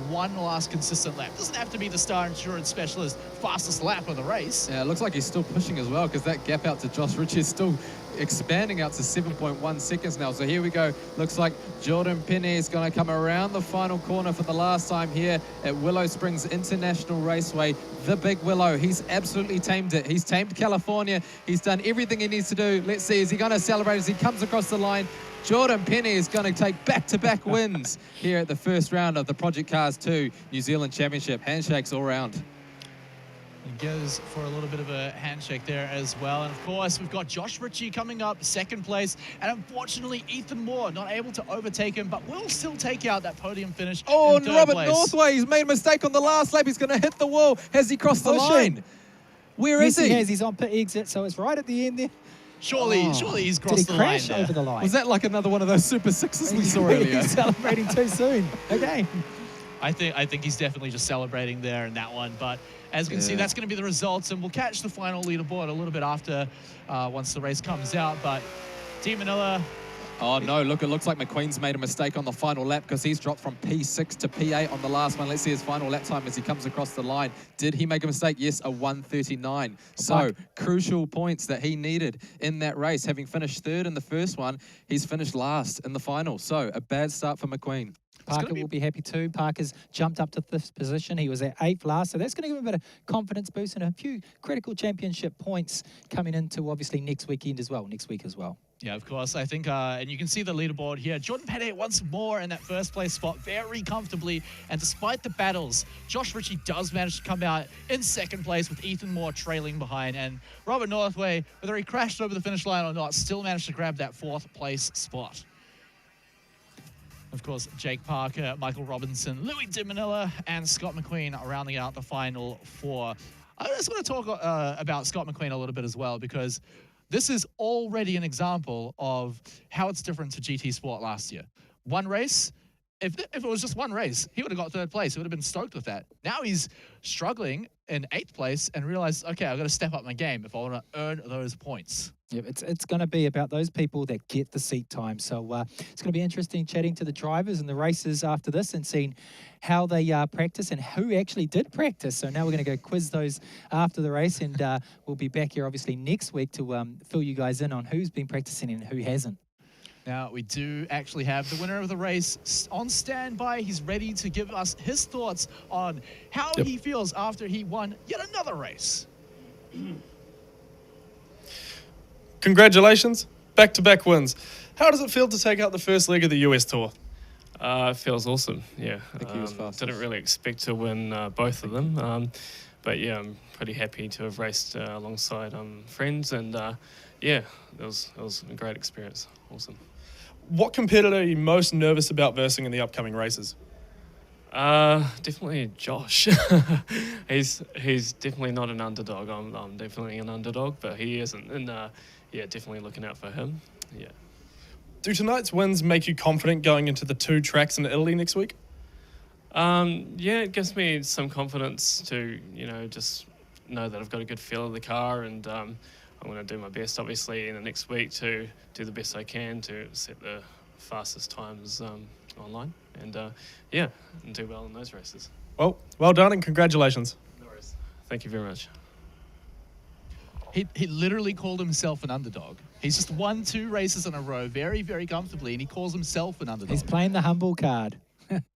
one last consistent lap. Doesn't have to be the Star Insurance Specialist fastest lap of the race. Yeah, it looks like he's still pushing as well, because that gap out to Josh Ritchie is still expanding out to 7.1 seconds now. So here we go. Looks like Jordan Pene is going to come around the final corner for the last time here at Willow Springs International Raceway. The big Willow. He's absolutely tamed it. He's tamed California. He's done everything he needs to do. Let's see, is he going to celebrate as he comes across the line? Jordan Pene is going to take back-to-back wins here at the first round of the Project Cars 2 New Zealand Championship. Handshakes all round. He goes for a little bit of a handshake there as well. And of course, we've got Josh Ritchie coming up, second place. And unfortunately, Ethan Moore not able to overtake him, but will still take out that podium finish. Oh, in and third Robert place. Northway, he's made a mistake on the last lap. He's going to hit the wall. Has he crossed the line? Where is Yes, he? he has. He's on pit exit, so it's right at the end there. Surely he's Did crossed he the line crash there. over the line? Was that like another one of those Super Sixes we saw earlier? He's celebrating too soon. Okay. I think he's definitely just celebrating there in that one. But as you can see, that's going to be the results, and we'll catch the final leaderboard a little bit after once the race comes out. But D Manila. Oh no, look, it looks like McQueen's made a mistake on the final lap, because he's dropped from P6 to P8 on the last one. Let's see his final lap time as he comes across the line. Did he make a mistake? Yes, a 1:39. So crucial points that he needed in that race. Having finished third in the first one, he's finished last in the final. So a bad start for McQueen. Parker will be happy too. Parker's jumped up to 5th position. He was at 8th last, so that's going to give him a bit of confidence boost and a few critical championship points coming into obviously next week as well. Yeah, of course. I think, and you can see the leaderboard here. Jordan Pene once more in that first place spot very comfortably. And despite the battles, Josh Ritchie does manage to come out in second place with Ethan Moore trailing behind. And Robert Northway, whether he crashed over the finish line or not, still managed to grab that 4th place spot. Of course, Jake Parker, Michael Robinson, Louis DeManilla, and Scott McQueen rounding out the final 4. I just want to talk about Scott McQueen a little bit as well, because this is already an example of how it's different to GT Sport last year. One race, if it was just one race, he would have got 3rd place. He would have been stoked with that. Now he's struggling in 8th place and realized, okay, I've got to step up my game if I want to earn those points. Yeah, it's going to be about those people that get the seat time. So it's going to be interesting chatting to the drivers and the racers after this and seeing how they practice and who actually did practice. So now we're going to go quiz those after the race, and we'll be back here obviously next week to fill you guys in on who's been practicing and who hasn't. Now, we do actually have the winner of the race on standby. He's ready to give us his thoughts on how he feels after he won yet another race. Congratulations, back-to-back wins. How does it feel to take out the first leg of the US Tour? It feels awesome, yeah. I think he was fastest. Didn't really expect to win both of them. But yeah, I'm pretty happy to have raced alongside friends, and yeah, it was a great experience. Awesome. What competitor are you most nervous about versing in the upcoming races? Definitely Josh. he's definitely not an underdog. I'm definitely an underdog, but he isn't. And yeah, definitely looking out for him. Yeah. Do tonight's wins make you confident going into the 2 tracks in Italy next week? Yeah, it gives me some confidence to, just know that I've got a good feel of the car, and I'm going to do my best, obviously, in the next week to do the best I can to set the fastest times online, and yeah, and do well in those races. Well done and congratulations. No worries. Thank you very much. He literally called himself an underdog. He's just won 2 races in a row very, very comfortably, and he calls himself an underdog. He's playing the humble card.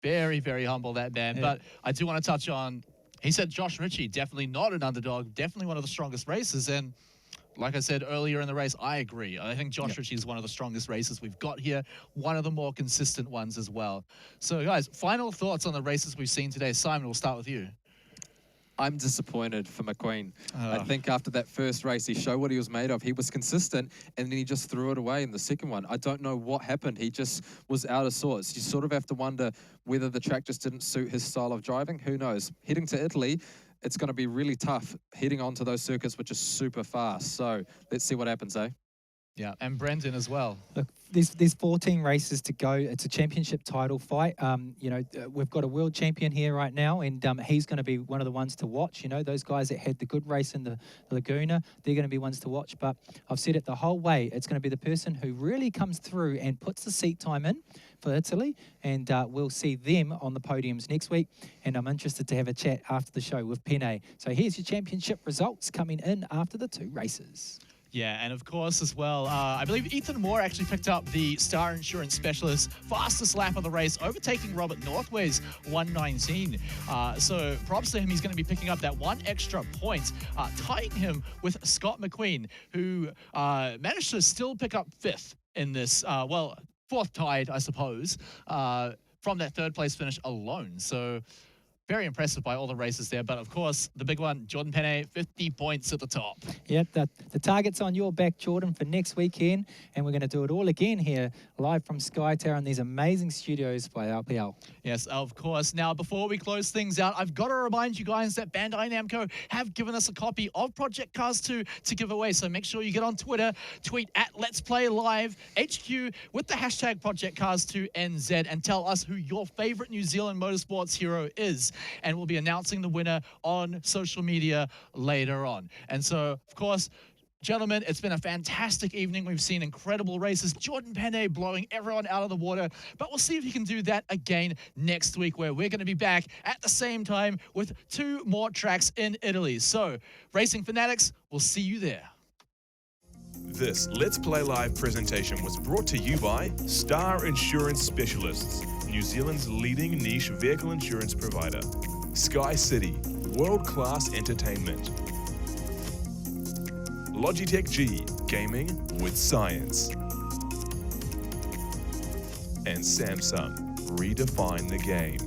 Very, very humble, that man. Yeah. But I do want to touch on, he said Josh Ritchie, definitely not an underdog, definitely one of the strongest races. And like I said earlier in the race, I agree. I think Josh Ritchie is one of the strongest races we've got here, one of the more consistent ones as well. So guys, final thoughts on the races we've seen today. Simon, we'll start with you. I'm disappointed for McQueen. I Oh. think after that first race, he showed what he was made of. He was consistent, and then he just threw it away in the second one. I don't know what happened. He just was out of sorts. You sort of have to wonder whether the track just didn't suit his style of driving. Who knows? Heading to Italy, it's going to be really tough heading onto those circuits, which is super fast. So let's see what happens, eh? Yeah, and Brendan as well. Look, there's 14 races to go. It's a championship title fight. We've got a world champion here right now, and he's going to be one of the ones to watch. You know, those guys that had the good race in the Laguna, they're going to be ones to watch. But I've said it the whole way. It's going to be the person who really comes through and puts the seat time in for Italy, and we'll see them on the podiums next week. And I'm interested to have a chat after the show with Pene. So here's your championship results coming in after the 2 races. Yeah, and of course as well, I believe Ethan Moore actually picked up the Star Insurance Specialist fastest lap of the race, overtaking Robert Northway's 1:19. So props to him. He's going to be picking up that 1 extra point, tying him with Scott McQueen, who managed to still pick up 5th in this, 4th tied, I suppose, from that 3rd place finish alone. So very impressive by all the races there. But of course, the big one, Jordan Pene, 50 points at the top. Yep, the target's on your back, Jordan, for next weekend. And we're going to do it all again here, live from Sky Tower in these amazing studios by RPL. Yes, of course. Now, before we close things out, I've got to remind you guys that Bandai Namco have given us a copy of Project Cars 2 to give away. So make sure you get on Twitter, tweet at Let's Play Live HQ with the hashtag Project Cars 2 NZ, and tell us who your favorite New Zealand motorsports hero is. And we'll be announcing the winner on social media later on. And so, of course, gentlemen, it's been a fantastic evening. We've seen incredible races. Jordan Pene blowing everyone out of the water. But we'll see if he can do that again next week, where we're going to be back at the same time with 2 more tracks in Italy. So, racing fanatics, we'll see you there. This Let's Play Live presentation was brought to you by Star Insurance Specialists, New Zealand's leading niche vehicle insurance provider. Sky City, world-class entertainment. Logitech G, gaming with science. And Samsung, redefine the game.